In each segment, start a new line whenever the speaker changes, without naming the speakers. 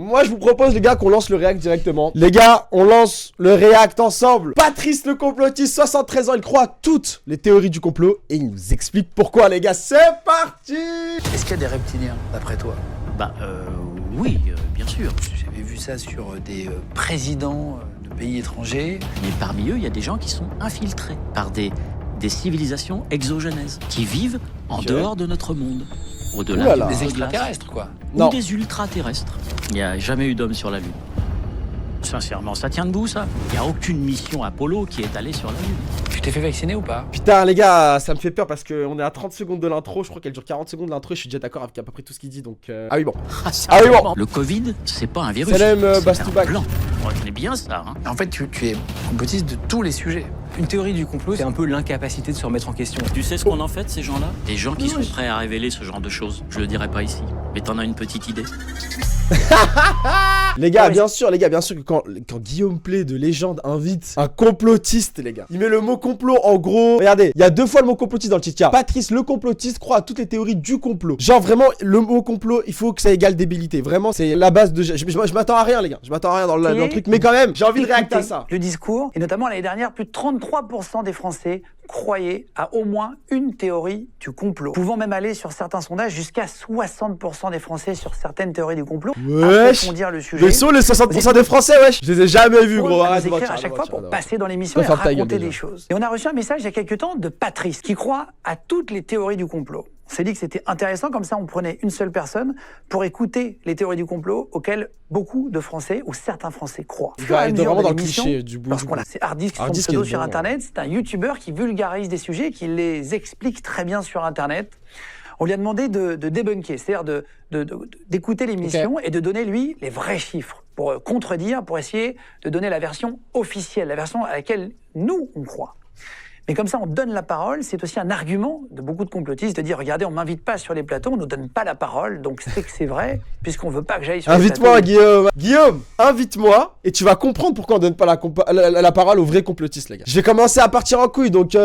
Moi, je vous propose, les gars, qu'on lance le React directement. Les gars, on lance le React ensemble. Patrice le complotiste, 73 ans, il croit à toutes les théories du complot et il nous explique pourquoi, les gars. C'est parti!
Est-ce qu'il y a des reptiliens, d'après toi?
Oui, bien sûr.
J'avais vu ça sur des présidents de pays étrangers.
Mais parmi eux, il y a des gens qui sont infiltrés par des civilisations exogènes qui vivent en dehors de notre monde. Au-delà
Des extraterrestres, quoi.
Ou des ultra-terrestres. Il n'y a jamais eu d'homme sur la Lune. Sincèrement, ça tient debout, ça. Il n'y a aucune mission Apollo qui est allée sur la Lune.
Tu t'es fait vacciner ou pas?
Putain, les gars, ça me fait peur parce qu'on est à 30 secondes de l'intro. Je crois qu'elle dure 40 secondes l'intro et je suis déjà d'accord avec à peu près tout ce qu'il dit. Donc, ah oui, bon. Ah oui, bon.
Le Covid, c'est pas un virus.
Salam,
c'est un
Bastoubak.
plan. On reconnaît bien ça. Hein.
En fait, tu es complotiste de tous les sujets.
Une théorie du complot, c'est un peu l'incapacité de se remettre en question.
Tu sais ce qu'on en fait, ces gens-là? Des gens qui sont prêts à révéler ce genre de choses. Je le dirai pas ici. Mais t'en as une petite idée?
Les gars, bien sûr que quand Guillaume Play de Légende invite un complotiste, les gars, il met le mot complot en gros. Regardez, il y a 2 fois le mot complotiste dans le titre. Patrice le complotiste croit à toutes les théories du complot. Genre vraiment, le mot complot, il faut que ça égale débilité. Vraiment, c'est la base de... Je m'attends à rien, les gars. Je m'attends à rien dans le truc. Mais quand même, j'ai envie de réacter à ça.
Le discours, et notamment l'année dernière, plus de 33% des Français croyaient à au moins une théorie du complot. Pouvant même aller sur certains sondages jusqu'à 60% des Français sur certaines théories du complot.
Wesh,
approfondir le sujet.
mais sont les 60% des Français, wesh. Je les ai jamais vus, gros.
Arrête de écrire à chaque fois pour passer dans l'émission et raconter des choses. Et on a reçu un message il y a quelques temps de Patrice qui croit à toutes les théories du complot. On s'est dit que c'était intéressant, comme ça on prenait une seule personne pour écouter les théories du complot auxquelles beaucoup de Français ou certains Français croient.
Il va être vraiment dans le cliché du bout.
C'est Hardisque, son pseudo sur Internet, c'est un youtubeur qui vulgarise des sujets, qui les explique très bien sur Internet. On lui a demandé de débunker, c'est-à-dire d'écouter l'émission et de donner, lui, les vrais chiffres pour contredire, pour essayer de donner la version officielle, la version à laquelle nous, on croit. Mais comme ça, on donne la parole. C'est aussi un argument de beaucoup de complotistes de dire, regardez, on m'invite pas sur les plateaux, on nous donne pas la parole, donc c'est que c'est vrai, puisqu'on veut pas que j'aille sur les plateaux.
Invite-moi, Guillaume. Guillaume, invite-moi et tu vas comprendre pourquoi on donne pas la parole aux vrais complotistes, les gars. Je vais commencer à partir en couille, donc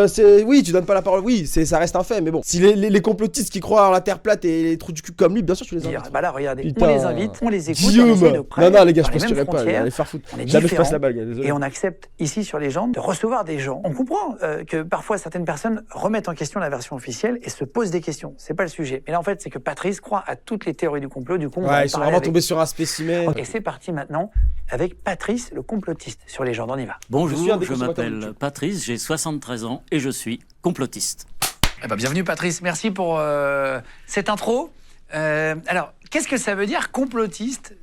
oui, tu donnes pas la parole, oui, ça reste un fait, mais bon. Si les complotistes qui croient à la terre plate et les trous du cul comme lui, bien sûr, tu les invites.
Bah là, regardez,
Putain.
on les invite, on les écoute,
Guillaume.
on essaie de près,
Non, les gars, je
par les
postulerai
mêmes
pas,
frontières,
allez faire foutre.
on est
Jamais je
différents,
passe la balle, gars, désolé.
et on accepte ici sur Légende de recevoir des gens. On comprend que parfois certaines personnes remettent en question la version officielle et se posent des questions. C'est pas le sujet. Mais là, en fait, c'est que Patrice croit à toutes les théories du complot. Du coup, on va en
ils sont
parler
vraiment
avec.
tombés sur un spécimen.
Et c'est parti maintenant avec Patrice, le complotiste. Sur Légende, on y va.
Bonjour,
Je suis un des
je m'appelle Patrice, j'ai 73 ans et je suis complotiste.
Eh ben, bienvenue, Patrice. Merci pour cette intro. Alors, qu'est-ce que ça veut dire complotiste?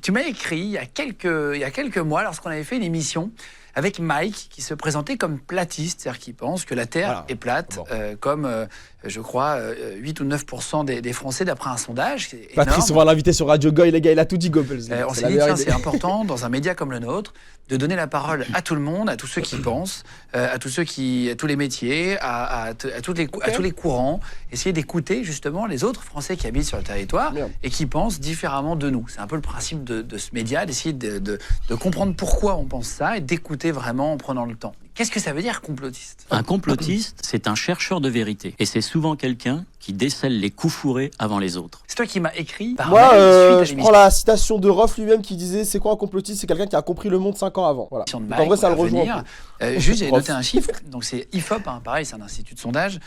Tu m'as écrit il y a quelques mois, lorsqu'on avait fait une émission avec Mike, qui se présentait comme platiste, c'est-à-dire qui pense que la Terre est plate, comme, je crois, 8 ou 9% des Français, d'après un sondage.
Patrice, on va l'inviter sur Radio Goy, les gars, il a tout dit, Goebbels.
On s'est dit, tiens, c'est important, dans un média comme le nôtre, de donner la parole à tout le monde, à tous ceux qui pensent, à tous les métiers, à tous les courants, essayer d'écouter justement les autres Français qui habitent sur le territoire et qui pensent différemment de nous. C'est un peu le principe de ce média, d'essayer de comprendre pourquoi on pense ça et d'écouter vraiment en prenant le temps. Qu'est-ce que ça veut dire complotiste?
Un complotiste, c'est un chercheur de vérité. Et c'est souvent quelqu'un qui décèle les coups fourrés avant les autres.
C'est toi qui m'as écrit par
Moi,
mail
je prends la citation de Roth lui-même qui disait, c'est quoi un complotiste? C'est quelqu'un qui a compris le monde 5 ans avant. Voilà.
Donc,
en vrai, ça le rejoint.
Juste, j'ai noté un chiffre. Donc c'est IFOP, pareil, c'est un institut de sondage,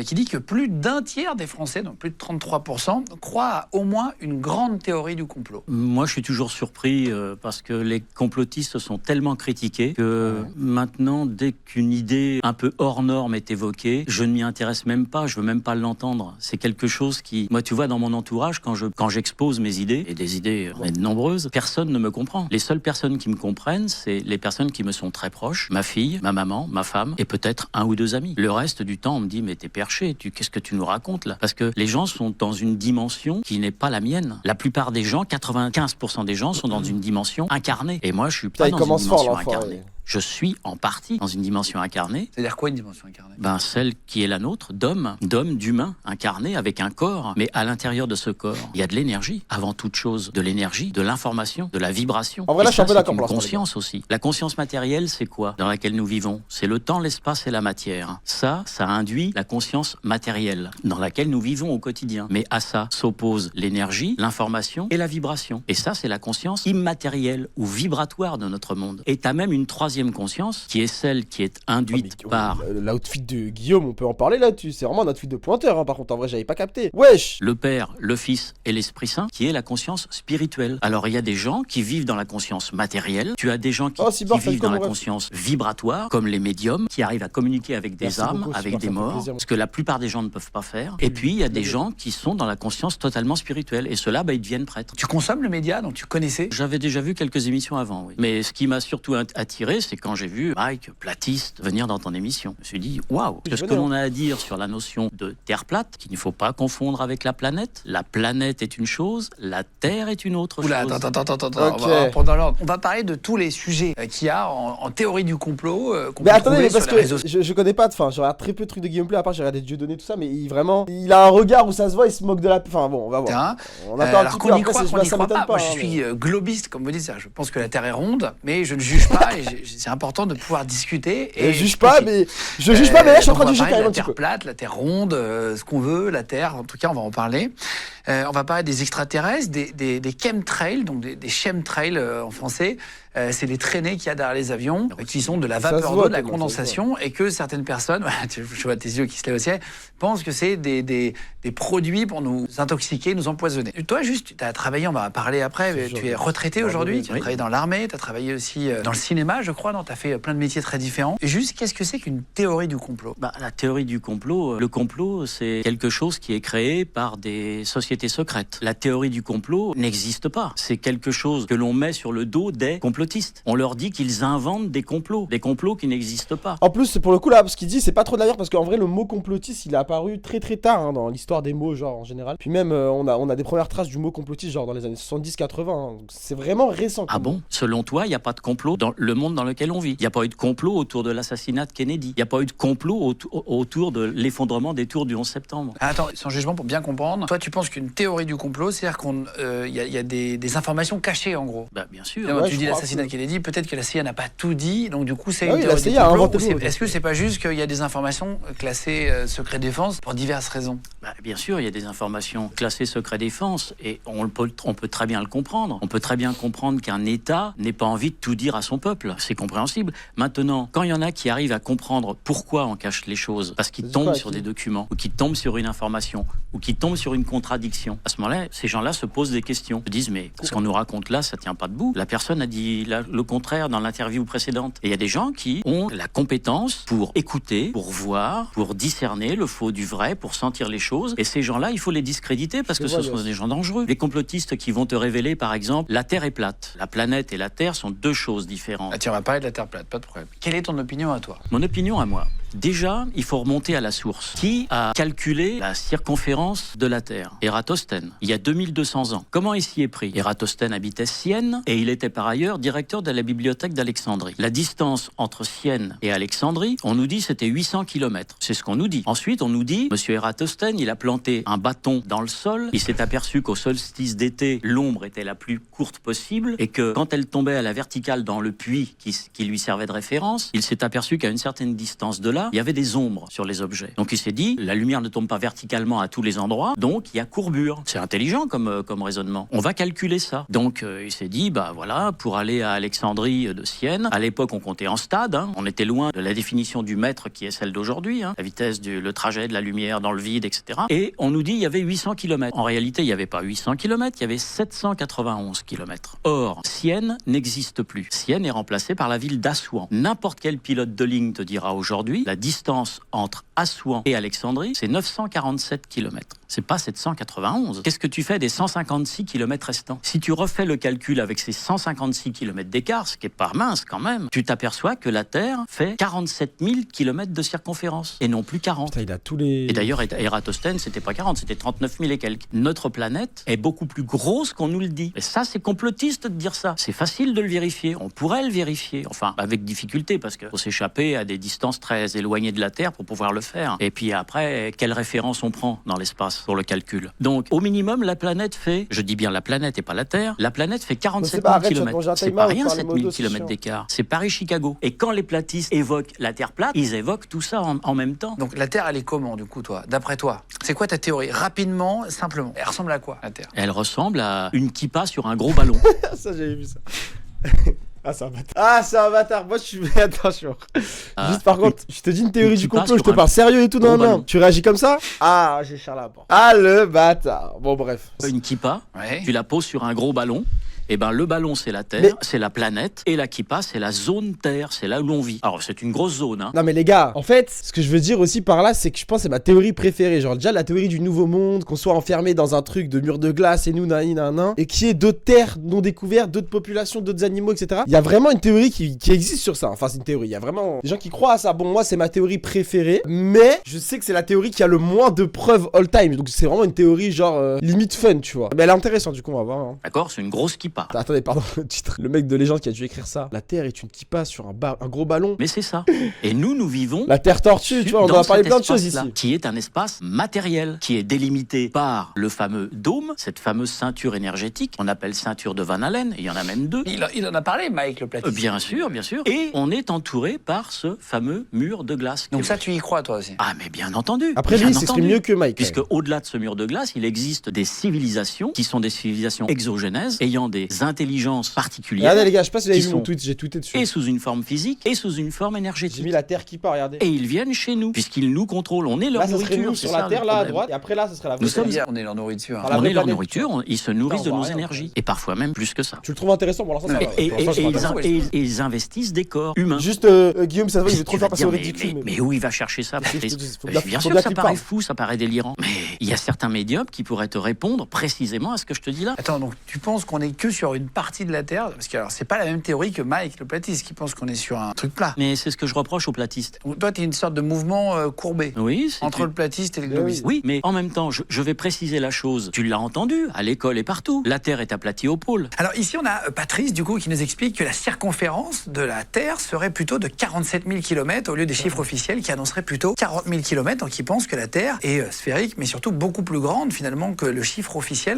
qui dit que plus d'un tiers des Français, donc plus de 33%, croient à au moins une grande théorie du complot.
Moi, je suis toujours surpris parce que les complotistes sont tellement critiqués que maintenant, dès qu'une idée un peu hors norme est évoquée, je ne m'y intéresse même pas, je veux même pas l'entendre. C'est quelque chose qui... Moi, tu vois, dans mon entourage, quand j'expose mes idées, et des idées nombreuses, personne ne me comprend. Les seules personnes qui me comprennent, c'est les personnes qui me sont très proches, ma fille, ma maman, ma femme, et peut-être 1 ou 2 amis. Le reste du temps, on me dit, mais t'es perché, qu'est-ce que tu nous racontes là? Parce que les gens sont dans une dimension qui n'est pas la mienne. La plupart des gens, 95% des gens sont dans une dimension incarnée. Et moi, je suis pas dans une dimension incarnée. Je suis en partie dans une dimension incarnée.
C'est-à-dire quoi une dimension incarnée?
Celle qui est la nôtre, d'homme, d'humain, incarné avec un corps. Mais à l'intérieur de ce corps, il y a de l'énergie. Avant toute chose, de l'énergie, de l'information, de la vibration.
En vrai, là, je suis un peu d'accord
pour
pour
l'instant. Conscience aussi. La conscience matérielle, c'est quoi dans laquelle nous vivons? C'est le temps, l'espace et la matière. Ça induit la conscience matérielle dans laquelle nous vivons au quotidien. Mais à ça s'oppose l'énergie, l'information et la vibration. Et ça, c'est la conscience immatérielle ou vibratoire de notre monde. Et tu as même une troisième conscience qui est celle qui est induite par...
L'outfit de Guillaume, on peut en parler là-dessus. C'est vraiment un outfit de pointeur, hein. Par contre, en vrai, j'avais pas capté. Wesh!
Le Père, le Fils et l'Esprit Saint, qui est la conscience spirituelle. Alors, il y a des gens qui vivent dans la conscience matérielle. Tu as des gens qui vivent dans la conscience vibratoire, comme les médiums, qui arrivent à communiquer avec des âmes, avec des morts, ce que la plupart des gens ne peuvent pas faire. Et puis, il y a des gens qui sont dans la conscience totalement spirituelle. Et ceux-là, ils deviennent prêtres.
Tu consommes le média, donc tu connaissais?
J'avais déjà vu quelques émissions avant, oui. Mais ce qui m'a surtout attiré, c'est quand j'ai vu Mike, platiste, venir dans ton émission. Je me suis dit, waouh, qu'est-ce que l'on a à dire sur la notion de terre plate, qu'il ne faut pas confondre avec la planète. La planète est une chose, la Terre est une autre chose.
Attends.
Okay.
On va parler de tous les sujets qu'il y a en théorie du complot.
Mais attendez, parce que je connais pas de fin. Je regarde très peu de trucs de gameplay, à part j'ai regardé Dieudonné, tout ça, mais il a un regard où ça se voit, il se moque de la. Enfin bon, on va voir. On attend un petit peu, après,
qu'on y croit pas. Moi, je suis globiste, comme vous dites. Je pense que la Terre est ronde, mais je ne juge pas. Et c'est important de pouvoir discuter.
Et je juge pas, mais là, je suis en train de juger quand même un petit peu.
La Terre plate, la Terre ronde, ce qu'on veut, la Terre. En tout cas, on va en parler. On va parler des extraterrestres, des chemtrails, donc des chemtrails en français. C'est les traînées qu'il y a derrière les avions, qui sont de la vapeur d'eau, de la condensation, et que certaines personnes, je vois tes yeux qui se lèvent au ciel, pensent que c'est des produits pour nous intoxiquer, nous empoisonner. Toi, juste, tu as travaillé, on va en parler après, tu es retraité aujourd'hui, tu as travaillé dans l'armée, tu as travaillé aussi dans le cinéma, je crois, tu as fait plein de métiers très différents. Et juste, qu'est-ce que c'est qu'une théorie du complot?
La théorie du complot, le complot, c'est quelque chose qui est créé par des sociétés secrètes. La théorie du complot n'existe pas. C'est quelque chose que l'on met sur le dos des complotistes. On leur dit qu'ils inventent des complots qui n'existent pas.
En plus, pour le coup, là, ce qu'il dit, c'est pas trop de la merde, parce qu'en vrai, le mot complotiste, il est apparu très très tard hein, dans l'histoire des mots, genre en général. Puis même, on a des premières traces du mot complotiste, genre dans les années 70-80. Hein. C'est vraiment récent.
Ah bon? Selon toi, il n'y a pas de complot dans le monde dans lequel on vit? Il n'y a pas eu de complot autour de l'assassinat de Kennedy? Il n'y a pas eu de complot autour de l'effondrement des tours du 11 septembre?
Attends, sans jugement, pour bien comprendre, toi, tu penses qu'une théorie du complot, c'est-à-dire qu'il y a des informations cachées, en gros?
Bien sûr.
Quand tu dis l'assassinat de Kennedy, peut-être que la CIA n'a pas tout dit, donc du coup, c'est une théorie du complot. Est-ce que c'est pas juste qu'il y a des informations classées secret défense pour diverses raisons?
Bien sûr, il y a des informations classées secret défense, et on peut très bien le comprendre. On peut très bien comprendre qu'un État n'ait pas envie de tout dire à son peuple. C'est compréhensible. Maintenant, quand il y en a qui arrivent à comprendre pourquoi on cache les choses, parce qu'ils tombent sur des documents, ou qu'ils tombent sur une information, ou qu'ils tombent sur une contradiction, à ce moment-là, ces gens-là se posent des questions. Ils se disent, mais ce qu'on nous raconte là, ça tient pas debout. La personne a dit le contraire dans l'interview précédente. Et il y a des gens qui ont la compétence pour écouter, pour voir, pour discerner le faux du vrai, pour sentir les choses. Et ces gens-là, il faut les discréditer parce que ce sont des gens dangereux. Les complotistes qui vont te révéler, par exemple, la Terre est plate. La planète et la Terre sont deux choses différentes.
Tiens, on va parler de la Terre plate, pas de problème. Quelle est ton opinion à toi?
Mon opinion à moi. Déjà, il faut remonter à la source. Qui a calculé la circonférence de la Terre? Ératosthène, il y a 2200 ans. Comment il s'y est pris? Ératosthène habitait Sienne et il était par ailleurs directeur de la bibliothèque d'Alexandrie. La distance entre Sienne et Alexandrie, on nous dit c'était 800 km. C'est ce qu'on nous dit. Ensuite, on nous dit, monsieur Ératosthène, il a planté un bâton dans le sol. Il s'est aperçu qu'au solstice d'été, l'ombre était la plus courte possible et que quand elle tombait à la verticale dans le puits qui lui servait de référence, il s'est aperçu qu'à une certaine distance de là, il y avait des ombres sur les objets. Donc il s'est dit, la lumière ne tombe pas verticalement à tous les endroits, donc il y a courbure. C'est intelligent comme raisonnement. On va calculer ça. Donc il s'est dit, voilà, pour aller à Alexandrie de Sienne, à l'époque on comptait en stade, hein. On était loin de la définition du mètre qui est celle d'aujourd'hui, hein. La vitesse, le trajet de la lumière dans le vide, etc. Et on nous dit, il y avait 800 km. En réalité, il n'y avait pas 800 km, il y avait 791 km. Or, Sienne n'existe plus. Sienne est remplacée par la ville d'Assouan. N'importe quel pilote de ligne te dira aujourd'hui, la la distance entre Assouan et Alexandrie, c'est 947 km. C'est pas 791. Qu'est-ce que tu fais des 156 km restants? Si tu refais le calcul avec ces 156 km d'écart, ce qui est pas mince quand même, tu t'aperçois que la Terre fait 47 000 km de circonférence et non plus 40.
Putain, il a tous les...
Et d'ailleurs, Ératosthène, c'était pas 40, c'était 39 000 et quelques. Notre planète est beaucoup plus grosse qu'on nous le dit. Et ça, c'est complotiste de dire ça. C'est facile de le vérifier. On pourrait le vérifier. Enfin, avec difficulté, parce qu'il faut s'échapper à des distances très éloignées de la Terre pour pouvoir le faire. Et puis après, quelle référence on prend dans l'espace pour le calcul? Donc, au minimum, la planète fait, je dis bien la planète et pas la Terre, la planète fait 47 000 km. C'est pas rien, 7 000 km d'écart. C'est Paris-Chicago. Et quand les platistes évoquent la Terre plate, ils évoquent tout ça en même temps.
Donc la Terre, elle est comment, du coup, toi, d'après toi? C'est quoi ta théorie? Rapidement, simplement. Elle ressemble à quoi, la Terre?
Elle ressemble à une kippa sur un gros ballon.
Ça, j'avais vu ça. Ah, c'est un bâtard. Ah, c'est un bâtard. Moi, je suis... Attention. Juste par contre, je te dis une théorie du complot, je te parle sérieux et tout. Non, non. Tu réagis comme ça? Ah, j'ai Charles Laporte. Ah, le bâtard. Bon, bref.
Une kippa,
ouais.
Tu la poses sur un gros ballon. Et ben le ballon c'est la Terre, c'est la planète, et la kippa c'est la zone Terre, c'est là où l'on vit. Alors c'est une grosse zone, hein.
Non mais les gars, en fait, ce que je veux dire aussi par là, c'est que je pense que c'est ma théorie préférée. Genre déjà la théorie du nouveau monde, qu'on soit enfermé dans un truc de mur de glace et nous nan, et qu'il y ait d'autres terres non découvertes, d'autres populations, d'autres animaux, etc. Il y a vraiment une théorie qui existe sur ça. Enfin c'est une théorie, il y a vraiment des gens qui croient à ça. Bon moi c'est ma théorie préférée, mais je sais que c'est la théorie qui a le moins de preuves all time. Donc c'est vraiment une théorie genre limite fun, tu vois. Mais elle est intéressante du coup, on va voir. Hein.
D'accord, c'est une grosse kippa.
Attendez, pardon. Le titre. Le mec de légende qui a dû écrire ça. La Terre est une kippa sur un gros ballon.
Mais c'est ça. Et nous vivons...
La Terre tortue, tu vois, on en a parlé plein de choses ici.
Qui est un espace matériel, qui est délimité par le fameux dôme, cette fameuse ceinture énergétique, on appelle ceinture de Van Allen, il y en a même deux.
Il en a parlé, Mike, le platiste.
Bien sûr, bien sûr. Et on est entouré par ce fameux mur de glace.
Donc ça, tu y crois, toi aussi?
Ah, mais bien entendu.
Après, lui, il s'exprime mieux que Mike.
Puisque au-delà de ce mur de glace, il existe des civilisations qui sont des civilisations exogénèses, ayant des intelligences particulières.
Regardez les gars, je sais pas si vous avez vu mon tweet, j'ai tweeté dessus.
Et sous une forme physique, et sous une forme énergétique.
J'ai mis la Terre kippa, regardez.
Et ils viennent chez nous, puisqu'ils nous contrôlent. On est leur nourriture.
Là, ça serait nous sur la Terre, là, à droite, et après là, ça serait la vraie Terre.
On est leur nourriture.
Enfin,
on est leur nourriture, ils se nourrissent de nos énergies. Et parfois même plus que ça.
Tu le trouves intéressant pour l'instant, ça va.
Et ils investissent des corps humains.
Juste, Guillaume, ça va, il veut trop faire passer au ridicule.
Mais où il va chercher ça, Patrice? Bien sûr, ça paraît fou, ça paraît délirant. Mais il y a certains médiums qui pourraient te répondre précisément à ce que je te dis là.
Attends, donc tu penses qu'on est que sur une partie de la Terre? Parce que alors, c'est pas la même théorie que Mike, le platiste, qui pense qu'on est sur un truc plat.
Mais c'est ce que je reproche aux platistes.
Donc, toi, t'es une sorte de mouvement courbé.
Oui,
entre le platiste et le globiste.
Oui, mais en même temps, je vais préciser la chose. Tu l'as entendu, à l'école et partout. La Terre est aplatie au pôle.
Alors ici, on a Patrice, du coup, qui nous explique que la circonférence de la Terre serait plutôt de 47 000 km au lieu des chiffres officiels qui annonceraient plutôt 40 000 km. Donc il pense que la Terre est sphérique, mais surtout beaucoup plus grande finalement que le chiffre officiel.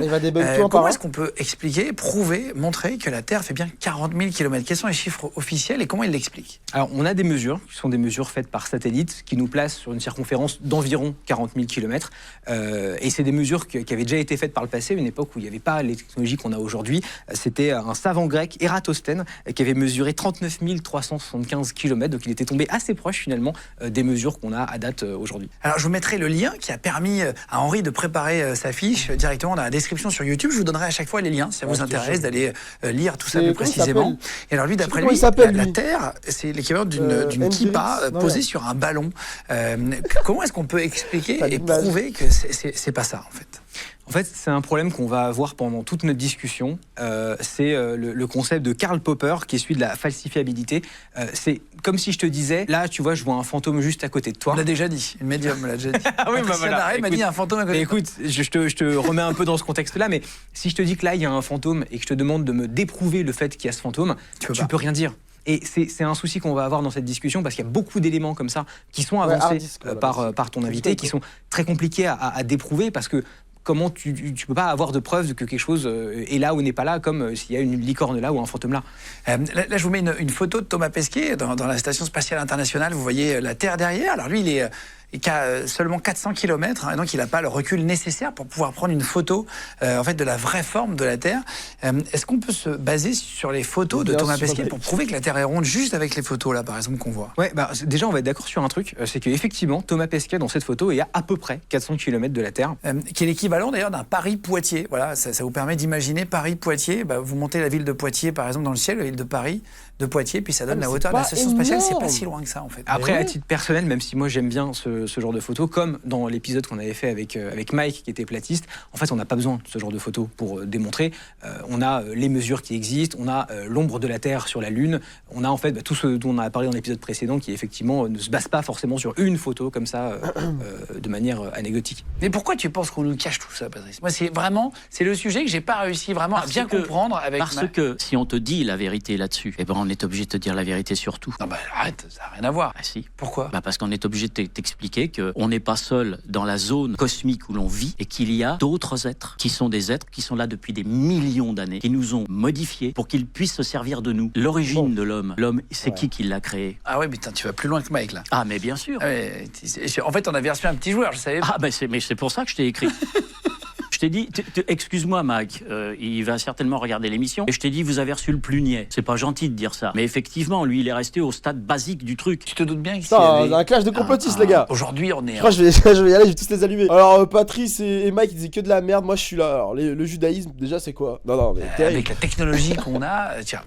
Comment est-ce qu'on peut expliquer, prouver, montrer que la Terre fait bien 40 000 km? Quels sont les chiffres officiels et comment il l'explique?
Alors on a des mesures, qui sont des mesures faites par satellite, qui nous placent sur une circonférence d'environ 40 000 km. Et c'est des mesures qui avaient déjà été faites par le passé, à une époque où il n'y avait pas les technologies qu'on a aujourd'hui. C'était un savant grec, Ératosthène, qui avait mesuré 39 375 km, donc il était tombé assez proche finalement des mesures qu'on a à date aujourd'hui.
Alors je vous mettrai le lien qui a permis à Henri de préparer sa fiche directement dans la description sur YouTube. Je vous donnerai à chaque fois les liens si ça vous intéresse d'aller lire tout ça plus précisément. Et alors lui, d'après lui, la Terre, c'est l'équivalent d'une kippa posée sur un ballon. Comment est-ce qu'on peut expliquer et prouver que c'est pas ça en fait?
En fait, c'est un problème qu'on va avoir pendant toute notre discussion. C'est le concept de Karl Popper, qui est celui de la falsifiabilité. C'est comme si je te disais, là, tu vois, je vois un fantôme juste à côté de toi.
On l'a déjà dit, une médium me l'a déjà dit.
Ah oui, bah voilà.
Il m'a dit un fantôme à côté de toi.
Écoute, je te remets un peu dans ce contexte-là, mais si je te dis que là, il y a un fantôme et que je te demande de me déprouver le fait qu'il y a ce fantôme, tu peux rien dire. Et c'est un souci qu'on va avoir dans cette discussion parce qu'il y a beaucoup d'éléments comme ça qui sont avancés par ton invité, qui sont très compliqués à déprouver parce que comment tu peux pas avoir de preuve que quelque chose est là ou n'est pas là, comme s'il y a une licorne là ou un fantôme là.
Là, je vous mets une photo de Thomas Pesquet dans la Station Spatiale Internationale. Vous voyez la Terre derrière. Alors lui, il et qui a seulement 400 km, et donc il n'a pas le recul nécessaire pour pouvoir prendre une photo en fait, de la vraie forme de la Terre. Est-ce qu'on peut se baser sur les photos de Thomas Pesquet pour prouver que la Terre est ronde juste avec les photos là, par exemple, qu'on voit?
Ouais, déjà on va être d'accord sur un truc, c'est qu'effectivement Thomas Pesquet dans cette photo est à peu près 400 km de la Terre.
Qui est l'équivalent d'ailleurs d'un Paris-Poitiers. Voilà, ça vous permet d'imaginer Paris-Poitiers. Vous montez la ville de Poitiers par exemple dans le ciel, la ville de Paris, de Poitiers, puis ça donne la hauteur de la station spatiale. C'est pas si loin que ça en fait.
Après, à titre personnel, même si moi j'aime bien ce genre de photos, comme dans l'épisode qu'on avait fait avec Mike qui était platiste, en fait on n'a pas besoin de ce genre de photos pour démontrer. On a les mesures qui existent, on a l'ombre de la Terre sur la Lune, on a en fait tout ce dont on a parlé dans l'épisode précédent qui effectivement ne se base pas forcément sur une photo comme ça de manière anecdotique.
Mais pourquoi tu penses qu'on nous cache tout ça, Patrice? Moi c'est le sujet que j'ai pas réussi vraiment à bien comprendre avec
que si on te dit la vérité là-dessus, eh ben on est obligé de te dire la vérité sur tout.
Non arrête, ça n'a rien à voir.
Ah si.
Pourquoi?
Parce qu'on est obligé de t'expliquer qu'on n'est pas seul dans la zone cosmique où l'on vit et qu'il y a d'autres êtres qui sont des êtres qui sont là depuis des millions d'années, qui nous ont modifiés pour qu'ils puissent se servir de nous. L'origine de l'homme, c'est qui l'a créé?
Ah ouais, mais tu vas plus loin que Mike là.
Ah mais bien sûr.
En fait, on avait reçu un petit joueur, je savais pas.
Ah mais c'est pour ça que je t'ai écrit. Je t'ai dit, excuse-moi Mike, il va certainement regarder l'émission, et je t'ai dit, vous avez reçu le plus niais. C'est pas gentil de dire ça. Mais effectivement, lui, il est resté au stade basique du truc.
Tu te doutes bien qu'il
y avait un clash de complotistes, les gars.
Aujourd'hui, on est...
Je crois que je vais y aller, je vais tous les allumer. Alors, Patrice et Mike, ils disaient que de la merde. Moi, je suis là. Alors, le judaïsme, déjà, c'est quoi? Non, mais terrible.
Avec la technologie qu'on a, tiens,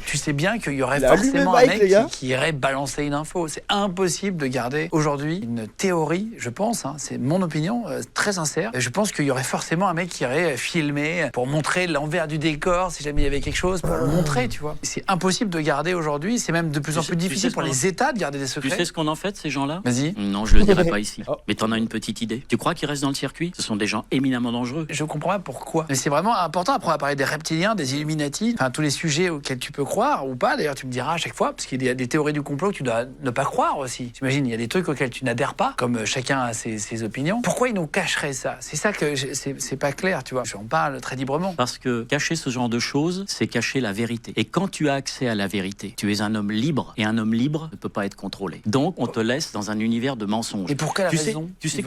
tu sais bien qu'il y aurait forcément un mec qui irait balancer une info. C'est impossible de garder aujourd'hui une théorie, je pense, c'est mon opinion, très sincère. Je pense qu'il y aurait forcément un mec qui irait filmer pour montrer l'envers du décor, si jamais il y avait quelque chose, pour le montrer, tu vois. C'est impossible de garder aujourd'hui, c'est même de plus en plus difficile pour les États de garder des secrets.
Tu sais ce qu'on en fait, ces gens-là?
Vas-y.
Non, je le dirai pas ici. Mais t'en as une petite idée? Tu crois qu'ils restent dans le circuit? Ce sont des gens éminemment dangereux.
Je comprends pas pourquoi. Mais c'est vraiment important. Après, on va parler des reptiliens, des Illuminati, enfin tous les sujets auxquels tu peux croire ou pas. D'ailleurs, tu me diras à chaque fois, parce qu'il y a des théories du complot que tu dois ne pas croire aussi. T'imagines, il y a des trucs auxquels tu n'adhères pas, comme chacun a ses opinions. Pourquoi ils nous cacheraient ça? C'est ça que c'est pas clair, tu vois. J'en parle très librement.
Parce que cacher ce genre de choses, c'est cacher la vérité. Et quand tu as accès à la vérité, tu es un homme libre, et un homme libre ne peut pas être contrôlé. Donc, on te laisse dans un univers de mensonges.
Et pour quelle raison
tu sais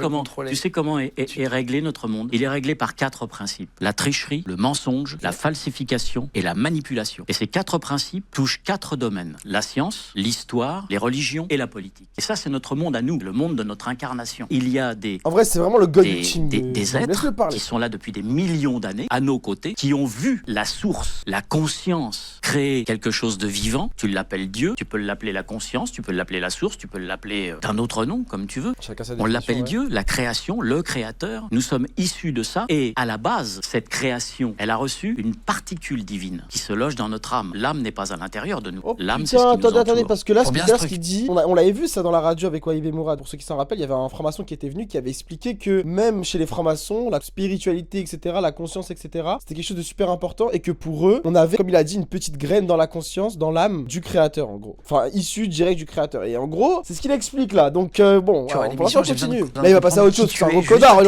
comment est réglé notre monde? Il est réglé par 4 principes. La tricherie, le mensonge, la falsification et la manipulation. Et ces 4 principes touchent 4 domaines. La science, l'histoire, les religions et la politique. Et ça, c'est notre monde à nous, le monde de notre incarnation. Il y a des...
En vrai, c'est vraiment le god ultime
des êtres qui sont là depuis des millions d'années, à nos côtés, qui ont vu la source, la conscience, créer quelque chose de vivant. Tu l'appelles Dieu, tu peux l'appeler la conscience, tu peux l'appeler la source, tu peux l'appeler d'un autre nom, comme tu veux. On l'appelle Dieu, la création, le créateur. Nous sommes issus de ça. Et à la base, cette création, elle a reçu une particule divine qui se loge dans notre âme. L'âme n'est pas à l'intérieur de nous. L'âme, c'est ce qui nous entoure.
Attendez, parce que là, ce qu'il dit, on l'avait vu ça dans la radio avec Wahibe Mourad. Pour ceux qui s'en rappellent, il y avait un franc-maçon qui était venu, qui avait expliqué que même chez les francs-maçons, la spiritualité, etc., la conscience, etc., c'était quelque chose de super important et que pour eux, on avait, comme il a dit, une petite graine dans la conscience, dans l'âme du créateur, en gros. Enfin, issue direct du créateur. Et en gros, c'est ce qu'il explique là. Donc, bon, pour l'instant, on continue. Là, il va passer à autre chose. C'est un gros connard.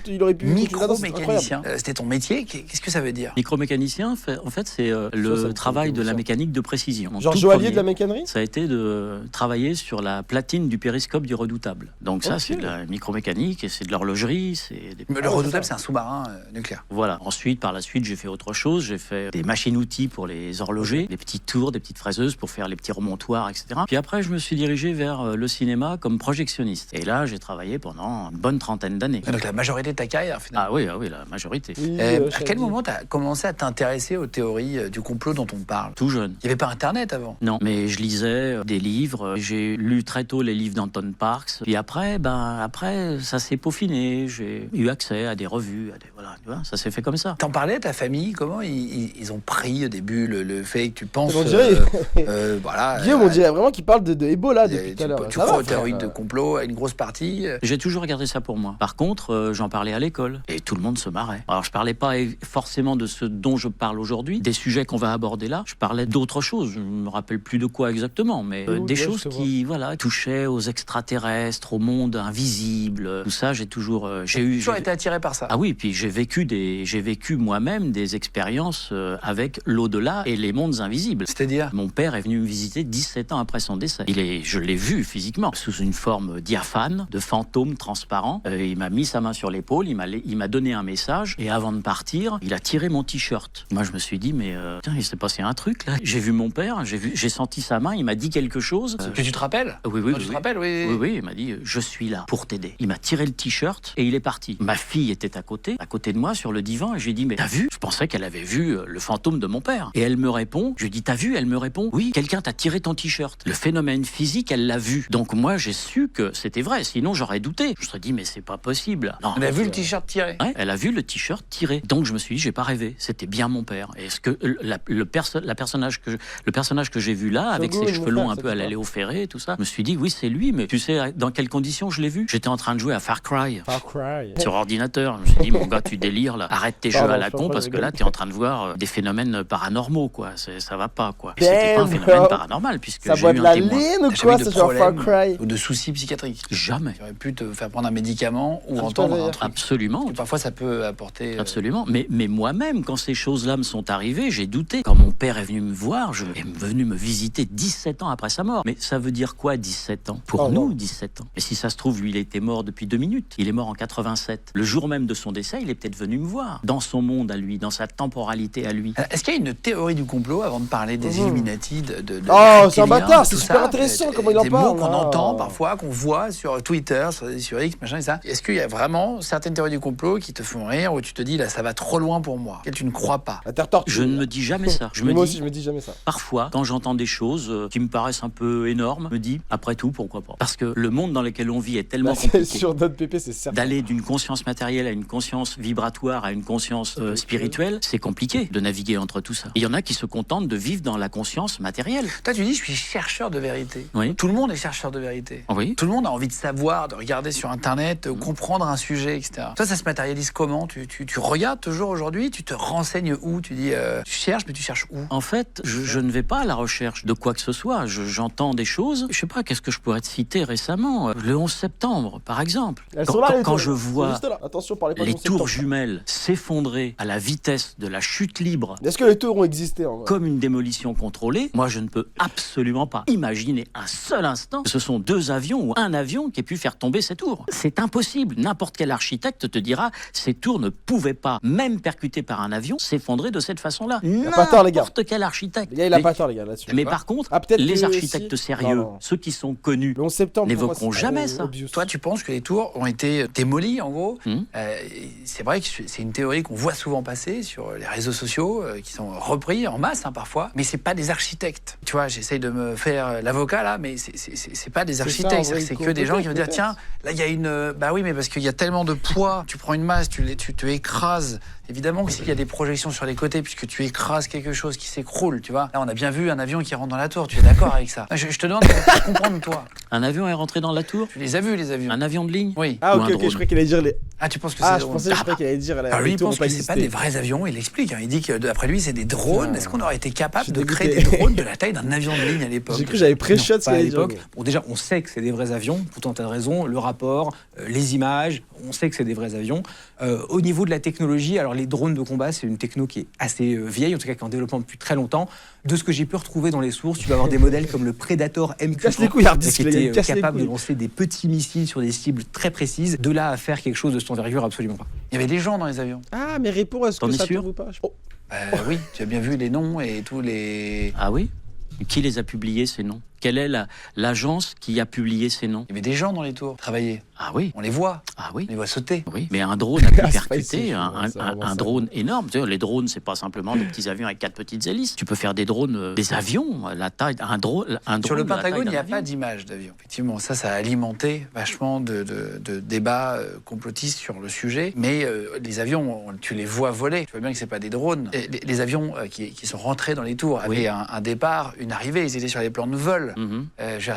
Il aurait pu.
Micromécanicien. C'était ton métier. Qu'est-ce que ça veut dire?
Micromécanicien, en fait, c'est le travail de la mécanique de précision.
Genre joaillier de la mécannerie?
Ça a été de travailler sur la platine du périscope du Redoutable. Donc ça, c'est de la micromécanique et c'est de l'horlogerie.
Le Redoutable, c'est un sous-marin nucléaire.
Voilà. Ensuite, par la suite, j'ai fait autre chose. J'ai fait des machines-outils pour les horlogers, des petites tours, des petites fraiseuses pour faire les petits remontoirs, etc. Puis après, je me suis dirigé vers le cinéma comme projectionniste. Et là, j'ai travaillé pendant une bonne 30aine d'années.
Donc la majorité de ta carrière, finalement.
Ah oui, la majorité.
Oui,
à quel moment tu as commencé à t'intéresser aux théories du complot dont on parle?
Tout jeune.
Il n'y avait pas Internet avant?
Non, mais je lisais des livres. J'ai lu très tôt les livres d'Anton Parks. Puis après, ça s'est peaufiné. J'ai eu accès à des revues, voilà, tu vois, ça s'est fait comme ça.
T'en parlais à ta famille? Comment ils ont pris au début le fait que tu penses...
voilà. Guillaume, on dirait vraiment qu'il parle de Ebola depuis tout à l'heure.
Tu crois aux théories de complot à une grosse partie?
J'ai toujours regardé ça pour moi. Par contre, j'en parlais à l'école et tout le monde se marrait. Alors je parlais pas forcément de ce dont je parle aujourd'hui, des sujets qu'on va aborder là. Je parlais d'autres choses. Je me rappelle plus de quoi exactement, mais des choses qui, voilà, touchaient aux extraterrestres, au monde invisible. Tout ça, j'ai toujours
été attiré par ça.
Ah oui, puis j'ai vécu moi-même des expériences avec l'au-delà et les mondes invisibles.
C'est-à-dire?
Mon père est venu me visiter 17 ans après son décès. Je l'ai vu physiquement, sous une forme diaphane, de fantôme transparent. Il m'a mis sa main sur l'épaule, il m'a donné un message, et avant de partir, il a tiré mon t-shirt. Moi, je me suis dit, mais tiens, il s'est passé un truc là. J'ai vu mon père, j'ai senti sa main, il m'a dit quelque chose.
Que tu te rappelles?
Oui, oui,
non, tu te rappelles, oui.
Oui, il m'a dit, je suis là pour t'aider. Il m'a tiré le t-shirt et il est parti. Ma fille était à côté de moi sur le divan, et je lui ai dit, mais t'as vu? Je pensais qu'elle avait vu le fantôme de mon père. Et elle me répond, je lui ai dit, t'as vu? Elle me répond, oui, quelqu'un t'a tiré ton t-shirt. Le phénomène physique, elle l'a vu. Donc moi, j'ai su que c'était vrai, sinon j'aurais douté. Je me suis dit, mais c'est pas possible. Non,
elle a vu le t-shirt tiré?
Ouais, elle a vu le t-shirt tiré. Donc je me suis dit, j'ai pas rêvé, c'était bien mon père. Et est-ce que le personnage que j'ai vu là, avec ses cheveux longs un peu à la Léo Ferré et tout ça, je me suis dit, oui, c'est lui, mais tu sais dans quelles conditions je l'ai vu? J'étais en train de jouer à Far Cry. Sur ordinateur. Je me suis dit, mon gars, tu délires là. Arrête tes jeux à la con, parce que là, t'es en train de voir des phénomènes paranormaux, quoi. Ça va pas, quoi. C'était pas un phénomène paranormal, puisque
ça
j'ai
boit
eu
de
un
la
témoin.
ligne ou quoi? C'est genre Far Cry.
Ou de soucis psychiatriques?
Jamais.
Tu aurais pu te faire prendre un médicament ou entendre un truc.
Absolument.
Parce que parfois, ça peut apporter...
Absolument. Mais moi-même, quand ces choses-là me sont arrivées, j'ai douté. Quand mon père est venu me voir, est venu me visiter 17 ans après sa mort. Mais ça veut dire quoi, 17 ans? Pour nous, 17 ans. Mais si ça se trouve, lui, il était mort depuis 2 minutes. Il est mort en 87. Le jour même de son décès, il est peut-être venu me voir. Dans son monde à lui, dans sa temporalité à lui.
Est-ce qu'il y a une théorie du complot, avant de parler des Illuminati,
oh, c'est un bâtard, c'est super intéressant comment il en parle.
Des mots qu'on entend parfois, qu'on voit sur Twitter, sur X, machin et ça. Est-ce qu'il y a vraiment certaines théories du complot qui te font rire, où tu te dis, là, ça va trop loin pour moi, que tu ne crois pas?
Je ne me dis jamais ça.
Moi aussi, je me dis jamais ça.
Parfois, quand j'entends des choses qui me paraissent un peu énormes, je me dis, après tout, pourquoi pas? Parce que le monde dans lequel on vit est tellement compliqué.
Sur notre PP, c'est certain.
D'aller d'une conscience matérielle à une conscience vibratoire, à une conscience spirituelle, c'est compliqué de naviguer entre tout ça. Il y en a qui se contentent de vivre dans la conscience matérielle.
Toi, tu dis, je suis chercheur de vérité.
Oui.
Tout le monde est chercheur de vérité.
Oui.
Tout le monde a envie de savoir, de regarder sur Internet, comprendre un sujet, etc. Toi, ça se matérialise comment? Tu regardes toujours aujourd'hui? Tu te renseignes où? Tu dis, tu cherches, mais tu cherches où?
En fait, je ne vais pas à la recherche de quoi que ce soit. J'entends des choses. Je sais pas, qu'est-ce que je pourrais te citer récemment? Le 11 septembre, par exemple. Quand je vois les tours jumelles s'effondrer à la vitesse de la chute libre.
Est-ce que les tours ont existé en vrai?
Comme une démolition contrôlée, moi je ne peux absolument pas imaginer un seul instant que ce sont 2 avions ou un avion qui ait pu faire tomber ces tours. C'est impossible. N'importe quel architecte te dira, ces tours ne pouvaient pas, même percutés par un avion, s'effondrer de cette façon-là. N'importe quel architecte.
Il a pas tort, les gars, là-dessus.
Mais par contre, les architectes sérieux, ceux qui sont connus, n'évoqueront jamais ça.
Toi, tu penses que les tours ont été démolies, en gros? C'est vrai que c'est une théorie qu'on voit souvent passer sur les réseaux sociaux, qui sont repris en masse, parfois, mais c'est pas des architectes. Tu vois, j'essaye de me faire l'avocat, là, mais c'est pas des architectes, c'est que des gens qui vont dire, tiens, là, il y a une... Bah oui, mais parce qu'il y a tellement de poids, tu prends une masse, tu te écrases. Évidemment que s'il y a des projections sur les côtés, puisque tu écrases quelque chose qui s'écroule, tu vois. Là, on a bien vu un avion qui rentre dans la tour, tu es d'accord avec ça? Je te demande de comprendre, toi.
Un avion est rentré dans la tour?
Tu les as vus, les avions?
Un avion de ligne?
Oui.
Ah, ok, je croyais qu'il allait dire les...
Ah, tu penses que c'est...
je croyais qu'il allait dire...
Alors lui, il pense que c'est pas des vrais avions, il explique. Il dit que, d'après lui, c'est des drones. Est-ce qu'on aurait été capable de créer des drones de la taille d'un avion de ligne à l'époque?
J'ai cru que j'avais pré-shot ce qu'il allait dire.
Bon, déjà, on sait que c'est des vrais avions, pour tant de raisons, le rapport, les images, on sait que c'est des vrais avions. Au niveau de la technologie, alors les drones de combat, c'est une techno qui est assez vieille, en tout cas qui est en développement depuis très longtemps. De ce que j'ai pu retrouver dans les sources, tu vas avoir des modèles comme le Predator MQ-1 qui était capable de lancer des petits missiles sur des cibles très précises. De là à faire quelque chose de cette envergure, absolument pas.
Il y avait des gens dans les avions.
Ah, mais réponds, est-ce que ça tombe ou pas?
Oui, tu as bien vu les noms et tous les...
Ah oui? Qui les a publiés, ces noms? Quelle est l'agence qui a publié ces noms?
Il y avait des gens dans les tours, travailler.
Ah oui.
On les voit.
Ah oui.
On les voit sauter.
Oui. Mais un drone a pu percuter un drone énorme. Tu sais, les drones, c'est pas simplement des petits avions avec 4 petites hélices. Tu peux faire des drones, des avions, la taille, un drone.
Sur le Pentagone, il n'y a pas d'image d'avion. Effectivement, ça a alimenté vachement de débats complotistes sur le sujet. Mais les avions, tu les vois voler. Tu vois bien que c'est pas des drones. Les avions qui sont rentrés dans les tours avaient un départ, une arrivée. Ils étaient sur les plans de vol.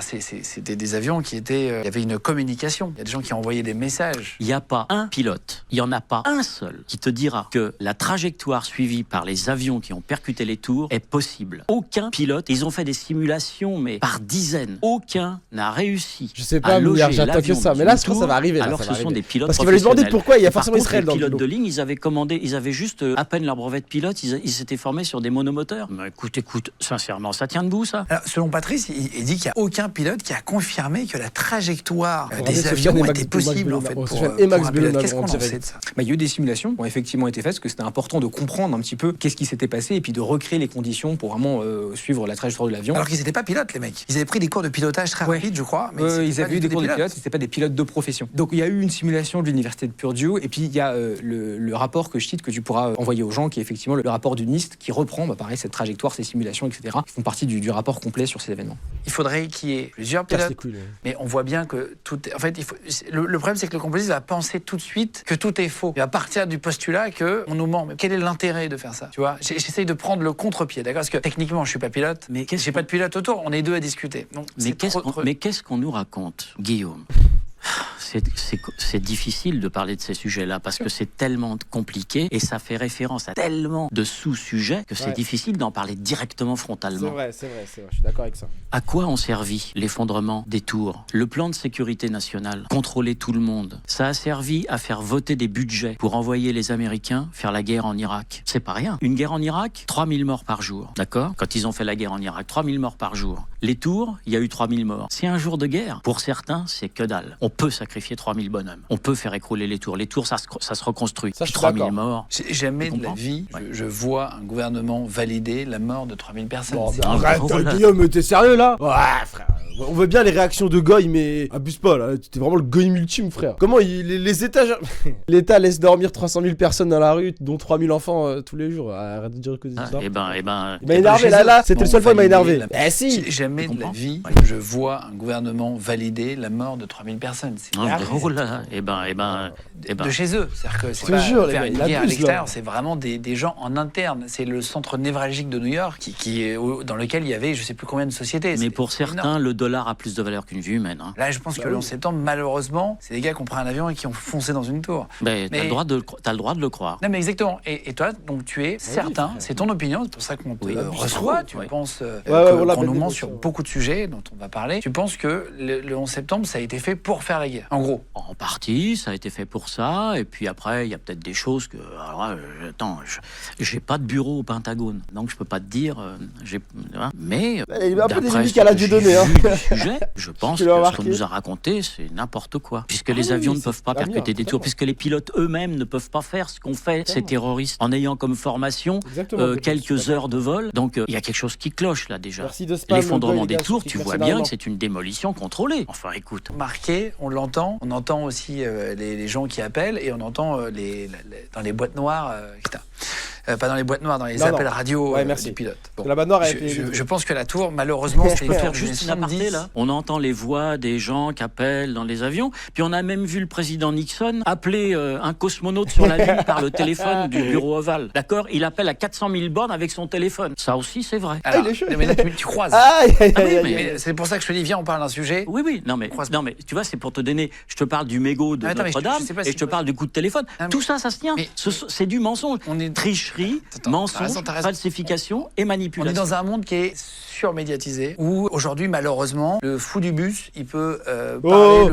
C'était des avions qui étaient... il y avait une communication. Il y a des gens qui envoyaient des messages.
Il n'y a pas un pilote, il n'y en a pas un seul qui te dira que la trajectoire suivie par les avions qui ont percuté les tours est possible. Aucun pilote, ils ont fait des simulations, mais par dizaines. Aucun n'a réussi.
Je sais pas, j'attends que ça. Mais là, je pense que ça va arriver.
Alors ce sont des pilotes
parce qu'il va lui demander pourquoi il y a forcément Israël dans le
pilote de ligne, ils avaient juste à peine leur brevet de pilote, ils s'étaient formés sur des monomoteurs. Mais écoute, sincèrement, ça tient debout, ça?
Alors, selon Patrice, il dit qu'il n'y a aucun pilote qui a confirmé que la trajectoire des avions était possible, en fait, pour un pilote. Qu'est-ce qu'on en sait de ça?
Il y a eu des simulations qui ont effectivement été faites, parce que c'était important de comprendre un petit peu qu'est-ce qui s'était passé, et puis de recréer les conditions pour vraiment suivre la trajectoire de l'avion.
Alors qu'ils n'étaient pas pilotes, les mecs. Ils avaient pris des cours de pilotage très rapides, je crois. Mais
ils avaient eu des cours de pilote, c'était pas des pilotes de profession. Donc il y a eu une simulation de l'université de Purdue, et puis il y a le rapport que je cite, que tu pourras envoyer aux gens, qui est effectivement le rapport du NIST, qui reprend pareil, cette trajectoire, ces simulations, etc., qui font partie du rapport complet sur ces événements.
Il faudrait qu'il y ait plusieurs pilotes, mais on voit bien que tout est... En fait, le problème, c'est que le complotiste va penser tout de suite que tout est faux. Il va partir du postulat qu'on nous ment. Mais quel est l'intérêt de faire ça? Tu vois, j'essaye de prendre le contre-pied, d'accord? Parce que techniquement, je suis pas pilote, mais j'ai pas de pilote autour, on est deux à discuter. Donc,
mais qu'est-ce qu'on nous raconte, Guillaume? C'est difficile de parler de ces sujets-là parce que c'est tellement compliqué et ça fait référence à tellement de sous-sujets que c'est difficile d'en parler directement frontalement.
C'est vrai, je suis d'accord avec ça.
À quoi ont servi l'effondrement des tours? Le plan de sécurité nationale, contrôler tout le monde, ça a servi à faire voter des budgets pour envoyer les Américains faire la guerre en Irak. C'est pas rien. Une guerre en Irak, 3000 morts par jour, d'accord? Quand ils ont fait la guerre en Irak, 3000 morts par jour. Les tours, il y a eu 3000 morts. C'est un jour de guerre. Pour certains, c'est que dalle. On peut sacrifier 3000 bonhommes. On peut faire écrouler les tours. Les tours, ça se reconstruit. 3000 morts.
Jamais de la vie, je vois un gouvernement valider la mort de 3000 personnes.
Bon, arrête, Guillaume, t'es sérieux là? Ouais, frère. On veut bien les réactions de Goy, mais abuse pas là. T'es vraiment le Goy ultime, frère. Comment les États. L'État laisse dormir 300 000 personnes dans la rue, dont 3000 enfants tous les jours. Arrête de dire que c'est ça.
Il m'a
énervé là. C'était le seul fois qu'il m'a énervé. Eh si.
Jamais de la vie, je vois un gouvernement valider la mort de 3000 personnes.
Oh là,
de chez eux. C'est-à-dire que c'est pas faire une guerre à l'extérieur, c'est vraiment des gens en interne. C'est le centre névralgique de New York dans lequel il y avait je sais plus combien de sociétés.
Mais pour certains, le dollar a plus de valeur qu'une vie humaine. Hein.
Là, je pense que le 11 septembre, malheureusement, c'est des gars qui ont pris un avion et qui ont foncé dans une tour.
Mais t'as le droit de le croire.
Non, mais exactement. Et toi, donc tu es certain, c'est ton opinion, c'est pour ça qu'on te reçoit. Tu penses qu'on nous ment sur beaucoup de sujets dont on va parler. Tu penses que le 11 septembre, ça a été fait pour faire la guerre, en gros?
En partie, ça a été fait pour ça. Et puis après, il y a peut-être des choses que... Alors, j'ai pas de bureau au Pentagone, donc je peux pas te dire... mais
il y a un peu des limites à la Dieudonné.
Je pense que ce qu'on nous a raconté, c'est n'importe quoi. Puisque les avions ne peuvent pas percuter des tours, puisque les pilotes eux-mêmes ne peuvent pas faire ce qu'ont fait ces terroristes en ayant comme formation quelques heures de vol. Donc il y a quelque chose qui cloche là déjà. L'effondrement des tours, tu vois bien que c'est une démolition contrôlée. Enfin écoute.
Marqué, on l'entend. On entend aussi les gens qui appellent et on entend dans les boîtes noires, etc. Pas dans les boîtes noires, dans les appels radio du pilote.
Bon, la boîte noire
je pense que la tour, malheureusement,
je peux faire juste une aparté là. On entend les voix des gens qui appellent dans les avions. Puis on a même vu le président Nixon appeler un cosmonaute sur la Lune par le téléphone du bureau ovale. D'accord? Il appelle à 400 000 bornes avec son téléphone. Ça aussi, c'est vrai.
Alors, mais là, tu croises. Mais c'est pour ça que je te dis, viens, on parle d'un sujet.
Oui. Non, mais tu vois, c'est pour te donner. Je te parle du mégot de Notre-Dame et je te parle du coup de téléphone. Tout ça se tient. C'est du mensonge. Tricherie, mensonge, falsification et manipulation.
On est dans un monde qui est surmédiatisé, où aujourd'hui, malheureusement, le fou du bus, il peut parler,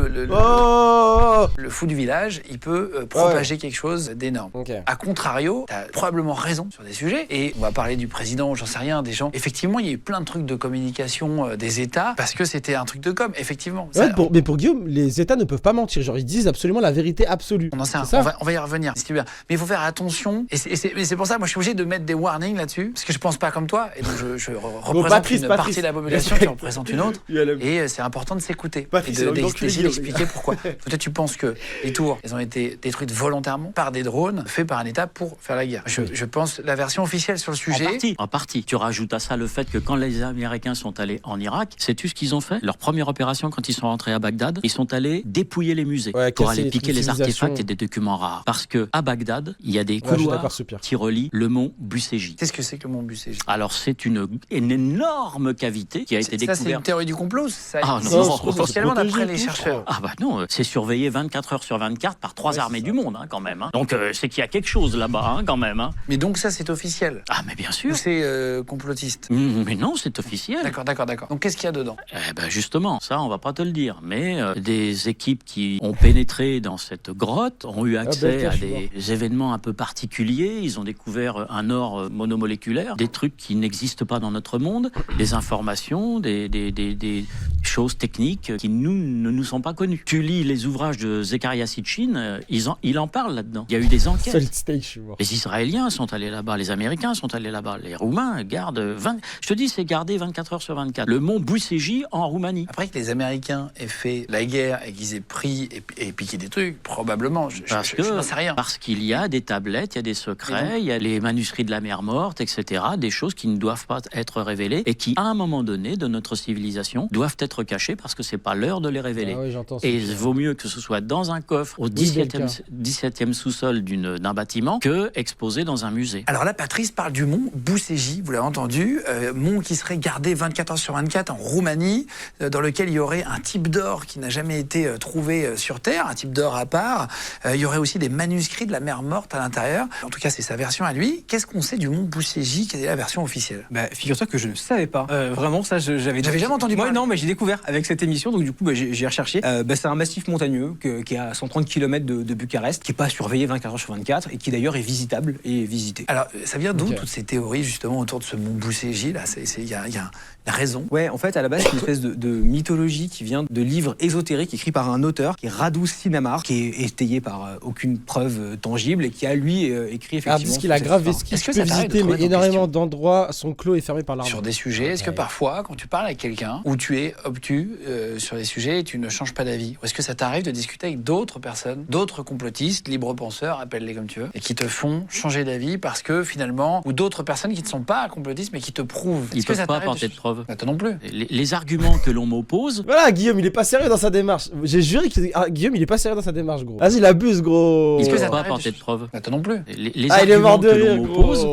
le fou du village, il peut propager quelque chose d'énorme. A contrario, tu as probablement raison sur des sujets, et on va parler du président, j'en sais rien, des gens. Effectivement, il y a eu plein de trucs de communication des États, parce que c'était un truc de com, effectivement.
Mais pour Guillaume, les États ne peuvent pas mentir, genre ils disent absolument la vérité absolue.
On va y revenir, si tu veux bien. Mais il faut faire attention, et c'est pour ça, moi je suis obligé de mettre des warnings là-dessus, parce que je pense pas comme toi, et donc je représente une partie de la population qui représente une autre, et c'est important de s'écouter, et d'essayer d'expliquer pourquoi. Peut-être tu penses que les tours, elles ont été détruites volontairement par des drones faits par un État pour faire la guerre. Je pense la version officielle sur le sujet...
En partie. Tu rajoutes à ça le fait que quand les Américains sont allés en Irak, sais-tu ce qu'ils ont fait? Leur première opération quand ils sont rentrés à Bagdad, ils sont allés dépouiller les musées pour aller piquer les artefacts et des documents rares. Parce que à Bagdad, il y a des couloirs qui relient le mont Bucégi.
Qu'est-ce que c'est que le mont Bucégi?
Alors c'est une énorme énorme cavité qui a été découverte.
Ça, c'est une théorie du complot. Ça,
Ah,
c'est
non,
officiellement d'après les chercheurs.
Ah bah non, c'est surveillé 24 heures sur 24 par 3 armées du monde, quand même. Donc c'est qu'il y a quelque chose là-bas, quand même.
Mais donc ça, c'est officiel.
Ah mais bien sûr.
Ou c'est complotiste.
Mais non, c'est officiel.
D'accord. Donc qu'est-ce qu'il y a dedans?
Eh ben justement, ça on va pas te le dire. Mais des équipes qui ont pénétré dans cette grotte ont eu accès à des événements un peu particuliers. Ils ont découvert un or monomoléculaire, des trucs qui n'existent pas dans notre monde, des informations, des choses techniques qui ne nous sont pas connues. Tu lis les ouvrages de Zecharia Sitchin, il en parle là-dedans. Il y a eu des enquêtes.
Solid Stage, je suis mort.
Les Israéliens sont allés là-bas, les Américains sont allés là-bas, les Roumains gardent 20... Je te dis, c'est gardé 24 heures sur 24. Le mont Bouséji en Roumanie.
Après que les Américains aient fait la guerre et qu'ils aient pris et piqué des trucs, probablement, je n'en sais rien.
Parce qu'il y a des tablettes, il y a des secrets, il y a les manuscrits de la mer morte, etc. Des choses qui ne doivent pas être révélées et qui, à un moment donné de notre civilisation, doivent être cachées parce que c'est pas l'heure de les révéler.
Ah oui, j'entends ça.
Et il vaut mieux que ce soit dans un coffre au 17e sous-sol d'un bâtiment que exposé dans un musée.
Alors là, Patrice parle du mont Bouséji, vous l'avez entendu, mont qui serait gardé 24 heures sur 24 en Roumanie, dans lequel il y aurait un type d'or qui n'a jamais été trouvé sur Terre, un type d'or à part. Il y aurait aussi des manuscrits de la mer morte à l'intérieur. En tout cas, c'est sa version à lui. Qu'est-ce qu'on sait du mont Bouséji? Quelle est la version officielle?
Figure-toi que je ne savais pas. Vraiment, ça, j'avais
jamais entendu parler.
Non, mais j'ai découvert avec cette émission, donc du coup, j'ai recherché. C'est un massif montagneux qui est à 130 km de Bucarest, qui n'est pas surveillé 24 heures sur 24 et qui d'ailleurs est visitable et visité.
Alors, ça vient d'où toutes ces théories justement autour de ce mont Bouséji là? Il y a une raison.
Ouais, en fait, à la base, c'est une espèce de mythologie qui vient de livres ésotériques écrits par un auteur qui est Radu Sinamar, qui est étayé par aucune preuve tangible et qui a lui écrit effectivement.
Alors, qu'il a grave vesquille, tu peux visiter, mais énormément d'endroits sont clos et fermés par l'armée.
Sur des sujets, est-ce que parfois, quand tu parles avec quelqu'un où tu es obtus sur des sujets et tu ne changes pas d'avis, ou est-ce que ça t'arrive de discuter avec d'autres personnes, d'autres complotistes, libres penseurs, appelle-les comme tu veux, et qui te font changer d'avis parce que finalement, ou d'autres personnes qui ne sont pas complotistes mais qui te prouvent?
Ils ne peuvent pas apporter de preuves.
Toi non plus.
Les arguments que l'on m'oppose.
Voilà, Guillaume, il est pas sérieux dans sa démarche. J'ai juré que Guillaume, il est pas sérieux dans sa démarche, gros. Vas-y, il abuse, gros.
Est-ce que ça ne peut pas apporter de preuves?
Toi non plus.
Les arguments que l'on m'oppose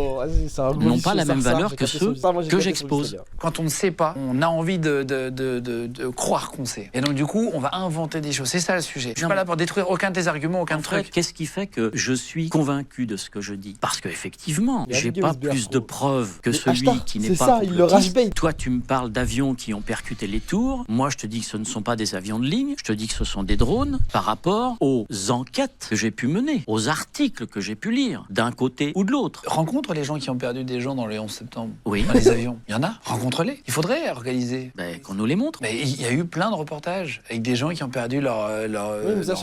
n'ont pas la même
ça,
valeur que ceux que j'expose.
Quand on ne sait pas, on a envie de croire qu'on sait. Et donc du coup, on va inventer des choses. C'est ça le sujet. Je suis pas là pour détruire aucun de tes arguments, aucun truc.
Qu'est-ce qui fait que je suis convaincu de ce que je dis? Parce qu'effectivement, j'ai pas plus de preuves que celui qui n'est pas complotiste.
Il le rage-bait.
Toi, tu me parles d'avions qui ont percuté les tours. Moi, je te dis que ce ne sont pas des avions de ligne. Je te dis que ce sont des drones par rapport aux enquêtes que j'ai pu mener, aux articles que j'ai pu lire, d'un côté ou de l'autre.
Rencontre les gens qui ont perdu des gens dans le 11 septembre.
Oui.
Dans les avions. Il y en a. Rencontre-les. Il faudrait organiser.
Qu'on nous les montre.
Mais il y a eu plein de reportages avec des gens qui ont perdu leur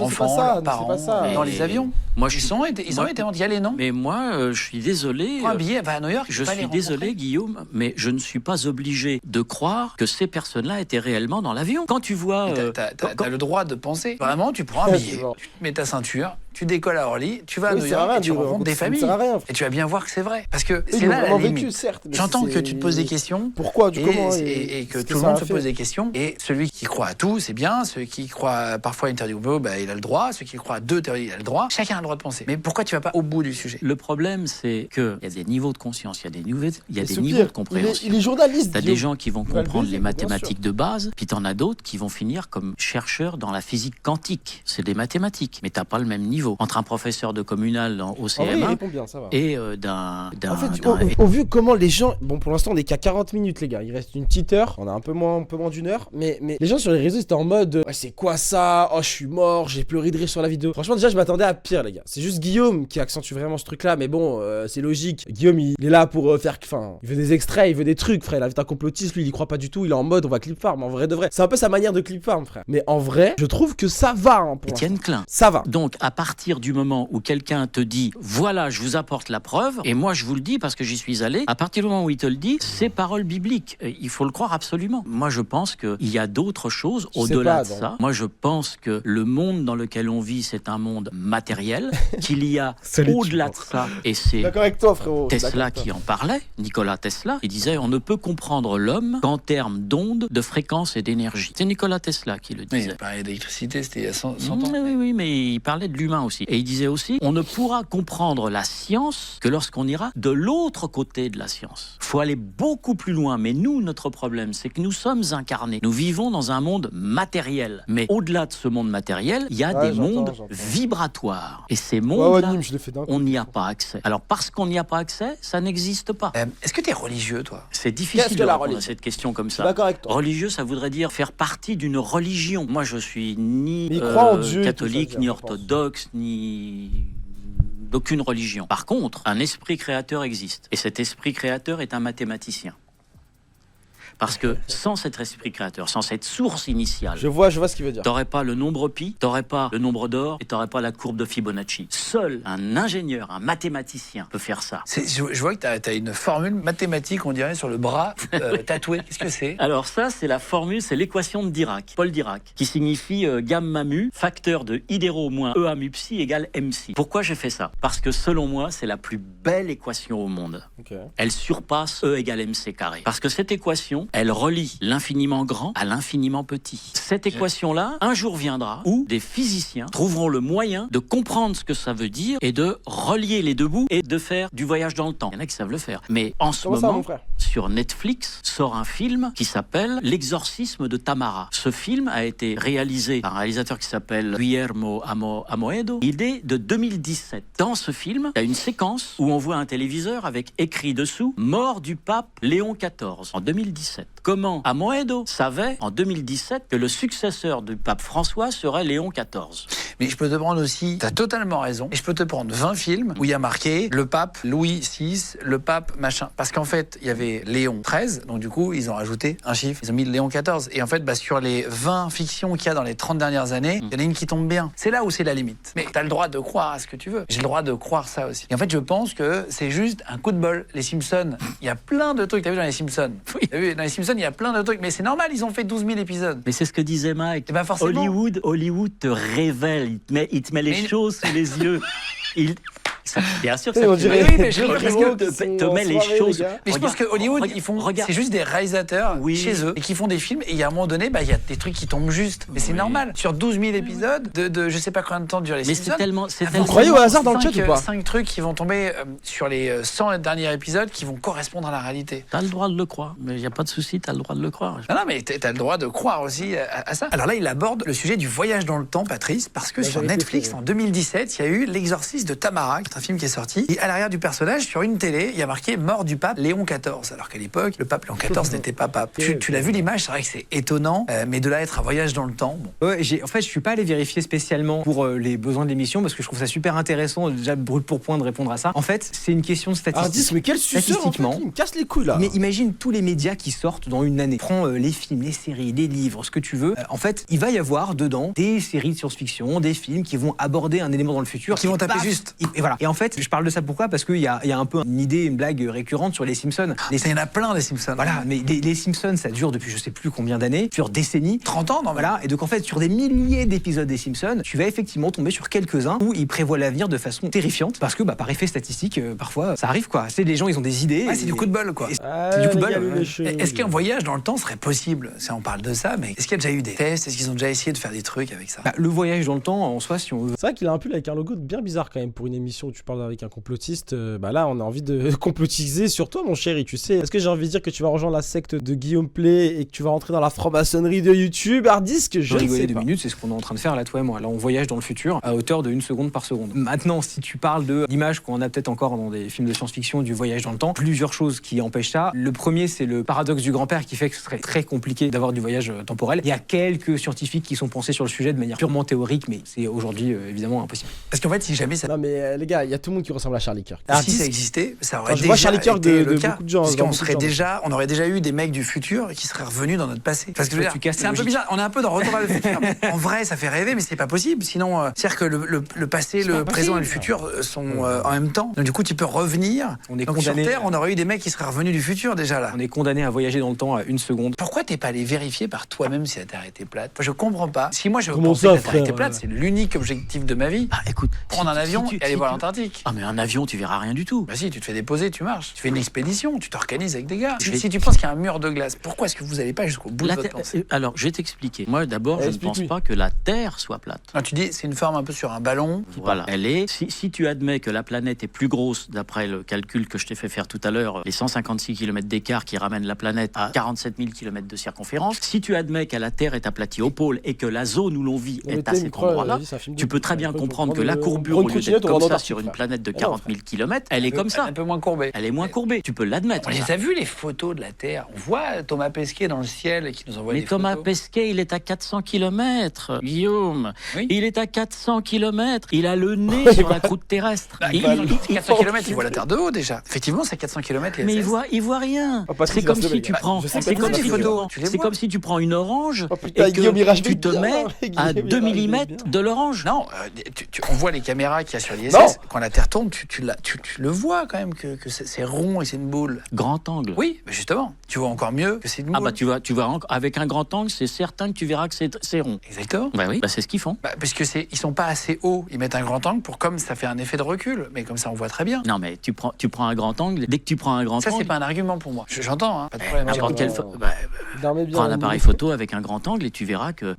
enfants, leurs parents dans les avions.
Moi,
ils ont été y aller, non?
Mais moi, je suis désolé.
Prends un billet, va à New York.
Je suis désolé, Guillaume, mais je ne suis pas obligé de croire que ces personnes-là étaient réellement dans l'avion. Quand tu vois...
T'as le droit de penser. Vraiment, tu prends un billet, tu mets ta ceinture, tu décolles à Orly, tu vas à New York et tu rencontres des familles. Et tu vas bien voir que c'est vrai. Parce que c'est là la limite. J'entends que tu te poses des questions.
Pourquoi? Comment?
Et que tout le monde se pose des questions. Et celui qui croit à tout, c'est bien. Celui qui croit parfois à une théorie du complot, il a le droit. Celui qui croit à deux théories, il a le droit. Chacun a le droit de penser. Mais pourquoi tu vas pas au bout du sujet?
Le problème, c'est qu'il y a des niveaux de conscience, il y a des niveaux de compréhension.
Il est journaliste.
T'as des gens qui vont comprendre les mathématiques de base, puis t'en as d'autres qui vont finir comme chercheurs dans la physique quantique. C'est des mathématiques, mais t'as pas le même niveau. Entre un professeur de communal au CMA et d'un...
En fait, on vu comment les gens... Bon, pour l'instant, on est qu'à 40 minutes, les gars. Il reste une petite heure. On a un peu moins d'une heure. Mais les gens sur les réseaux, c'était en mode... c'est quoi ça? Oh, je suis mort. J'ai pleuré de rire sur la vidéo. Franchement, déjà, je m'attendais à pire, les gars. C'est juste Guillaume qui accentue vraiment ce truc-là. Mais bon, c'est logique. Guillaume, il est là pour faire... Enfin, il veut des extraits, il veut des trucs, frère. Il a vu un complotiste, lui, il y croit pas du tout. Il est en mode, on va clip farm. En vrai de vrai. C'est un peu sa manière de clip farm, frère. Mais en vrai, je trouve que ça va.
Étienne Klein.
Ça va.
Donc, à partir du moment où quelqu'un te dit, voilà, je vous apporte la preuve, et moi, je vous le dis parce que j'y suis allé, à partir du moment où il te le dit, c'est parole biblique. Il faut le croire absolument. Moi, je pense qu'il y a d'autres choses au-delà de ça. Moi, je pense que le monde dans lequel on vit, c'est un monde matériel, qu'il y a au-delà de ça, et c'est Tesla qui en parlait, Nikola Tesla, il disait, on ne peut comprendre l'homme qu'en termes d'ondes, de fréquences et d'énergie. C'est Nikola Tesla qui le disait.
Il parlait d'électricité, c'était il y a 100 ans.
Oui, mais il parlait de l'humain. écrivain aussi. Et il disait aussi, on ne pourra comprendre la science que lorsqu'on ira de l'autre côté de la science. Il faut aller beaucoup plus loin. Mais nous, notre problème, c'est que nous sommes incarnés. Nous vivons dans un monde matériel. Mais au-delà de ce monde matériel, il y a des mondes vibratoires. Et ces mondes-là, on n'y a pas accès. Alors, parce qu'on n'y a pas accès, ça n'existe pas.
Est-ce que tu es religieux, toi?
C'est difficile de répondre à cette question comme ça.
D'accord avec toi.
Religieux, ça voudrait dire faire partie d'une religion. Moi, je suis ni
Dieu,
catholique, ni orthodoxe, ni d'aucune religion. Par contre, un esprit créateur existe. Et cet esprit créateur est un mathématicien. Parce que sans cet esprit créateur, sans cette source initiale,
je vois ce qu'il veut dire.
T'aurais pas le nombre pi, t'aurais pas le nombre d'or et t'aurais pas la courbe de Fibonacci. Seul un ingénieur, un mathématicien peut faire ça.
Je vois que t'as une formule mathématique, on dirait, sur le bras tatoué. Qu'est-ce que c'est?
Alors ça, c'est la formule, c'est l'équation de Dirac, Paul Dirac, qui signifie gamma mu, facteur de I0 moins EA mu psi égale MC. Pourquoi j'ai fait ça? Parce que selon moi, c'est la plus belle équation au monde. Okay. Elle surpasse E égale MC carré. Parce que cette équation, elle relie l'infiniment grand à l'infiniment petit. Cette équation-là, un jour viendra où des physiciens trouveront le moyen de comprendre ce que ça veut dire et de relier les deux bouts et de faire du voyage dans le temps. Il y en a qui savent le faire. Mais en ce moment, sur Netflix, sort un film qui s'appelle L'exorcisme de Tamara. Ce film a été réalisé par un réalisateur qui s'appelle Guillermo Amoedo. Il est de 2017. Dans ce film, il y a une séquence où on voit un téléviseur avec écrit dessous « Mort du pape Léon XIV » en 2017. Comment Amoedo savait en 2017 que le successeur du pape François serait Léon XIV?
Mais je peux te prendre aussi, t'as totalement raison, et je peux te prendre 20 films où il y a marqué le pape Louis VI, le pape machin. Parce qu'en fait, il y avait Léon XIII, donc du coup, ils ont rajouté un chiffre, ils ont mis Léon XIV. Et en fait, sur les 20 fictions qu'il y a dans les 30 dernières années, il y en a une qui tombe bien. C'est là où c'est la limite. Mais t'as le droit de croire à ce que tu veux. J'ai le droit de croire ça aussi. Et en fait, je pense que c'est juste un coup de bol. Les Simpsons, il y a plein de trucs. T'as vu dans les Simpsons? Oui. T'as vu, dans les Simpsons, il y a plein de trucs. Mais c'est normal, ils ont fait 12 000 épisodes.
Mais c'est ce que disait Mike.
Et ben forcément.
Hollywood te révèle, il te met les choses sous les yeux. Bien sûr que ça te met les choses.
Mais je pense que Hollywood, c'est juste des réalisateurs chez eux et qui font des films. Et il y a un moment donné, il y a des trucs qui tombent juste. Mais c'est normal. Sur 12 000 épisodes de je sais pas combien de temps durent les Simpsons.
Vous
croyez au hasard dans le chat ou pas?
5 trucs qui vont tomber sur les 100 derniers épisodes qui vont correspondre à la réalité.
T'as le droit de le croire. Mais il n'y a pas de souci, t'as le droit de le croire.
Non, mais t'as le droit de croire aussi à ça. Alors là, il aborde le sujet du voyage dans le temps, Patrice, parce que sur Netflix, en 2017, il y a eu L'exorcisme de Tamara, qui est un film qui est sorti. Et à l'arrière du personnage, sur une télé, il y a marqué mort du pape Léon XIV. Alors qu'à l'époque, le pape Léon XIV n'était pas pape. Tu l'as vu l'image, c'est vrai que c'est étonnant, mais de là être un voyage dans le temps. Bon.
Ouais, en fait, je suis pas allé vérifier spécialement pour les besoins de l'émission parce que je trouve ça super intéressant, déjà brûle pour point de répondre à ça. En fait, c'est une question de statistique.
Mais quel suceur, en fait, il me casse les couilles là.
Mais imagine tous les médias qui sortent dans une année. Prends les films, les séries, les livres, ce que tu veux. En fait, il va y avoir dedans des séries de science-fiction, des films qui vont aborder un élément dans le futur.
Qui vont taper juste.
Et voilà. Et en fait, je parle de ça pourquoi? Parce qu'il y a un peu une idée, une blague récurrente sur les Simpsons.
Il y en a plein des Simpsons.
Voilà, mais les Simpsons, ça dure depuis je sais plus combien d'années, sur décennies.
30 ans, non?
Voilà, et donc en fait, sur des milliers d'épisodes des Simpsons, tu vas effectivement tomber sur quelques-uns où ils prévoient l'avenir de façon terrifiante, parce que par effet statistique, parfois, ça arrive quoi. C'est les gens, ils ont des idées.
Ouais, c'est du coup de bol quoi.
C'est du coup de bol.
Est-ce qu'un voyage dans le temps serait possible? On parle de ça, mais est-ce qu'il y a déjà eu des tests? Est-ce qu'ils ont déjà essayé de faire des trucs avec ça?
Le voyage dans le temps, en soi, si on veut.
C'est vrai qu'il a un pull avec un logo bien bizarre quand même pour une émission où tu parles avec un complotiste. Là, on a envie de complotiser sur toi, mon chéri, tu sais. Est-ce que j'ai envie de dire que tu vas rejoindre la secte de Guillaume Play et que tu vas rentrer dans la franc-maçonnerie de YouTube? Hardisque, je ne sais pas.
2 minutes, c'est ce qu'on est en train de faire là, toi et moi. Là, on voyage dans le futur à hauteur de 1 seconde par seconde. Maintenant, si tu parles de l'image qu'on a peut-être encore dans des films de science-fiction du voyage dans le temps, plusieurs choses qui empêchent ça. Le premier, c'est le paradoxe du grand-père qui fait que ce serait très compliqué d'avoir du voyage temporel. Il y a quelques scientifiques qui sont pensés sur le sujet de manière purement théorique, mais c'est aujourd'hui évidemment impossible.
Parce qu'en fait, si jamais ça...
Non mais les gars, il y a tout le monde qui ressemble à Charlie Kirk.
Si ça existait, ça aurait
je vois Charlie Kirk
été
de
le cas.
Beaucoup de gens.
Parce on aurait déjà eu des mecs du futur qui seraient revenus dans notre passé. Parce que je veux dire, c'est un peu bizarre. On est un peu dans Retour vers le futur. En vrai, ça fait rêver, mais c'est pas possible. Sinon, c'est-à-dire que le passé, le présent et le futur sont en même temps. Donc du coup, tu peux revenir. Donc sur Terre, on aurait eu des mecs qui seraient revenus du futur déjà là.
On est condamné à voyager dans le temps à 1 seconde.
Pourquoi t'es pas allé vérifier par toi-même si la Terre était plate? Je comprends pas. Si moi je pensais que la Terre était plate, c'est l'unique objectif de ma vie.
Écoute,
prendre un avion et aller voir l'Internet. Antarctique.
Ah mais un avion, tu verras rien du tout.
Bah si, tu te fais déposer, tu marches. Tu fais une expédition, tu t'organises avec des gars. Si tu penses qu'il y a un mur de glace, pourquoi est-ce que vous n'allez pas jusqu'au bout de votre pensée?
Alors, je vais t'expliquer. Moi, d'abord, je ne pense pas que la Terre soit plate.
Non, tu dis, c'est une forme un peu sur un ballon.
Voilà, elle est. Si tu admets que la planète est plus grosse, d'après le calcul que je t'ai fait faire tout à l'heure, les 156 km d'écart qui ramènent la planète à 47 000 km de circonférence, si tu admets que la Terre est aplatie au pôle et que la zone où l'on vit est à cet endroit-là, tu peux très bien comprendre que la courbure, au lieu d'être comme ça sur une planète de 40 000 km, elle est comme ça.
Un peu moins courbée.
Elle est moins courbée, tu peux l'admettre.
On les a vu les photos de la Terre. On voit Thomas Pesquet dans le ciel qui nous envoie des photos.
Mais Thomas Pesquet, il est à 400 km, Guillaume.
Oui.
Il est à 400 km. Il a le nez sur la croûte terrestre.
400 km, il voit la Terre de haut déjà. Effectivement, c'est 400 km.
Mais il voit rien. C'est comme si tu prends. C'est comme si tu prends une orange et que tu te mets à 2 mm de l'orange.
Non, on voit les caméras qu'il y a sur l'ISS. Quand la Terre tourne, tu le vois quand même que c'est rond et c'est une boule.
Grand angle.
Oui, mais justement, tu vois encore mieux que c'est une boule.
Ah bah tu vois avec un grand angle, c'est certain que tu verras que c'est rond.
Exactement.
Bah oui, c'est ce qu'ils font.
Parce que ils sont pas assez hauts, ils mettent un grand angle pour comme ça fait un effet de recul, mais comme ça on voit très bien.
Non mais tu prends un grand angle, dès que tu prends un grand angle.
Ça c'est pas un argument pour moi. J'entends, hein, pas de problème.
N'importe quelle prends un appareil photo avec un grand angle et tu verras que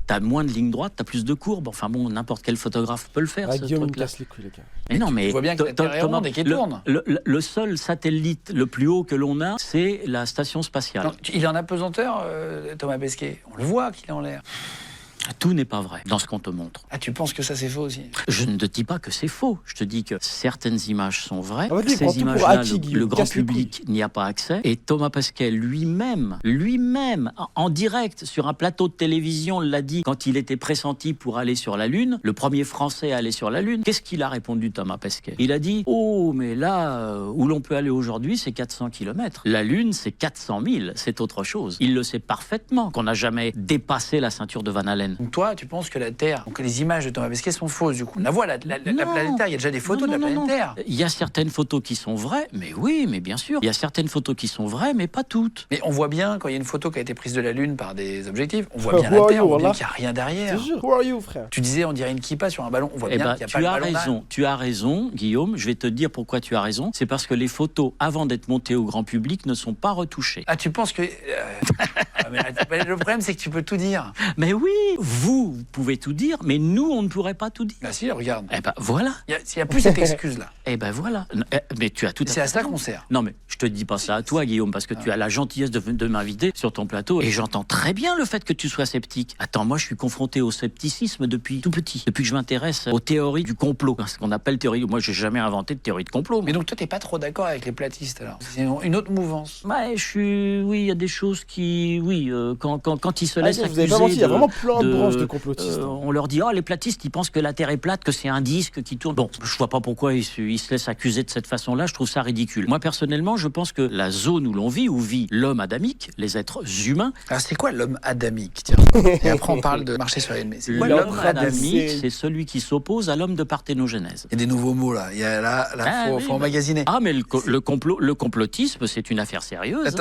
t'as moins de lignes droites, t'as plus de courbes. Enfin bon, n'importe quel photographe peut le faire.
Guillaume casse les couilles, les gars.
Mais non, mais
tu vois bien que la Terre est ronde et qu'il tourne.
Le seul satellite le plus haut que l'on a, c'est la station spatiale.
Non, il est en apesanteur, Thomas Pesquet. On le voit qu'il est en l'air.
Tout n'est pas vrai dans ce qu'on te montre.
Ah, tu penses que ça c'est faux aussi?
Je ne te dis pas que c'est faux. Je te dis que certaines images sont vraies.
Ces
images-là, le grand public n'y a pas accès. Et Thomas Pesquet lui-même, en direct sur un plateau de télévision, l'a dit quand il était pressenti pour aller sur la Lune, le premier Français à aller sur la Lune. Qu'est-ce qu'il a répondu, Thomas Pesquet? Il a dit: oh, mais là, où l'on peut aller aujourd'hui, c'est 400 km. La Lune, c'est 400 000. C'est autre chose. Il le sait parfaitement qu'on n'a jamais dépassé la ceinture de Van Allen.
Donc toi, tu penses que la Terre, donc les images de Thomas Pesquet sont fausses du coup. On la voit, la planète Terre, il y a déjà des photos de la planète Terre.
Il y a certaines photos qui sont vraies, mais oui, mais bien sûr. Il y a certaines photos qui sont vraies, mais pas toutes.
Mais on voit bien, quand il y a une photo qui a été prise de la Lune par des objectifs, on voit bien la Terre, on voit bien qu'il n'y a rien derrière.
Who are you, frère?
Tu disais, on dirait une kippa sur un ballon, on voit bien qu'il n'y a pas de ballon.
Tu as raison, Guillaume, je vais te dire pourquoi tu as raison. C'est parce que les photos, avant d'être montées au grand public, ne sont pas retouchées.
Ah, tu penses que... mais le problème, c'est que tu peux tout dire.
Mais oui, vous pouvez tout dire, mais nous, on ne pourrait pas tout dire.
Bah si, regarde.
Eh ben voilà.
Il n'y a plus cette excuse-là.
Eh ben voilà. Mais tu as tout à fait.
C'est à ça qu'on sert.
Non, mais je te dis pas ça à toi, Guillaume, parce que tu as la gentillesse de m'inviter sur ton plateau. Et j'entends très bien le fait que tu sois sceptique. Attends, moi, je suis confronté au scepticisme depuis tout petit. Depuis que je m'intéresse aux théories du complot. Ce qu'on appelle théorie. Moi, j'ai jamais inventé de théorie de complot.
Mais donc, toi, t'es pas trop d'accord avec les platistes, alors? C'est une autre mouvance.
Ouais, oui, il y a des choses qui... Oui, quand ils se laissent accuser...
Vous avez pas menti, il y a vraiment plein de branches de complotistes.
On leur dit: oh, les platistes, ils pensent que la Terre est plate, que c'est un disque qui tourne. Bon, je vois pas pourquoi ils se laissent accuser de cette façon-là, je trouve ça ridicule. Moi, personnellement, je pense que la zone où l'on vit, où vit l'homme adamique, les êtres humains...
Alors, c'est quoi l'homme adamique, tiens? Et après, on parle de marcher sur les mais c'est quoi
l'homme adamique? C'est celui qui s'oppose à l'homme de parthénogenèse.
Il y a des nouveaux mots, là. Il y a là, faut emmagasiner.
Ah, mais le complotisme, c'est une affaire sérieuse.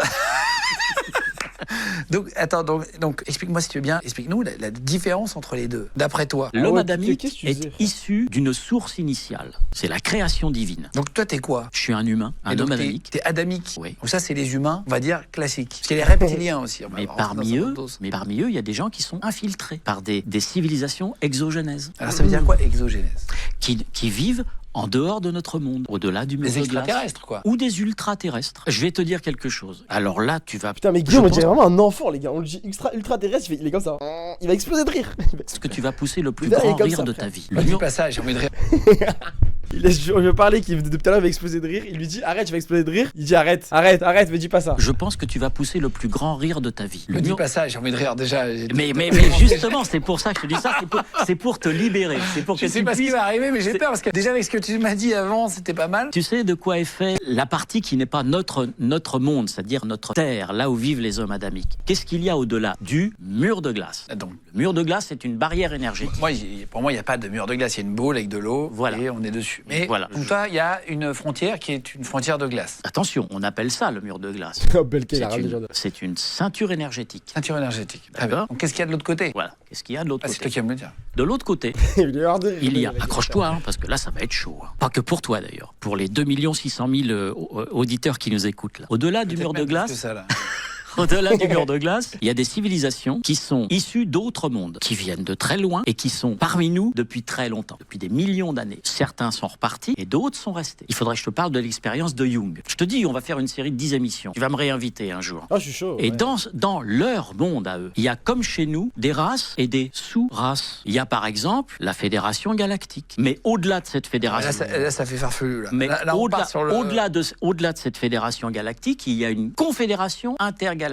Donc, attends, donc explique-moi si tu veux bien, explique-nous la différence entre les deux, d'après toi.
L'homme adamique est issu d'une source initiale. C'est la création divine.
Donc toi, t'es quoi?
Je suis un humain, un homme adamique.
T'es adamique.
Oui.
Donc ça, c'est les humains, on va dire, classiques. Parce qu'il y a les reptiliens aussi.
Mais parmi eux, il y a des gens qui sont infiltrés par des civilisations exogénèses.
Alors ça veut dire quoi, exogénèse?
Qui vivent en dehors de notre monde, au-delà du mur de glace.
Des extraterrestres, quoi.
Ou des ultraterrestres. Je vais te dire quelque chose. Alors là, tu vas...
Putain, mais Guillaume, on dirait vraiment un enfant, les gars. On le dit ultra-terrestre, il est comme ça. Il va exploser de rire.
Est-ce que tu vas pousser le plus grand rire de ta vie?
Ne dis pas ça, j'ai envie de rire.
Je veux parler qui depuis tout à l'heure va exploser de rire. Il lui dit: arrête, je vais exploser de rire. Il dit: arrête, me dis pas ça.
Je pense que tu vas pousser le plus grand rire de ta vie.
Ne dis pas ça, j'ai envie de rire déjà.
Mais justement, c'est pour ça que je te dis ça. C'est pour te libérer. C'est pour que
je sais pas ce qui va arriver, mais j'ai peur parce que déjà avec ce que tu m'as dit avant, c'était pas mal.
Tu sais de quoi est fait la partie qui n'est pas notre monde, c'est-à-dire notre terre, là où vivent les hommes adamiques. Qu'est-ce qu'il y a au-delà du mur de glace? Donc, le mur de glace, c'est une barrière énergétique.
Pour moi, il n'y a pas de mur de glace. Il y a une boule avec de l'eau.
Voilà.
Et on est dessus. dessus. Mais
Voilà.
pour toi, il y a une frontière qui est une frontière de glace.
Attention, on appelle ça le mur de glace. C'est une ceinture énergétique.
Ceinture énergétique. Très bien.
D'accord.
Donc qu'est-ce qu'il y a de l'autre côté?
Voilà. Qu'est-ce qu'il y a de l'autre
C'est toi
côté?
qui vas me le dire.
De l'autre côté, il y a, accroche-toi, hein, parce que là, ça va être chaud. Hein. Pas que pour toi, d'ailleurs. Pour les 2 600 000 auditeurs qui nous écoutent, là. Au-delà du mur de glace...
Que ça, là.
Au-delà du mur de glace, il y a des civilisations qui sont issues d'autres mondes, qui viennent de très loin et qui sont parmi nous depuis très longtemps, depuis des millions d'années. Certains sont repartis et d'autres sont restés. Il faudrait que je te parle de l'expérience de Jung. Je te dis, on va faire une série de 10 émissions. Tu vas me réinviter un jour.
Ah, je suis chaud.
Et dans leur monde à eux, il y a comme chez nous des races et des sous-races. Il y a par exemple la Fédération Galactique. Mais au-delà de cette fédération...
Là, ça fait farfelu. Là.
Mais
Là, on part sur le...
au-delà de cette fédération galactique, il y a une confédération intergalactique.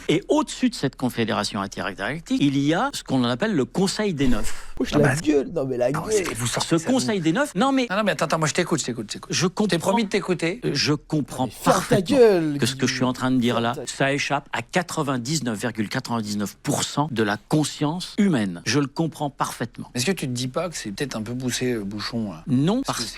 Et au-dessus de cette confédération intergalactique, il y a ce qu'on appelle le Conseil des Neufs.
La gueule, non mais la gueule.
Vous sortez
Ce Conseil des Neufs, non mais
attends, moi je t'écoute.
je comprends.
T'es promis de t'écouter.
Je comprends
Ferme ta
parfaitement
gueule.
que ce que je suis en train de dire là, ça échappe à 99,99% de la conscience humaine. Je le comprends parfaitement.
Est-ce que tu te dis pas que c'est peut-être un peu poussé le bouchon là?
Non, parce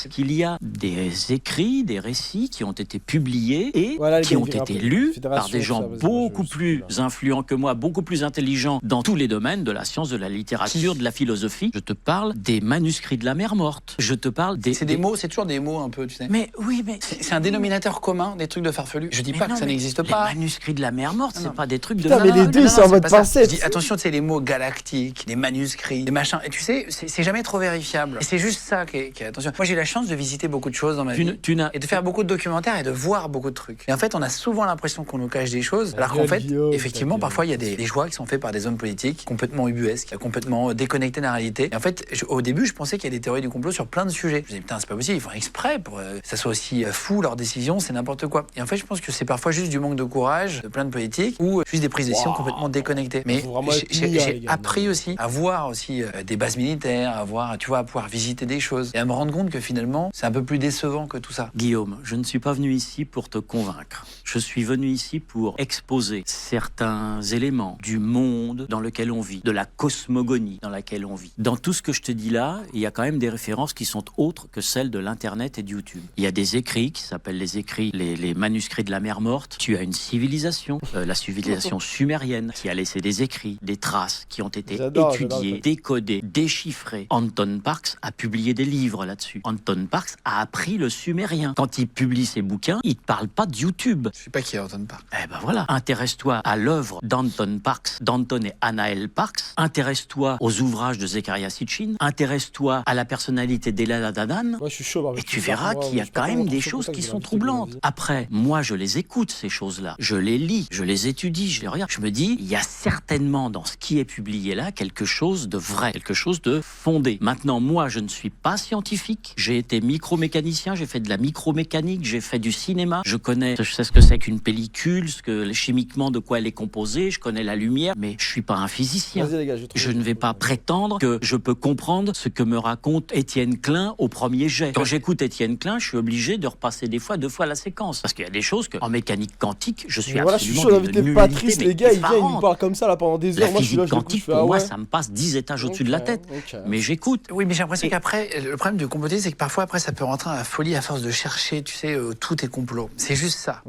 qu'il y a des écrits, des récits qui ont été publiés et
Voilà,
qui ont été lus par des gens
ça, vas-y,
beaucoup
je
plus influents que moi, beaucoup plus intelligents dans tous les domaines de la science, de la littérature, de la philosophie. Je te parle des manuscrits de la mer morte. Je te parle des...
C'est des mots, c'est toujours des mots un peu, tu sais.
Mais oui, mais...
C'est un dénominateur commun des trucs de farfelu. Je dis
Mais
pas
non,
que ça
mais
n'existe
les
pas.
manuscrits de la mer morte, c'est
non.
pas des trucs de...
Putain, mais les deux, c'est en mode
pas ça.
pincette.
Je dis, attention, tu sais, les mots galactiques, les manuscrits, les machins. Et tu sais, c'est jamais trop vérifiable. Et c'est juste ça qui est attention. Moi, j'ai eu la chance de visiter beaucoup de choses dans ma vie. Et de faire beaucoup de documentaires et de voir beaucoup de trucs. Et en fait, on a souvent l'impression qu'on nous cache des choses, alors qu'en fait, effectivement, parfois, il y a des choix qui sont faits par des hommes politiques complètement ubuesques, complètement déconnectés de la réalité. Et en fait, au début, je pensais qu'il y a des théories du complot sur plein de sujets. Je me disais, putain, c'est pas possible, ils font exprès pour que ça soit aussi fou, leurs décisions, c'est n'importe quoi. Et en fait, je pense que c'est parfois juste du manque de courage de plein de politiques ou juste des prises de décision complètement déconnectées. Mais j'ai appris aussi à voir aussi des bases militaires, à voir, tu vois, à pouvoir visiter des choses et à me rendre compte que finalement, c'est un peu plus décevant que tout ça.
Guillaume, je ne suis pas venu ici pour te convaincre. Je suis venu ici pour exposer certains éléments du monde dans lequel on vit, de la cosmogonie dans laquelle on vit. Dans tout ce que je te dis là, il y a quand même des références qui sont autres que celles de l'Internet et de YouTube. Il y a des écrits qui s'appellent les manuscrits de la mer morte. Tu as une civilisation, la civilisation sumérienne, qui a laissé des écrits, des traces qui ont été étudiées, décodées, déchiffrées. Anton Parks a publié des livres là-dessus. Anton Parks a appris le sumérien. Quand il publie ses bouquins, il ne parle pas de YouTube.
Je sais pas qui est Anton Parks.
Eh ben voilà. Intéresse-toi à l'œuvre d'Anton Parks, d'Anton et Anaël Parks. Intéresse-toi aux ouvrages de Zecharia Sitchin. Intéresse-toi à la personnalité d'Elana Danan.
Moi, je suis chaud,
et tu verras qu'il y a quand même des choses qui sont troublantes. Après, moi, je les écoute, ces choses-là. Je les lis, je les étudie, je les regarde. Je me dis, il y a certainement dans ce qui est publié là quelque chose de vrai, quelque chose de fondé. Maintenant, moi, je ne suis pas scientifique. J'ai été micromécanicien, j'ai fait de la micromécanique, j'ai fait du cinéma. Je sais ce que c'est qu'une pellicule, chimiquement de quoi elle est composée. Je connais la lumière, mais je suis pas un physicien.
Vas-y, les gars,
Je ne vais pas prétendre que je peux comprendre ce que me raconte Étienne Klein au premier jet. Quand j'écoute Étienne Klein, je suis obligé de repasser des fois 2 fois la séquence. Parce qu'il y a des choses que, en mécanique quantique, je suis
voilà, je suis
absolument
chaud d'inviter Patrice, les gars, il vient, il nous parle comme ça là pendant des heures.
La
moi, je suis là,
physique
je l'écoute,
quantique,
je fais,
pour
ah
moi,
ouais.
ça me passe 10 étages au-dessus de la tête.
Ok.
Mais j'écoute.
Oui, mais j'ai l'impression qu'après, le problème du complotisme, c'est que parfois, après, ça peut rentrer à la folie à force de chercher, tu sais, tout est complot. C'est juste ça.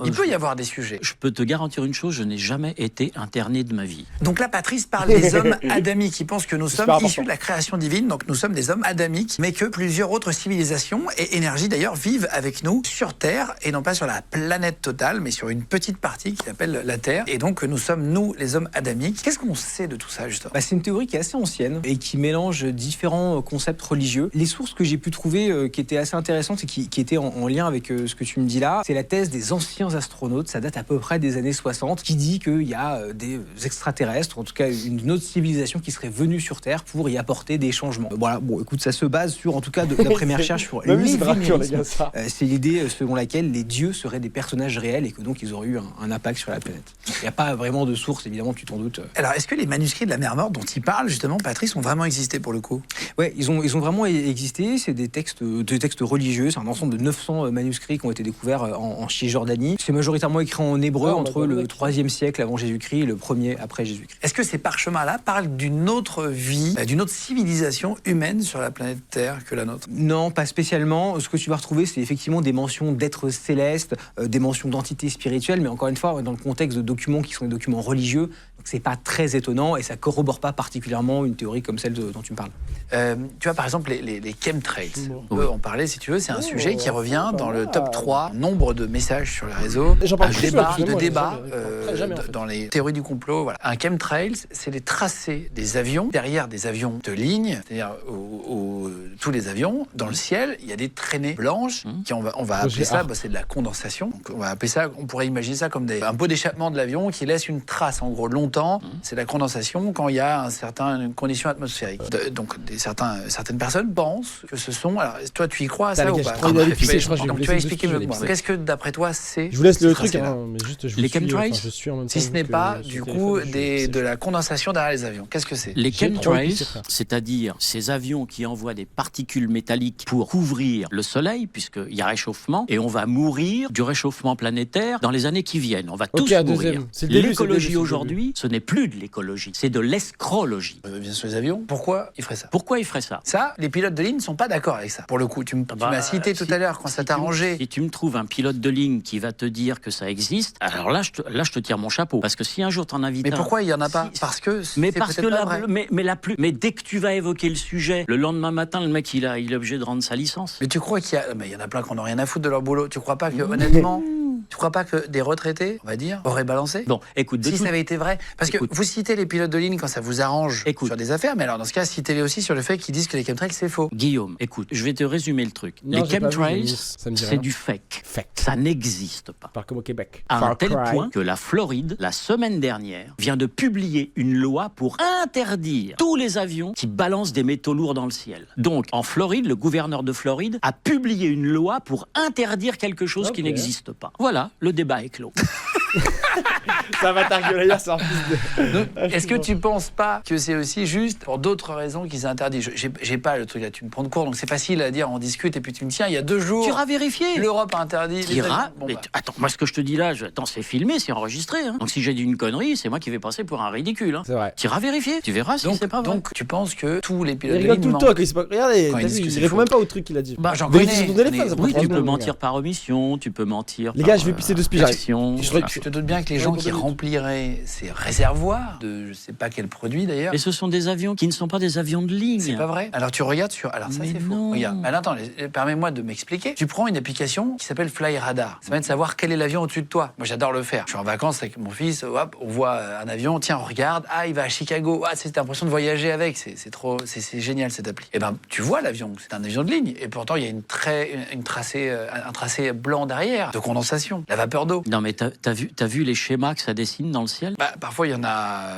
Il peut y avoir des sujets.
Je peux te garantir une chose, je n'ai jamais été interné de ma vie.
Donc là, Patrice parle des hommes adamiques qui pensent que nous sommes issus de la création divine, donc nous sommes des hommes adamiques, mais que plusieurs autres civilisations et énergies d'ailleurs vivent avec nous sur Terre et non pas sur la planète totale, mais sur une petite partie qui s'appelle la Terre. Et donc nous sommes, nous, les hommes adamiques. Qu'est-ce qu'on sait de tout ça, justement?
C'est une théorie qui est assez ancienne et qui mélange différents concepts religieux. Les sources que j'ai pu trouver qui étaient assez intéressantes et qui étaient en lien avec ce que tu me dis là, c'est la thèse des anciens astronautes, ça date à peu près des années 60, qui dit qu'il y a des extraterrestres, en tout cas une autre civilisation qui serait venue sur Terre pour y apporter des changements. Voilà, bon, écoute, ça se base sur, en tout cas, d'après mes recherches, sur l'événémisme. C'est l'idée selon laquelle les dieux seraient des personnages réels et que donc ils auraient eu un impact sur la planète. Il n'y a pas vraiment de source, évidemment, tu t'en doutes.
Alors, est-ce que les manuscrits de la mer morte dont il parle, justement, Patrice, ont vraiment existé pour le coup?
Ouais, ils ont vraiment existé. C'est des textes religieux. C'est un ensemble de 900 manuscrits qui ont été découverts en Cisjordanie. C'est majoritairement majoritairement écrit en hébreu entre le 3e siècle avant Jésus-Christ et le 1er après Jésus-Christ.
Est-ce que ces parchemins-là parlent d'une autre vie, d'une autre civilisation humaine sur la planète Terre que la nôtre?
Non, pas spécialement. Ce que tu vas retrouver, c'est effectivement des mentions d'êtres célestes, des mentions d'entités spirituelles, mais encore une fois, dans le contexte de documents qui sont des documents religieux, donc c'est pas très étonnant et ça corrobore pas particulièrement une théorie comme celle dont tu me parles.
Tu vois, par exemple, les chemtrails. On peut en parler si tu veux. C'est un sujet qui revient dans le top 3 nombre de messages sur les réseaux, de débats dans les théories du complot. Voilà. Un chemtrail, c'est les tracés des avions derrière des avions de ligne, c'est-à-dire tous les avions dans le ciel. Il y a des traînées blanches qui on va appeler ça, c'est de la condensation. Donc, on va appeler ça, on pourrait imaginer ça comme un pot d'échappement de l'avion qui laisse une trace en gros longtemps. C'est la condensation quand il y a une condition atmosphérique. Donc certaines personnes pensent que ce sont. Alors toi, tu y crois à ça ou pas? Donc tu vas expliquer mieux que moi. Qu'est-ce que d'après toi c'est?
Je vous laisse le truc, mais juste
les chemtrails.
Si ce n'est pas du coup de la condensation derrière les avions, qu'est-ce que c'est?
Les chemtrails, c'est-à-dire ces avions qui envoient des particules métalliques pour couvrir le soleil, puisqu'il y a réchauffement, et on va mourir du réchauffement planétaire dans les années qui viennent. On va tous mourir. L'écologie aujourd'hui, ce n'est plus de l'écologie, c'est de l'escrologie.
Bien sur les avions, pourquoi ils feraient ça?
Pourquoi ils feraient ça?
Ça, les pilotes de ligne ne sont pas d'accord avec ça. Pour le coup, tu m'as cité tout à l'heure quand ça t'a arrangé.
Si tu me trouves un pilote de ligne qui va te dire que ça existe, alors là, je te tire mon chapeau. Parce que si un jour t'en invites
Mais pourquoi il n'y en a pas? Parce que
mais dès que tu vas évoquer le sujet, le lendemain matin, le mec, il est obligé de rendre sa licence.
Mais tu crois qu'il y en a plein qui n'ont rien à foutre de leur boulot. Tu crois pas que, honnêtement... Tu crois pas que des retraités, on va dire, auraient balancé?
Bon, écoute,
si ça avait été vrai, parce que vous citez les pilotes de ligne quand ça vous arrange sur des affaires, mais alors dans ce cas, citez-les aussi sur le fait qu'ils disent que les chemtrails c'est faux.
Guillaume, écoute, je vais te résumer le truc. Les chemtrails, c'est du fake. Ça n'existe pas.
Comme au Québec.
À un tel point que la Floride, la semaine dernière, vient de publier une loi pour interdire tous les avions qui balancent des métaux lourds dans le ciel. Donc, en Floride, le gouverneur de Floride a publié une loi pour interdire quelque chose qui n'existe pas. Voilà, le débat est clos.
Ça va t'arguer c'est un fils de...
Est-ce que tu penses pas que c'est aussi juste pour d'autres raisons qu'ils interdisent? J'ai pas le truc là, tu me prends de court, donc c'est facile à dire, on discute et puis tu me tiens, il y a 2 jours...
Tu iras vérifier.
L'Europe a interdit...
Attends, moi ce que je te dis là, c'est filmé, c'est enregistré. Hein. Donc si j'ai dit une connerie, c'est moi qui vais passer pour un ridicule. Hein.
C'est vrai.
Tu iras vérifier, tu verras si c'est pas vrai.
Donc tu penses que tous les pilotes de
ligne... Il regarde tout le temps, il regardez, il répond même pas au truc qu'il a dit.
Bah j'en connais.
Sur ton téléphone, ça
oui, tu peux mentir par omission, tu peux mentir
Les gars, je vais pisser de spiral.
Je te doute bien que les gens qui rempliraient ces réservoirs de je sais pas quel produit d'ailleurs.
Et ce sont des avions qui ne sont pas des avions de ligne.
C'est pas vrai. Alors tu regardes sur. Alors ça c'est faux. Regarde. Alors, attends, permets-moi de m'expliquer. Tu prends une application qui s'appelle Fly Radar. Ça permet de savoir quel est l'avion au-dessus de toi. Moi j'adore le faire. Je suis en vacances avec mon fils. Hop, on voit un avion. Tiens, on regarde. Ah, il va à Chicago. Ah, c'est l'impression de voyager avec. C'est génial cette appli. Et ben tu vois l'avion. C'est un avion de ligne. Et pourtant il y a un tracé blanc derrière de condensation. La vapeur d'eau.
Non mais t'as vu les schémas que ça dessine dans le ciel?
Bah, parfois il y en a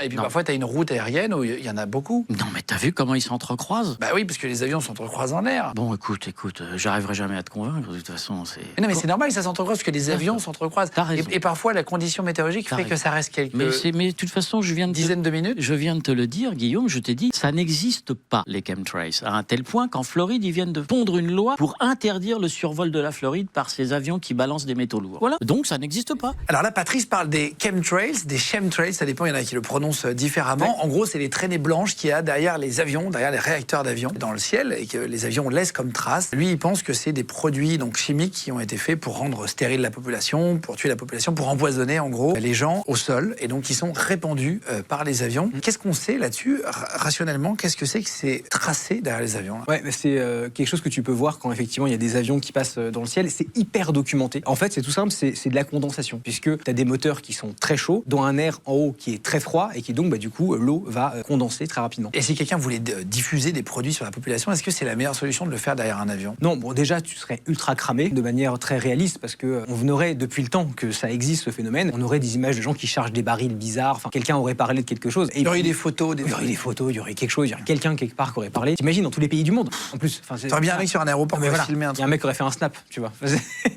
et puis parfois tu as une route aérienne où il y en a beaucoup.
Non mais t'as vu comment ils s'entrecroisent?
Bah oui, parce que les avions s'entrecroisent en l'air.
Bon écoute, j'arriverai jamais à te convaincre, de toute façon c'est...
Non mais c'est normal, ça s'entrecroise parce que les avions s'entrecroisent. Et parfois la condition météorologique fait que ça reste quelques
mais de toute façon,
dizaines de minutes.
Je viens de te le dire, Guillaume, je t'ai dit, ça n'existe pas les chemtrails, à un tel point qu'en Floride, ils viennent de pondre une loi pour interdire le survol de la Floride par ces avions qui balancent des métaux lourds. Voilà, donc ça n'existe pas.
Alors là, Patrice parle des chemtrails, des chemtrails, ça dépend, il y en a qui le prononcent différemment. Ouais. En gros, c'est les traînées blanches qu'il y a derrière les avions, derrière les réacteurs d'avions dans le ciel et que les avions laissent comme trace. Lui, il pense que c'est des produits donc chimiques qui ont été faits pour rendre stérile la population, pour tuer la population, pour empoisonner en gros les gens au sol et donc qui sont répandus par les avions. Qu'est-ce qu'on sait là-dessus rationnellement? Qu'est-ce que c'est tracé derrière les avions là?
Ouais, c'est quelque chose que tu peux voir quand effectivement il y a des avions qui passent dans le ciel. C'est hyper documenté. En fait, c'est tout simple, c'est de la condensation puisque tu as des moteurs qui sont très chauds, dont un air en haut qui est très froid et qui donc du coup l'eau va condenser très rapidement.
Et si quelqu'un voulait diffuser des produits sur la population, est-ce que c'est la meilleure solution de le faire derrière un avion?
Non, bon déjà tu serais ultra cramé de manière très réaliste parce que on aurait depuis le temps que ça existe ce phénomène, on aurait des images de gens qui chargent des barils bizarres, enfin quelqu'un aurait parlé de quelque chose. Et
il y aurait des photos,
il y aurait des photos, il y aurait quelque chose, il y aurait quelqu'un quelque part qui aurait parlé. T'imagines dans tous les pays du monde. En plus,
t'aurais bien un mec sur un aéroport pour filmer un truc.
Il y a un mec qui aurait fait un snap, tu vois.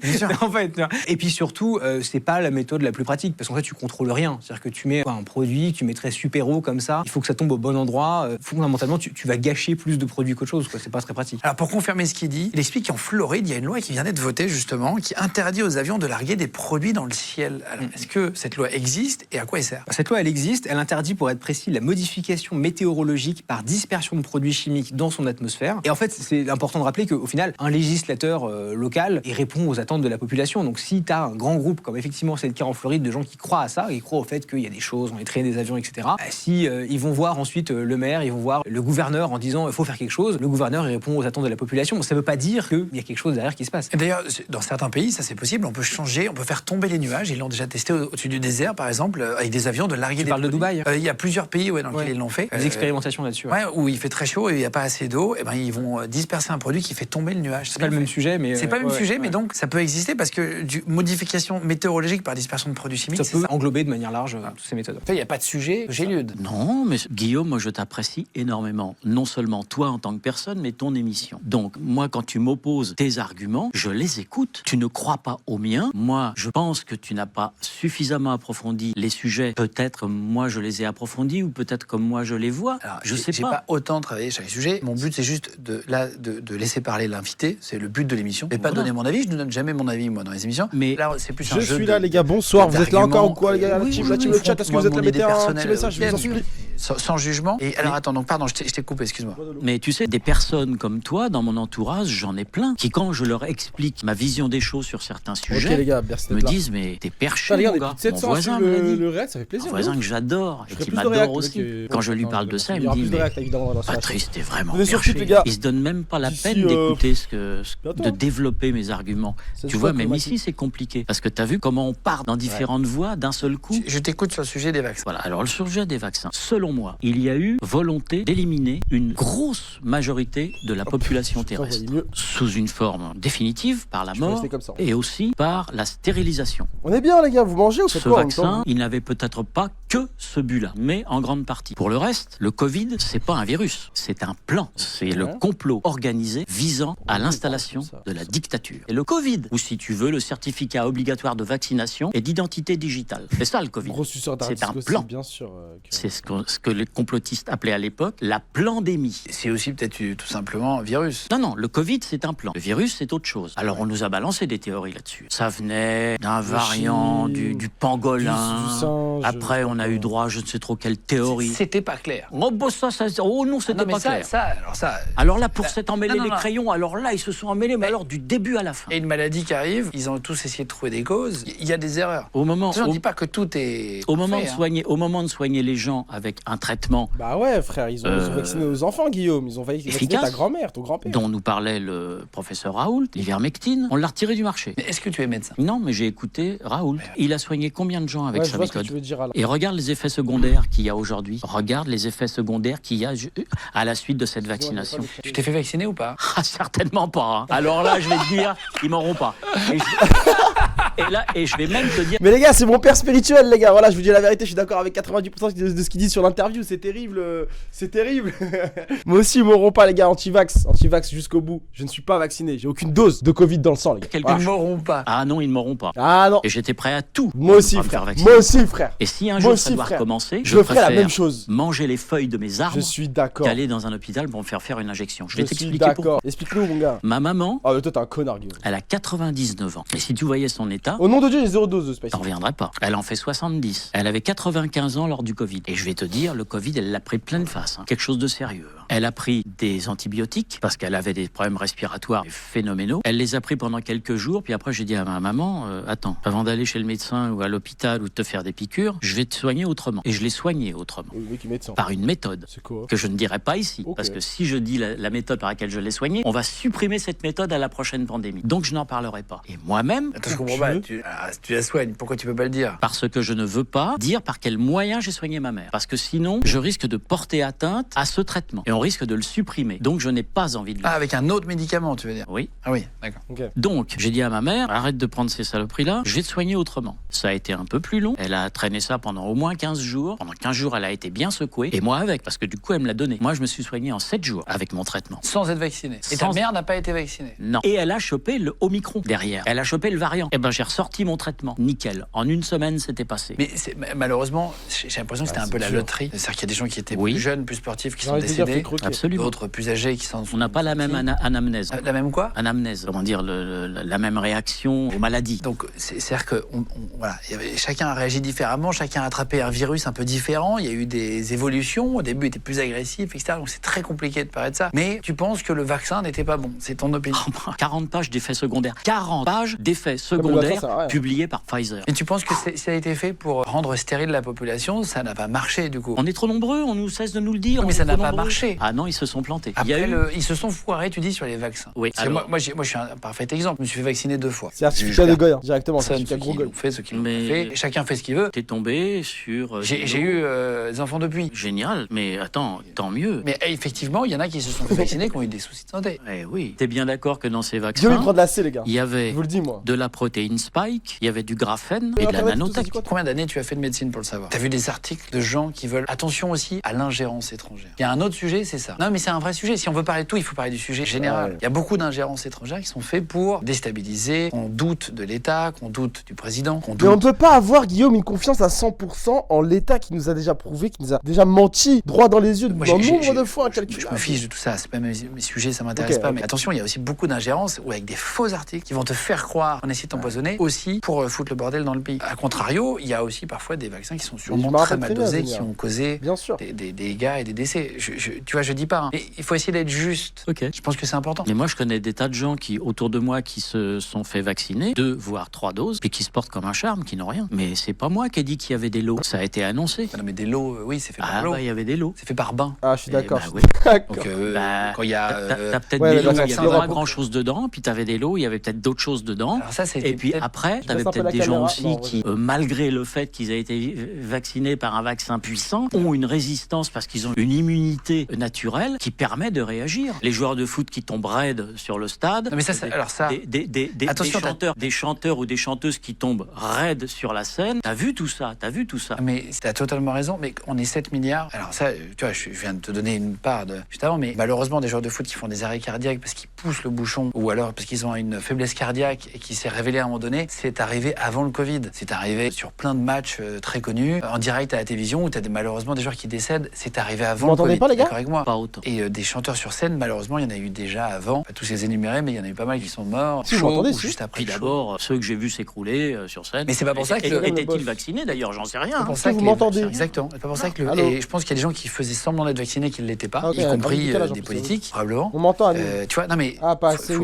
Bien sûr.
En fait, et puis surtout, c'est pas la méthode la plus pratique parce qu'en fait tu contrôles rien. C'est-à-dire que tu mets un produit, tu mettrais super haut comme ça, il faut que ça tombe au bon endroit. Fondamentalement, tu vas gâcher plus de produits qu'autre chose, quoi. C'est pas très pratique.
Alors pour confirmer ce qu'il dit, il explique qu'en Floride, il y a une loi qui vient d'être votée justement, qui interdit aux avions de larguer des produits dans le ciel. Alors, est-ce que cette loi existe et à quoi elle sert?
Cette loi, elle existe. Elle interdit, pour être précis, la modification météorologique par dispersion de produits chimiques dans son atmosphère. Et en fait, c'est important de rappeler qu'au final, un législateur local, il répond aux attentes de la population. Donc si tu as un grand groupe, comme effectivement c'est le cas en Floride, de gens qui croient à ça, ils croient au fait qu'il y a des choses, on est traîné des avions, etc. Si ils vont voir ensuite le maire, ils vont voir le gouverneur en disant il faut faire quelque chose, le gouverneur il répond aux attentes de la population. Ça ne veut pas dire qu'il y a quelque chose derrière qui se passe.
Et d'ailleurs, dans certains pays, ça c'est possible, on peut changer, on peut faire tomber les nuages. Ils l'ont déjà testé au-dessus du désert, par exemple, avec des avions, de larguer des
produits. Tu parles de Dubaï?
Il y a plusieurs pays dans lesquels ils l'ont fait.
Des expérimentations là-dessus.
Ouais, où il fait très chaud et il n'y a pas assez d'eau, et ben ils vont disperser un produit qui fait tomber le nuage.
C'est pas le même sujet, mais...
C'est pas le même sujet, mais donc ça peut exister parce que modification météorologique par dispersion de produits chimiques,
ça peut englober de manière large toutes ces méthodes.
Il n'y a pas de sujet géliode.
Non, mais Guillaume, moi je t'apprécie énormément. Non seulement toi en tant que personne, mais ton émission. Donc moi, quand tu m'opposes tes arguments, je les écoute. Tu ne crois pas aux miens. Moi, je pense que tu n'as pas suffisamment approfondi les sujets. Peut-être moi je les ai approfondis ou peut-être comme moi je les vois.
Alors,
je sais
pas. J'ai pas autant travaillé sur les sujets. Mon but c'est juste de laisser parler l'invité. C'est le but de l'émission. Et pas donner mon avis. Je ne donne jamais mon avis moi dans les émissions.
Mais
là c'est plus
je suis là les gars. Bonsoir. Vous êtes là encore ou quoi les gars?
Oui,
la team le chat. Est-ce que vous êtes là? Mettez un petit message.
Je vous en supplie. Sans jugement. Et alors attends, donc pardon, je t'ai coupé, excuse-moi.
Mais tu sais, des personnes comme toi, dans mon entourage, j'en ai plein, qui quand je leur explique ma vision des choses sur certains sujets,
les gars, merci
me disent mais t'es perché,
les gars,
mon gars.
Mon
voisin
le réel, ça fait plaisir.
Mon voisin que j'adore et qui m'adore aussi. Quand je lui parle de ça, il me dit mais Patrice, t'es vraiment perché. Il se donne même pas la peine d'écouter de développer mes arguments. Tu vois, même ici c'est compliqué parce que t'as vu comment on part dans différentes voies d'un seul coup.
Je t'écoute sur le sujet des vaccins.
Voilà. Alors le sujet des vaccins. Selon moi, il y a eu volonté d'éliminer une grosse majorité de la population terrestre sous une forme définitive par la mort et aussi par la stérilisation.
On est bien les gars, vous mangez ou faites
Ce
quoi
vaccin, il n'avait peut-être pas que ce but-là, mais en grande partie. Pour le reste, le Covid, c'est pas un virus, c'est un plan. C'est le complot organisé visant à l'installation de la dictature. Et le Covid, ou si tu veux, le certificat obligatoire de vaccination et d'identité digitale. C'est ça le Covid. C'est un plan.
Bien sûr,
c'est ce que les complotistes appelaient à l'époque la pandémie.
C'est aussi peut-être tout simplement un virus.
Non, le Covid, c'est un plan. Le virus, c'est autre chose. Alors, on nous a balancé des théories là-dessus. Ça venait d'un variant du pangolin.
Du singe,
après, on a eu droit à je ne sais trop quelle théorie.
C'était pas clair.
Oh, bah non, c'était pas clair. Alors là, pour s'être emmêlés les crayons, alors là, ils se sont emmêlés, mais alors du début à la fin.
Et une maladie qui arrive, ils ont tous essayé de trouver des causes. Il y a des erreurs.
On ne
dit pas que tout est
au moment de soigner les gens avec un traitement.
Bah ouais, frère, ils ont vacciné nos enfants, Guillaume. Ils ont vacciné ta grand-mère, ton grand-père.
Dont nous parlait le professeur Raoult, l'ivermectine. On l'a retiré du marché.
Mais est-ce que tu es médecin?
Non, mais j'ai écouté Raoult. Il a soigné combien de gens avec sa méthode?
Dire,
et regarde les effets secondaires qu'il y a aujourd'hui. Regarde les effets secondaires qu'il y a à la suite de cette vaccination.
Tu t'es fait vacciner ou pas?
Certainement pas. Hein. Alors là, je vais te dire, ils m'auront pas. Et je vais même te dire...
Mais les gars, c'est mon père spirituel, les gars. Voilà, je vous dis la vérité, je suis d'accord avec 90% de ce qu'il dit sur l'interview. C'est terrible. C'est terrible. Moi aussi, ils m'auront pas, les gars. Anti-vax jusqu'au bout. Je ne suis pas vacciné. J'ai aucune dose de Covid dans le sang, les gars.
Ils ne m'auront pas.
Ah non, ils ne m'auront pas.
Ah non.
Et j'étais prêt à tout.
Moi aussi, frère. Moi aussi, frère.
Et si un jour ça doit recommencer,
je ferai la même chose.
Manger les feuilles de mes arbres.
Je suis d'accord.
Qu'aller dans un hôpital pour me faire une injection. Je vais t'expliquer
pourquoi. Explique-nous, mon gars.
Ma maman.
Ah, mais toi, t'es un connard, Guillaume.
Elle a 99 ans. Et si tu voyais son état.
Au nom de Dieu, j'ai 0 dose de Spicy.
T'en reviendrais pas. Elle en fait 70. Elle avait 95 ans lors du Covid. Et je vais te dire, le Covid, elle l'a pris pleine face. Hein. Quelque chose de sérieux. Elle a pris des antibiotiques parce qu'elle avait des problèmes respiratoires phénoménaux. Elle les a pris pendant quelques jours. Puis après, j'ai dit à ma maman, attends, avant d'aller chez le médecin ou à l'hôpital ou de te faire des piqûres, je vais te soigner autrement. Et je l'ai soignée autrement. Par une méthode que je ne dirai pas ici. Okay. Parce que si je dis la méthode par laquelle je l'ai soignée, on va supprimer cette méthode à la prochaine pandémie. Donc je n'en parlerai pas. Et moi-même...
Attends, je comprends pas. Tu la soignes, pourquoi tu peux pas le dire?
Parce que je ne veux pas dire par quel moyen j'ai soigné ma mère. Parce que sinon, je risque de porter atteinte à ce traitement. Et on risque de le supprimer. Donc je n'ai pas envie de le faire.
Avec un autre médicament, tu veux dire?
Oui.
Ah oui, d'accord.
Ok.
Donc, j'ai dit à ma mère, arrête de prendre ces saloperies-là, je vais te soigner autrement. Ça a été un peu plus long. Elle a traîné ça pendant au moins 15 jours. Pendant 15 jours, elle a été bien secouée. Et moi avec, parce que du coup, elle me l'a donné. Moi, je me suis soigné en 7 jours avec mon traitement.
Sans être vacciné. Et ta mère n'a pas été vaccinée?
Non. Et elle a chopé le Omicron derrière. Elle a chopé le variant. Et ben, j'ai ressorti mon traitement. Nickel. En une semaine, c'était passé.
Mais malheureusement, j'ai l'impression que c'était un peu la loterie. C'est-à-dire qu'il y a des gens qui étaient plus jeunes, plus sportifs, qui sont décédés.
Absolument.
D'autres plus âgés qui s'en sont.
On n'a pas la même anamnèse.
La même quoi?
Anamnèse. Comment dire, la même réaction aux maladies.
Donc, c'est-à-dire que voilà, chacun a réagi différemment, chacun a attrapé un virus un peu différent. Il y a eu des évolutions. Au début, il était plus agressif, etc. Donc, c'est très compliqué de parler de ça. Mais tu penses que le vaccin n'était pas bon? C'est ton opinion?
40 pages d'effets secondaires. 40 pages d'effets secondaires publiés par Pfizer.
Et tu penses que ça a été fait pour rendre stérile la population? Ça n'a pas marché, du coup.
On est trop nombreux, on nous cesse de nous le dire.
Mais ça n'a pas marché.
Ah non, ils se sont plantés.
Après, ils se sont foirés, tu dis, sur les vaccins.
Oui.
Alors... Moi, je suis un parfait exemple. Je me suis fait vacciner 2 fois.
C'est certificat de Goya, directement.
Ceux qui l'ont fait, ceux qui l'ont fait. Chacun fait ce qu'il veut.
T'es tombé sur...
J'ai eu des enfants depuis.
Génial, mais attends, tant mieux.
Mais effectivement, il y en a qui se sont fait vacciner, qui ont eu des soucis de santé.
Eh oui. T'es bien d'accord que dans ces vaccins...
Je vais prendre la C, les gars.
Il y avait
je vous le dis, moi.
de la protéine spike, il y avait du graphène et de la nanotech.
Combien d'années tu as fait de médecine pour le savoir? T'as vu des articles de gens qui veulent... Attention aussi à l'ingérence étrangère. Il y a un autre sujet, c'est ça. Non, mais c'est un vrai sujet. Si on veut parler de tout, il faut parler du sujet général. Il y a beaucoup d'ingérences étrangères qui sont faites pour déstabiliser, qu'on doute de l'État, qu'on doute du président, qu'on doute...
Mais on ne peut pas avoir, Guillaume, une confiance à 100% en l'État qui nous a déjà prouvé, qui nous a déjà menti droit dans les yeux nombre de fois.
Je me fiche de tout ça, c'est pas mes sujets, ça m'intéresse pas. Mais attention, il y a aussi beaucoup d'ingérences ou avec des faux articles qui vont te faire croire, on essaie de t'empoisonner aussi pour foutre le bordel dans le pays. A contrario, il y a aussi parfois des vaccins qui sont sûrement très mal dosés, qui ont causé des dégâts et des décès. Tu vois, je dis pas. Hein. Mais il faut essayer d'être juste.
Okay.
Je pense que c'est important.
Mais moi, je connais des tas de gens qui, autour de moi, qui se sont fait vacciner 2 voire 3 doses et qui se portent comme un charme, qui n'ont rien. Mais c'est pas moi qui ai dit qu'il y avait des lots. Ça a été annoncé.
Non, mais des lots, oui, c'est fait par lot.
Il y avait des lots.
C'est fait par bain.
Ah, je suis d'accord.
Oui.
Donc,
quand il y a...
T'as peut-être des lots où il y avait pas grand-chose dedans, puis t'avais des lots où il y avait peut-être d'autres choses dedans.
Alors ça,
et puis après, t'avais peut-être des gens aussi qui, malgré le fait qu'ils aient été vaccinés par un vaccin puissant, ont une résistance parce qu'ils ont une immunité naturelle qui permet de réagir. Les joueurs de foot qui tombent raides sur le stade.
Non, mais
des chanteurs ou des chanteuses qui tombent raides sur la scène. T'as vu tout ça?
Mais t'as totalement raison. Mais on est 7 milliards. Alors ça, tu vois, je viens de te donner une part juste avant. Mais malheureusement, des joueurs de foot qui font des arrêts cardiaques parce qu'ils poussent le bouchon ou alors parce qu'ils ont une faiblesse cardiaque et qui s'est révélée à un moment donné, c'est arrivé avant le Covid. C'est arrivé sur plein de matchs très connus, en direct à la télévision, où t'as malheureusement des joueurs qui décèdent. C'est arrivé avant le Covid.
Vous m'entendez pas, les gars?
D'accord avec moi?
Pas autant.
Et des chanteurs sur scène, malheureusement, il y en a eu déjà avant. Pas tous les énumérés, mais il y en a eu pas mal qui sont morts.
Si, vous m'entendez,
juste après.
Puis d'abord, ceux que j'ai vus s'écrouler sur scène.
Mais c'est pas pour ça que...
Étaient-ils vaccinés d'ailleurs? J'en sais rien.
C'est pour ça que vous m'entendez.
Exactement. C'est pas pour ça que et je pense qu'il y a des gens qui faisaient semblant d'être vaccinés qui ne l'étaient pas, y compris des politiques, probablement.
On m'entend,
tu vois, non mais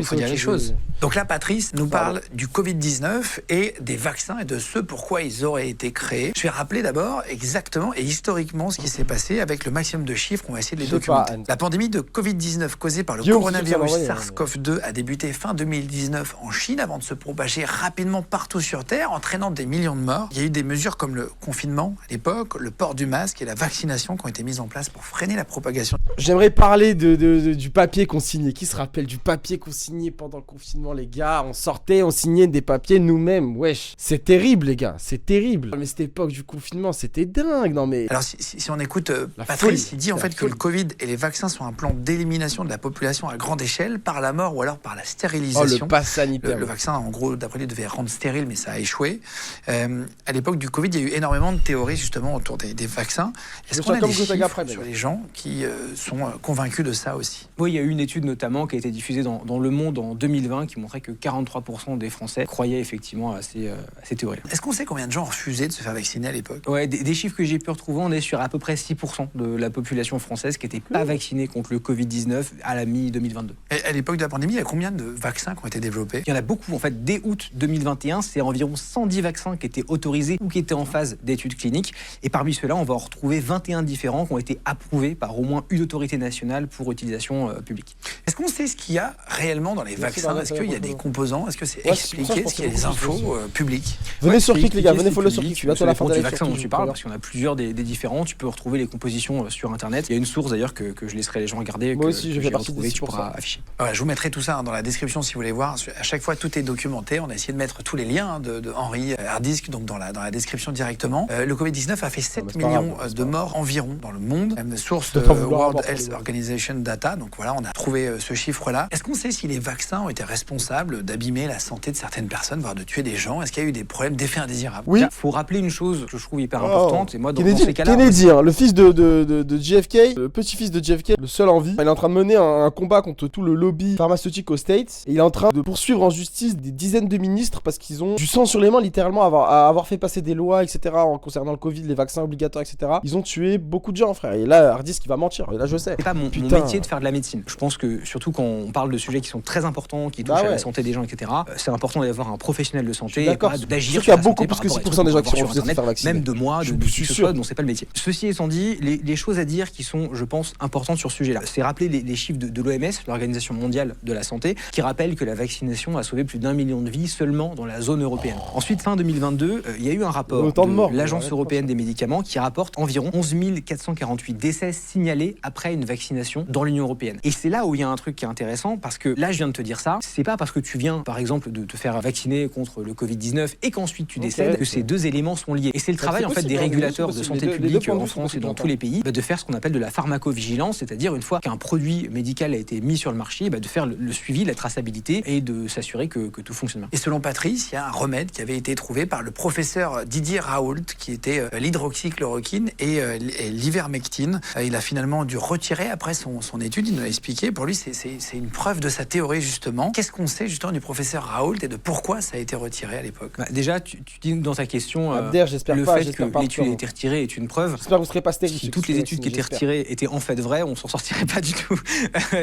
faut dire les choses. Donc là, Patrice nous parle du Covid-19 et des vaccins et de ce pourquoi ils auraient été créés. Je vais rappeler d'abord exactement et historiquement ce qui s'est passé avec le maximum de chiffres. On va essayer de les documenter. La pandémie de Covid-19 causée par le coronavirus SARS-CoV-2 a débuté fin 2019 en Chine avant de se propager rapidement partout sur Terre, entraînant des millions de morts. Il y a eu des mesures comme le confinement à l'époque, le port du masque et la vaccination qui ont été mises en place pour freiner la propagation.
J'aimerais parler du papier qu'on signait. Qui se rappelle du papier qu'on signait pendant le confinement, les gars? On sortait, on signait des papiers nous-mêmes. Wesh, c'est terrible, les gars, c'est terrible. Mais cette époque du confinement, c'était dingue. Non mais...
Alors si on écoute Patrice, il dit en fait que le Covid et les vaccins sont un plan d'élimination de la population à grande échelle par la mort ou alors par la stérilisation.
Le pass sanitaire.
Le vaccin, en gros, d'après lui, devait rendre stérile, mais ça a échoué. À l'époque du Covid, il y a eu énormément de théories justement autour des vaccins. Est-ce qu'on a des chiffres sur les gens qui sont convaincus de ça aussi?
Oui, il y a eu une étude notamment qui a été diffusée dans Le Monde en 2020 qui montrait que 43% des Français croyaient effectivement à ces théories.
Est-ce qu'on sait combien de gens ont refusé de se faire vacciner à l'époque?
Ouais, des chiffres que j'ai pu retrouver, on est sur à peu près 6% de la population française qui n'était pas vaccinée contre le Covid-19 à la mi-2022.
Et à l'époque de la pandémie, il y a combien de vaccins qui ont été développés?
Il y en a beaucoup. En fait, dès août 2021, c'est environ 110 vaccins qui étaient autorisés ou qui étaient en phase d'études cliniques. Et parmi ceux-là, on va en retrouver 21 différents qui ont été approuvés par au moins une autorité nationale pour utilisation publique.
Est-ce qu'on sait ce qu'il y a réellement dans les vaccins? Est-ce qu'il qu'il y a des composants? Est-ce que c'est
Ouais, c'est pour ça, je
expliqué?
pense
Est-ce qu'il y a
que
des
c'est beaucoup
infos publiques?
Venez sur Click, les gars, venez
c'est
follow sur
public,
Click. Bientôt la fin de
du
la
vaccin dont
lecture,
tu parles, parce qu'il y en a plusieurs des différents. Tu peux retrouver les compositions sur Internet. Il y a une source d'ailleurs que je laisserai les gens regarder.
Moi aussi, je fais partie de
tu pourras afficher.
Voilà, je vous mettrai tout ça dans la description si vous voulez voir. À chaque fois, tout est documenté. On a essayé de mettre tous les liens de Henri Hardisk donc dans la description directement. Le Covid-19 a fait 7 millions de morts environ dans le monde. Même source World Health Organization Data. Donc voilà, on a trouvé ce chiffre-là. Est-ce qu'on sait si les vaccins ont été responsables d'abîmer la santé de certaines personnes, voire de tuer des gens? Est-ce qu'il y a eu des problèmes d'effets indésirables?
Oui.
Il faut rappeler une chose que je trouve hyper importante. Et moi, dans
Kennedy,
ces cas-là,
Kennedy, le fils de JFK, le petit-fils de JFK, le seul en vie, il est en train de mener un combat contre tout le lobby pharmaceutique aux States. Et il est en train de poursuivre en justice des dizaines de ministres parce qu'ils ont du sang sur les mains, littéralement, à avoir fait passer des lois, etc. concernant le Covid, les vaccins obligatoires, etc. Ils ont tué beaucoup de gens, frère. Et là, Hardisk, il va mentir. Et là, je sais.
c'est pas mon métier de faire de la médecine. Je pense que surtout quand on parle de sujets qui sont très importants, qui touchent à la santé des gens, etc., c'est important d'avoir un professionnel de santé et pas d'agir
qu'il y a
sur la
beaucoup
santé
plus que
par rapport à
6% des gens qui
sur
refusent de se
Internet,
faire vacciner.
même de moi,
Je
de
suis
qui que ce
sûr.
soit, dont c'est pas le métier. Ceci étant dit, les choses à dire qui sont, je pense, importantes sur ce sujet-là, c'est rappeler les chiffres de l'OMS, l'Organisation mondiale de la santé, qui rappelle que la vaccination a sauvé plus d'1 million de vies seulement dans la zone européenne. Ensuite, fin 2022, il y a eu un rapport de l'Agence européenne des médicaments qui rapporte environ 11 448 décès signalés après une vaccination dans l'Union européenne. Et c'est là où il y a un truc qui est intéressant, parce que là, je viens de te dire ça, c'est pas parce que tu viens, par exemple, de te faire vacciner contre le Covid-19 et qu'ensuite tu décèdes que ces deux éléments sont liés. Et c'est le travail en fait des régulateurs de santé publique en France et dans tous les pays de faire ce qu'on appelle de la pharmacovigilance, c'est-à-dire une fois qu'un produit médical a été mis sur le marché, de faire le suivi, la traçabilité et de s'assurer que tout fonctionne bien.
Et selon Patrice, il y a un remède qui avait été trouvé par le professeur Didier Raoult, qui était l'hydroxychloroquine et l'ivermectine. Il a finalement dû retirer après son étude, il nous l'a expliqué. Pour lui, c'est une preuve de sa théorie, justement. Qu'est-ce qu'on sait justement du professeur Raoult et de pourquoi ça a été retiré à l'époque?
Déjà, tu dis dans ta question le fait que l'étude ait été retirée est une preuve.
J'espère que vous serez pas stérile.
Si toutes les études qui étaient retirées étaient en fait vraies, on s'en sortirait pas du tout.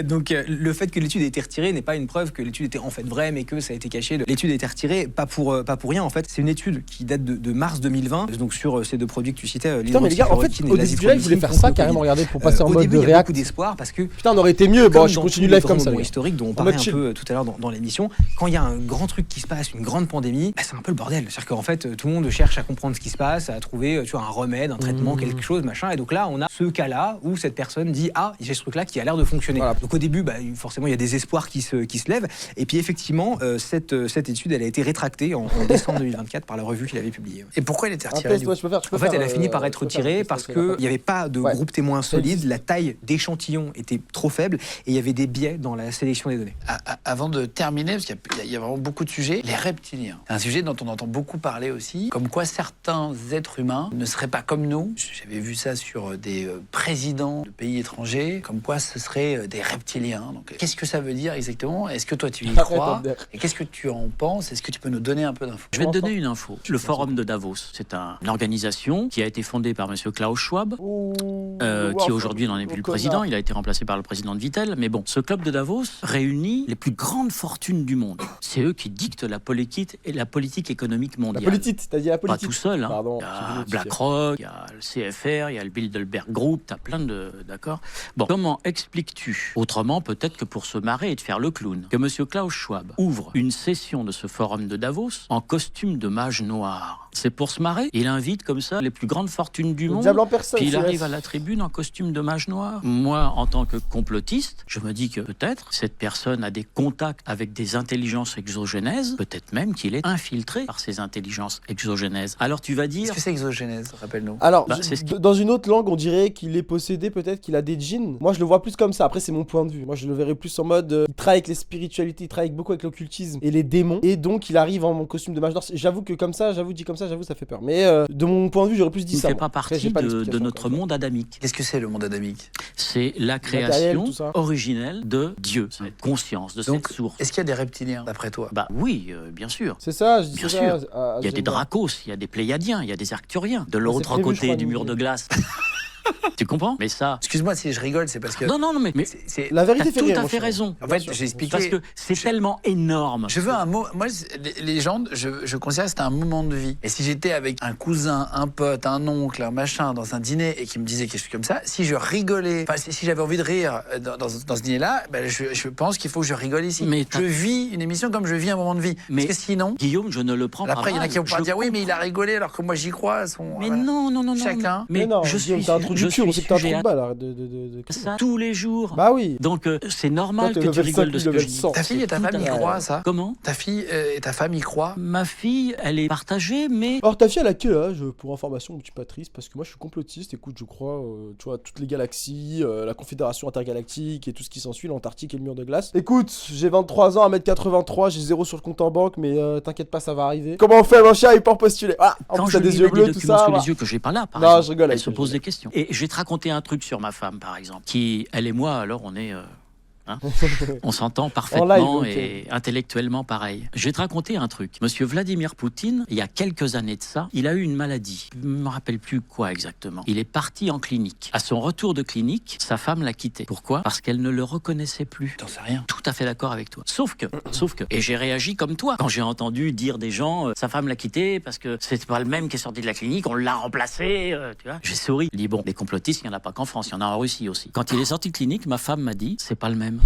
Donc le fait que l'étude ait été retirée n'est pas une preuve que l'étude était en fait vraie, mais que ça a été caché. L'étude a été retirée pas pour rien. En fait, c'est une étude qui date de mars 2020, donc sur ces deux produits que tu citais.
Putain, mais les gars, en fait, au début du live, je voulais faire ça carrément, regardez, pour passer en mode de
réact. Il y a beaucoup
React.
d'espoir parce que
Putain, on aurait été mieux. Bon, je continue live comme ça.
Historique dont on parlait un peu tout à l'heure dans l'émission. Quand il y a un grand truc qui se passe, une grande pandémie, c'est un peu le bordel. C'est-à-dire qu'en fait, tout le monde cherche à comprendre ce qui se passe, à trouver, tu vois, un remède, un traitement, quelque chose, machin. Et donc là, on a ce cas-là où cette personne dit il y a ce truc-là qui a l'air de fonctionner. Voilà. Donc au début, forcément, il y a des espoirs qui se lèvent. Et puis effectivement, cette étude, elle a été rétractée en décembre 2024 par la revue qu'il avait publiée.
Et pourquoi elle était retirée?
En fait, elle a fini par être retirée parce qu'il n'y avait pas de groupe témoin solide, la taille d'échantillon était trop faible et il y avait des biais dans la sélection des données.
Avant de terminer, parce qu'il y a vraiment beaucoup de sujets, les reptiliens. C'est un sujet dont on entend beaucoup parler aussi, comme quoi certains êtres humains ne seraient pas comme nous. J'avais vu ça sur des présidents de pays étrangers, comme quoi ce seraient des reptiliens. Donc, qu'est-ce que ça veut dire exactement? Est-ce que toi tu y crois? Et qu'est-ce que tu en penses? Est-ce que tu peux nous donner un peu d'infos?
Je vais te donner une info. Le Forum de Davos, c'est une organisation qui a été fondée par M. Klaus Schwab, qui aujourd'hui n'en est plus le président. Il a été remplacé par le président de Vittel. Mais bon, ce club de Davos réunit les plus grandes fortunes du monde. C'est eux qui dictent la politique économique mondiale.
La politique, c'est-à-dire la politique.
Pas tout seul. Hein.
Pardon,
il y a BlackRock, il y a le CFR, il y a le Bilderberg Group, t'as plein de... D'accord. Bon, comment expliques-tu, autrement peut-être que pour se marrer et de faire le clown, que M. Klaus Schwab ouvre une session de ce forum de Davos en costume de mage noir? C'est pour se marrer. Il invite comme ça les plus grandes fortunes du monde.
Diable en personne.
Puis il arrive à la tribune en costume de mage noir. Moi, en tant que complotiste, je me dis que peut-être cette personne a des contacts avec des intelligences exogénèses, peut-être même qu'il est infiltré par ces intelligences exogénèses. Alors tu vas dire...
Qu'est-ce que c'est exogénèse? Rappelle-nous.
Alors, dans une autre langue, on dirait qu'il est possédé, peut-être qu'il a des djinns. Moi, je le vois plus comme ça. Après, c'est mon point de vue. Moi, je le verrais plus en mode... il travaille avec les spiritualités, il travaille beaucoup avec l'occultisme et les démons. Et donc, il arrive en costume de mage noir. J'avoue que comme ça, dit comme ça, ça fait peur. Mais de mon point de vue, j'aurais plus dit ça.
Il ne fait pas partie de notre monde adamique.
Qu'est-ce que c'est le monde adamique?
C'est la création originelle de Dieu, cette conscience, de cette source.
Est-ce qu'il y a des reptiliens, d'après toi?
Bah oui, bien sûr.
C'est ça, je dis
bien sûr. Il y a des Dracos, il y a des Pléiadiens, il y a des Arcturiens. De l'autre côté du mur de glace. Tu comprends? Mais ça...
Excuse-moi si je rigole, c'est parce que...
Non, mais
c'est...
La vérité
t'as
fait rire,
tout à
mon
fait
cher.
raison.
En fait, j'ai expliqué...
Parce que c'est tellement énorme.
Je veux un mot... Moi, les légendes, je considère que c'était un moment de vie. Et si j'étais avec un cousin, un pote, un oncle, un machin, dans un dîner, et qui me disait quelque chose comme ça, si je rigolais, enfin, si j'avais envie de rire dans ce dîner-là, ben, je pense qu'il faut que je rigole ici.
Mais
je vis une émission comme je vis un moment de vie.
Mais
Parce que sinon...
Guillaume, je ne le prends pas mal.
Après, il y en a qui vont pouvoir dire, oui, mais il a rigolé, alors que moi, j'y crois.
Mais non.
Chacun.
Mais non,
je
Guillaume,
suis...
t'as un trou du cul, on sait que t'as un trou
sujet
de
à
balle. Arrête de...
ça tous les jours.
Bah oui.
Donc, c'est normal
Toi,
que
t'es
tu
level
rigoles
5,
de ce que je
level
dis.
100.
Ta fille et ta
C'est
femme
tout
y
à fait-
croient à ça?
Comment?
Ta fille et ta femme y croient?
Ma fille, elle est partagée, mais...
Alors ta fille elle a quel âge pour information, mon petit Patrice? Parce que moi je suis complotiste, écoute, je crois, tu vois, toutes les galaxies, la confédération intergalactique et tout ce qui s'ensuit, l'Antarctique et le mur de glace. Écoute, j'ai 23 ans, 1m83, j'ai 0 sur le compte en banque, mais t'inquiète pas, ça va arriver. Comment on fait, mon chat, il peut postuler? Ah, en
Quand
plus
je
t'as des
lui
yeux
mets
bleus,
des
tout
documents
ça.
sous
voilà.
les yeux que j'ai pas là, par
Non,
exemple,
je rigole,
elle
avec
se
toi,
pose
je
des questions. Et je vais te raconter un truc sur ma femme, par exemple, qui, elle et moi, alors on est... on s'entend parfaitement
live, ok.
et intellectuellement pareil. Je vais te raconter un truc. Monsieur Vladimir Poutine, il y a quelques années de ça, il a eu une maladie. Je ne me rappelle plus quoi exactement. Il est parti en clinique. À son retour de clinique, sa femme l'a quitté. Pourquoi? Parce qu'elle ne le reconnaissait plus.
T'en sais rien.
Tout à fait d'accord avec toi. Sauf que, et j'ai réagi comme toi quand j'ai entendu dire des gens, sa femme l'a quitté parce que c'est pas le même qui est sorti de la clinique, on l'a remplacé, tu vois. J'ai souri. Je dis bon, les complotistes, il n'y en a pas qu'en France, il y en a en Russie aussi. Quand il est sorti de clinique, ma femme m'a dit, c'est pas le même.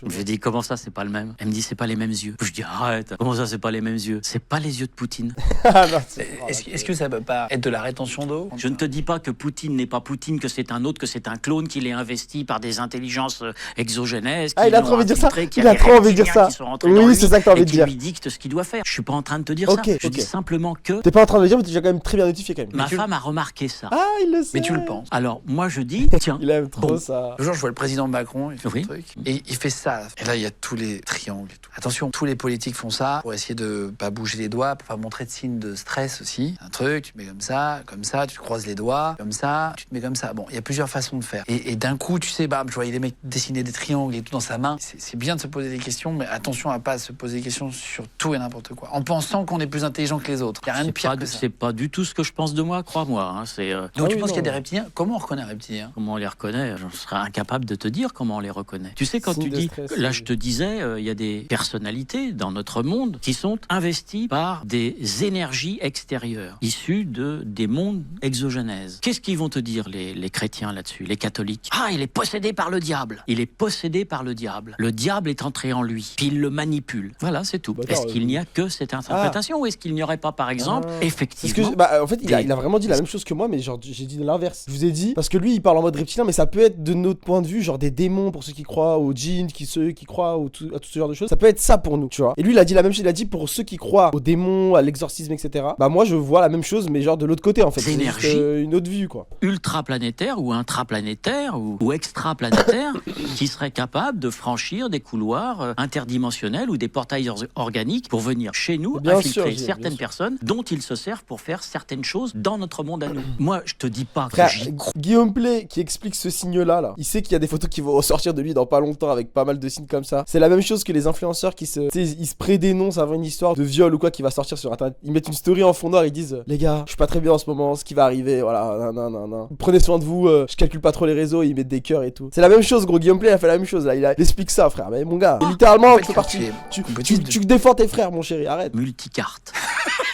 Je lui ai dit comment ça, c'est pas le même? Elle me dit c'est pas les mêmes yeux. Je dis arrête. Comment ça, c'est pas les mêmes yeux? C'est pas les yeux de Poutine.
Ah, non, c'est-
Est-ce que ça peut pas être de la rétention d'eau?
Je ne te dis pas que Poutine n'est pas Poutine, que c'est un autre, que c'est un clone, qu'il est investi par des intelligences exogénèses.
Ah, il a
qui
trop envie de dire ça.
infiltré, qu'il
Il a
des
trop envie de dire
reptiliens
ça.
qui sont rentrés dans
Oui,
lui
c'est ça que t'as envie
et
de
qui
dire.
lui dictent ce qu'il doit faire. Je suis pas en train de te dire
Ok,
ça. Je
ok.
dis simplement que
T'es pas en train de le dire, mais t'es déjà quand même très bien notifié quand même.
ma femme a remarqué ça.
Ah, il le sait.
Mais tu le penses.
Alors moi je dis tiens.
Il aime trop
Bon.
ça.
Le jour, je vois le président Macron, il fait
Oui.
un truc, et il fait ça. Et là, il y a tous les triangles et tout. Attention, tous les politiques font ça pour essayer de pas bouger les doigts, pour pas montrer de signes de stress aussi. Un truc, tu te mets comme ça, tu te croises les doigts, comme ça, tu te mets comme ça. Bon, il y a plusieurs façons de faire. Et d'un coup, tu sais, bam, je voyais les mecs dessiner des triangles et tout dans sa main. C'est bien de se poser des questions, mais attention à pas se poser des questions sur tout et n'importe quoi, en pensant qu'on est plus intelligent que les autres. Il y a rien de pire que ça.
C'est pas du tout ce que je pense de moi, crois-moi. Hein. C'est
Donc
Ah
tu
oui,
penses
non.
qu'il y a des reptiliens? Comment on reconnaît un reptilien?
comment on les reconnaît. Je serais incapable de te dire comment on les reconnaît. Tu sais quand
Signe
tu
de
dis,
stress,
là
oui.
je te disais, il y a des personnalités dans notre monde qui sont investies par des énergies extérieures issues des mondes exogénèses. Qu'est-ce qu'ils vont te dire les chrétiens là-dessus, les catholiques? Ah, il est possédé par le diable. Il est possédé par le diable. Le diable est entré en lui, puis il le manipule. Voilà, c'est tout.
Bah,
Est-ce
attends,
qu'il n'y a que cette interprétation ou est-ce qu'il n'y aurait pas, par exemple,
C'est ce que
effectivement...
en fait, il a vraiment dit la même chose que moi, mais genre, j'ai dit l'inverse. Je vous ai dit, parce que lui, il parle en mode reptilien, mais ça peut être de notre point de vue, genre des démons pour ceux qui croient aux djinns, ceux qui croient à tout ce genre de choses. Ça peut être ça pour nous, tu vois. Et lui, il a dit la même chose, il a dit pour ceux qui croient aux démons, à l'exorcisme, etc. Bah, moi, je vois la même chose, mais genre de l'autre côté, en fait. C'est juste,
Énergie.
une autre vue, quoi.
ultraplanétaire ou intraplanétaire ou extraplanétaire qui serait capable de franchir des couloirs interdimensionnels ou des portails organiques pour venir chez nous
Bien
infiltrer
sûr, bien
certaines
sûr.
personnes dont ils se servent pour faire certaines choses dans notre monde à nous. Moi, je te dis pas que
Frère,
j'y crois.
Guillaume Play qui explique ce signe-là, là. Il sait qu'il y a des photos qui vont ressortir de lui dans pas longtemps avec pas mal de signes comme ça. C'est la même chose que les influenceurs qui se, tu sais, ils se prédénoncent avant une histoire de viol ou quoi qui va sortir sur internet. Ils mettent une story en fond noir, ils disent les gars, je suis pas très bien en ce moment, ce qui va arriver, voilà, nan. Prenez soin de vous, je calcule pas trop les réseaux, ils mettent des cœurs et tout. C'est la même chose, gros. Guillaume Play a fait la même chose là. Il explique ça, frère. Mais mon gars, littéralement,
en fait,
tu fais
quand
partie.
tu es
Tu
compétitif
défends tes frères, mon chéri. Arrête.
Multicarte.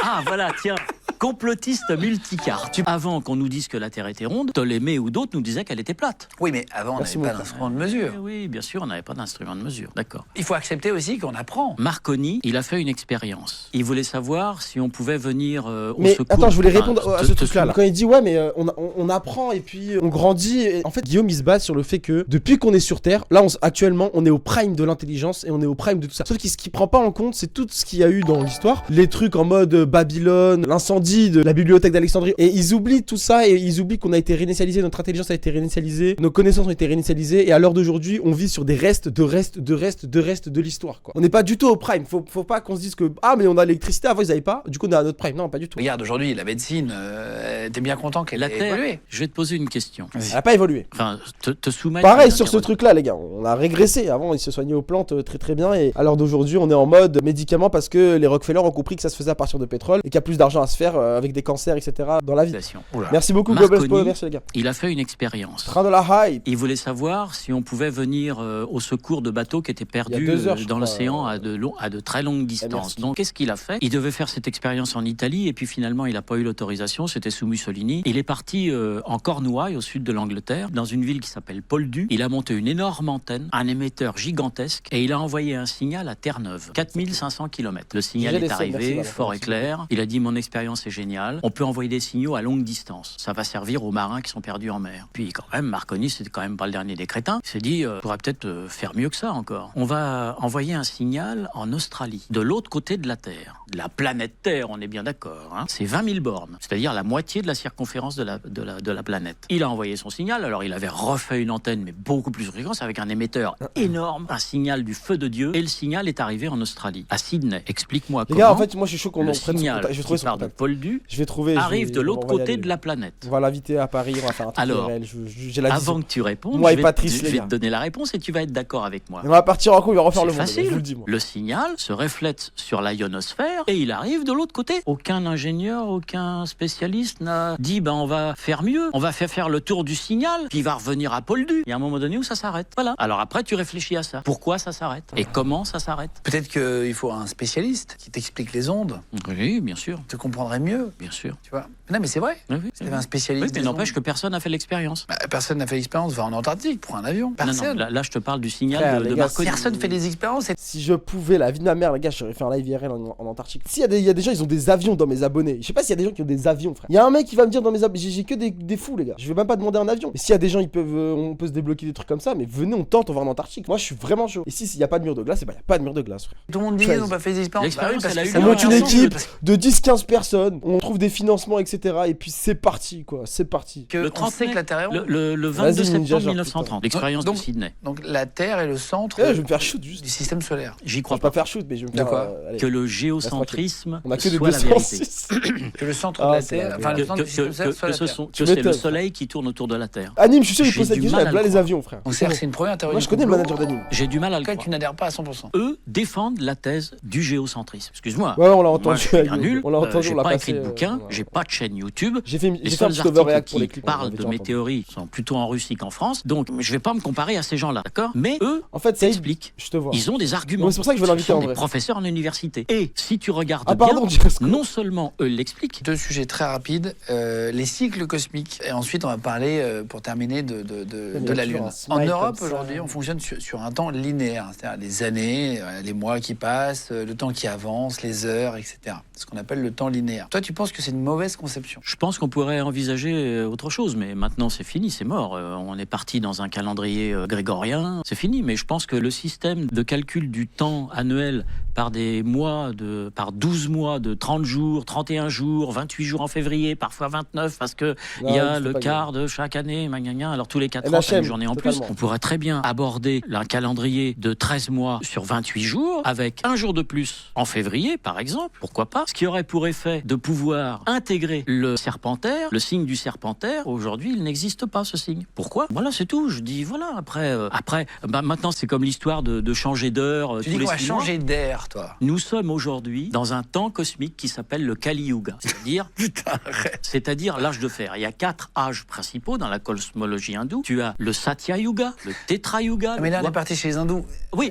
Ah, voilà, tiens. Complotiste multicarte. Avant qu'on nous dise que la Terre était ronde, Ptolémée ou d'autres nous disaient qu'elle était plate.
Oui, mais avant, on
Merci
n'avait pas
beaucoup.
d'instrument de mesure.
Oui, bien sûr, on n'avait pas d'instrument de mesure. D'accord.
Il faut accepter aussi qu'on apprend.
Marconi, il a fait une expérience. Il voulait savoir si on pouvait venir au
Mais
secours.
attends, je voulais
Enfin,
répondre à
te-
ce
te
truc-là.
suivre.
Quand il dit ouais, mais on apprend et puis on grandit. Et en fait, Guillaume il se base sur le fait que depuis qu'on est sur Terre, là actuellement, on est au prime de l'intelligence et on est au prime de tout ça. Sauf que ce qu'il prend pas en compte, c'est tout ce qu'il y a eu dans l'histoire, les trucs en mode Babylone, l'incendie de la bibliothèque d'Alexandrie. Et ils oublient tout ça et ils oublient qu'on a été réinitialisé, notre intelligence a été réinitialisée, nos connaissances ont été réinitialisées et à l'heure d'aujourd'hui, on vit sur des restes de l'histoire. Quoi. On n'est pas du tout au prime. Faut pas qu'on se dise que ah mais on a l'électricité avant ils avaient pas. Du coup on est à notre prime. Non, pas du tout.
Regarde, aujourd'hui, la médecine, t'es bien content qu'elle
La
ait
Terre,
évolué.
je vais te poser une question.
Elle a pas évolué.
Enfin, te soumettre.
Pareil
à
sur ce
l'interrogatoire.
truc-là, les gars. On a régressé. Avant, ils se soignaient aux plantes très très bien. Et à l'heure d'aujourd'hui, on est en mode médicaments parce que les Rockefeller ont compris que ça se faisait à partir de pétrole et qu'il y a plus d'argent à se faire avec des cancers, etc. dans la vie.
Oula.
Merci beaucoup,
Marconi,
Global Spoiler. Merci, les gars.
Il a fait une expérience.
Train de la hype.
Il voulait savoir si on pouvait venir au secours de bateaux qui étaient perdus
Il y a 2 heures, je
dans
crois,
l'océan à de très longues distances.
merci.
Donc, qu'est-ce qu'il a fait? Il devait faire cette expérience en Italie et puis finalement, il n'a pas eu l'autorisation. C'était sous Mussolini. Il est parti en Cornouailles, au sud de l'Angleterre, dans une ville qui s'appelle Poldhu. Il a monté une énorme antenne, un émetteur gigantesque et il a envoyé un signal à Terre-Neuve, 4500 km. Le signal
J'ai
est
laissé,
arrivé,
merci, voilà,
fort et
merci.
clair. Il a dit, mon expérience est géniale. On peut envoyer des signaux à longue distance. Ça va servir aux marins qui sont perdus en mer. Puis quand même, Marconi, c'était quand même pas le dernier des crétins. Il s'est dit, on pourrait peut-être faire mieux que ça encore. On va envoyer un signal en Australie, de l'autre côté de la Terre. De la planète Terre, on est bien d'accord. Hein. C'est 20 000 bornes, c'est-à-dire la moitié de la circonférence de la planète. Il a envoyé son signal, alors il avait refait une antenne, mais beaucoup plus fréquente, avec un émetteur énorme, un signal du feu de Dieu, et le signal est arrivé en Australie, à Sydney. Explique-moi
Les
comment
gars, en fait, moi je suis chaud qu'on
le
en prenne son
signal
contact. Je vais trouver
qui
son
part de
contact.
Poldhu
Je vais trouver.
arrive de l'autre
on va y
côté
aller.
de la planète.
On va l'inviter à Paris, on va faire un truc
Alors,
réel. J'ai la vision.
Avant que tu répondes,
Moi et
je vais,
Patrice,
je
les
vais
gars.
te donner la réponse et tu vas être d'accord avec moi.
On va partir en coup, il va refaire
C'est
le monde.
facile.
Je vous le dis, moi.
Le signal se reflète sur la ionosphère et il arrive de l'autre côté. Aucun ingénieur, aucun spécialiste n'a dit on va faire mieux, on va faire le tour du signal, puis il va revenir à Poldhu. Il y a un moment donné où ça s'arrête. Voilà. Alors après, tu réfléchis à ça. Pourquoi ça s'arrête et comment ça s'arrête?
Peut-être qu'il faut un spécialiste qui t'explique les ondes,
Oui, bien sûr,
te comprendrais mieux,
bien sûr.
tu vois. Non, mais c'est vrai.
Oui, oui,
Si t'avais un spécialiste
oui, mais
des
n'empêche
ondes.
que personne n'a fait l'expérience.
Personne n'a fait l'expérience, va en Antarctique pour un avion.
Non,
Personne.
non, là, je te parle du signal
Frère,
de
les gars,
Marconi.
Personne fait des expériences.
Si je pouvais, la vie de ma mère, les gars, j'aurais fait un live IRL en Antarctique. S'il y a des gens, ils ont des avions dans mes abonnés. Je sais pas s'il y a des gens qui ont des avions, frère. Il y a un mec qui va me dire dans mes abonnés, j'ai que des fous, les gars. Je vais même pas demander un avion. Et s'il y a des gens, on peut se débloquer des trucs comme ça, mais venez, on tente, on va en Antarctique. Moi, je suis vraiment chaud. Et s'il y a pas de mur de glace, et il y a pas de mur de glace, frère.
Tout le monde dit
Choisis.
ils n'ont pas fait des expériences.
L'expérience,
Bah oui,
elle a
parce
eu
que
On
lieu
ça
monte une
va
équipe
ensemble.
de 10-15 personnes, on trouve des financements, etc. Et puis c'est parti, quoi. C'est parti.
Que
Le
on
30
sait que la Terre est ronde.
Le
Vas-y,
22
Ninja,
septembre
genre,
1930, l'expérience de
Donc-
Sydney.
Donc la Terre est le centre
Je vais me faire shoot juste.
du système solaire.
J'y
Je
crois
vais pas
pas.
faire shoot, mais je vais me
De
faire.
quoi
allez.
Que le géocentrisme
On a que des
soit la vérité.
206.
Que le centre
Ah,
de la
c'est la
Terre, enfin
merde.
le
Que,
centre du système solaire soit la Terre.
que
Tu
c'est le
m'étonnes.
soleil qui tourne autour de la Terre.
Anime, je suis sûr qu'il
J'ai
pose cette
du
question,
mal
il y a
à
plein
le
les
croire.
avions, frère.
Donc c'est-à-dire que c'est une première théorie.
Moi, je connais le manager d'anime.
J'ai du mal à le
Auquel
croire.
tu n'adhères pas à 100%.
Eux défendent la thèse du géocentrisme. Excuse-moi.
Ouais, on l'a
Moi,
entendu.
je suis un nul.
On l'a entendu,
J'ai
on l'a
pas
passé.
écrit de bouquin. J'ai pas de chaîne YouTube.
J'ai fait
Les
j'ai fait un
seuls
petit overreact
articles
pour les
qui
clips. on
parlent
avait
de
déjà
mes
entendu.
théories sont plutôt en Russie qu'en France. Donc, je vais pas me comparer à ces gens-là, d'accord? Mais eux
En fait, ça
expliquent.
je te vois.
Ils ont des arguments.
Ouais, c'est pour ça que je veux l'inviter
Ce sont
en
des
vrai.
professeurs en université. Et si tu regardes
Ah, pardon,
bien,
Jessica.
non seulement eux l'expliquent,
Deux sujets très rapides, les cycles cosmiques. Et ensuite, on va parler, pour terminer, de la Lune. En Europe, aujourd'hui, on fonctionne sur un temps linéaire, c'est-à-dire les années, les mois qui passent, le temps qui avance, les heures, etc. C'est ce qu'on appelle le temps linéaire. Toi, tu penses que c'est une mauvaise conception?
je pense qu'on pourrait envisager autre chose, mais maintenant c'est fini, c'est mort. On est parti dans un calendrier grégorien, c'est fini. Mais je pense que le système de calcul du temps annuel par des mois, par 12 mois de 30 jours, 31 jours, 28 jours en février, parfois 29, parce que il y a le quart de chaque année, alors tous les 4 ans, c'est une journée en plus.
totalement.
On pourrait très bien aborder un calendrier de 13 mois sur 28 jours, avec un jour de plus en février, par exemple, pourquoi pas. Ce qui aurait pour effet de pouvoir intégrer le serpentaire, le signe du serpentaire. Aujourd'hui, il n'existe pas, ce signe. Pourquoi? Voilà, c'est tout. Je dis, voilà, après, maintenant, c'est comme l'histoire de changer d'heure
Tu
tous
dis
les
qu'on va
6 mois.
changer d'air, toi.
Nous sommes aujourd'hui dans un temps cosmique qui s'appelle le Kali Yuga, c'est-à-dire l'âge de fer. Il y a 4 âges principaux dans la cosmologie hindoue. Tu as le Satya Yuga, le Tetra Yuga.
Mais là, on
le
est parti chez les hindous.
Oui,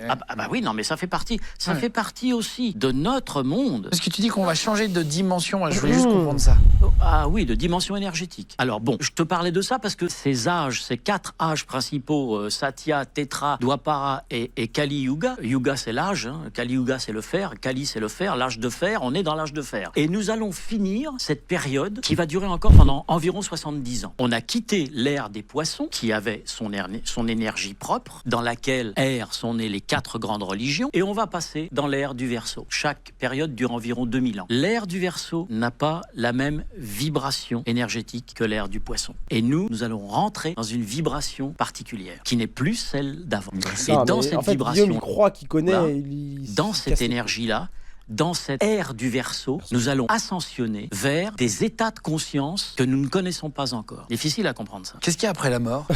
oui, non, mais ça fait partie. Ça fait partie aussi de notre monde.
Parce que tu dis qu'on va changer de dimension. Je voulais juste comprendre ça.
Ah oui, de dimension énergétique. Alors bon, je te parlais de ça parce que ces âges, ces 4 âges principaux, Satya, Tetra, Dwapara et Kali Yuga. Yuga, c'est l'âge. Kali Yuga, c'est le fer. Kali, c'est le fer. L'âge de fer, on est dans l'âge de fer. Et nous allons finir cette période qui va durer encore pendant environ 70 ans. On a quitté l'ère des poissons qui avait son énergie propre, dans laquelle ère sont nées les 4 grandes religions, et on va passer dans l'ère du Verseau. Chaque période dure environ 2000 ans. L'ère du Verseau n'a pas la même vibration énergétique que l'ère du Poisson. Et nous allons rentrer dans une vibration particulière, qui n'est plus celle d'avant. Et
Non,
dans
mais
cette
en fait,
vibration,
Guillaume, il croit qu'il connaît.
Voilà.
il
dans
se
cette
casse les-
énergie-là, dans cette ère du Verseau, nous allons ascensionner vers des états de conscience que nous ne connaissons pas encore. Difficile à comprendre ça.
Qu'est-ce qu'il y a après la mort?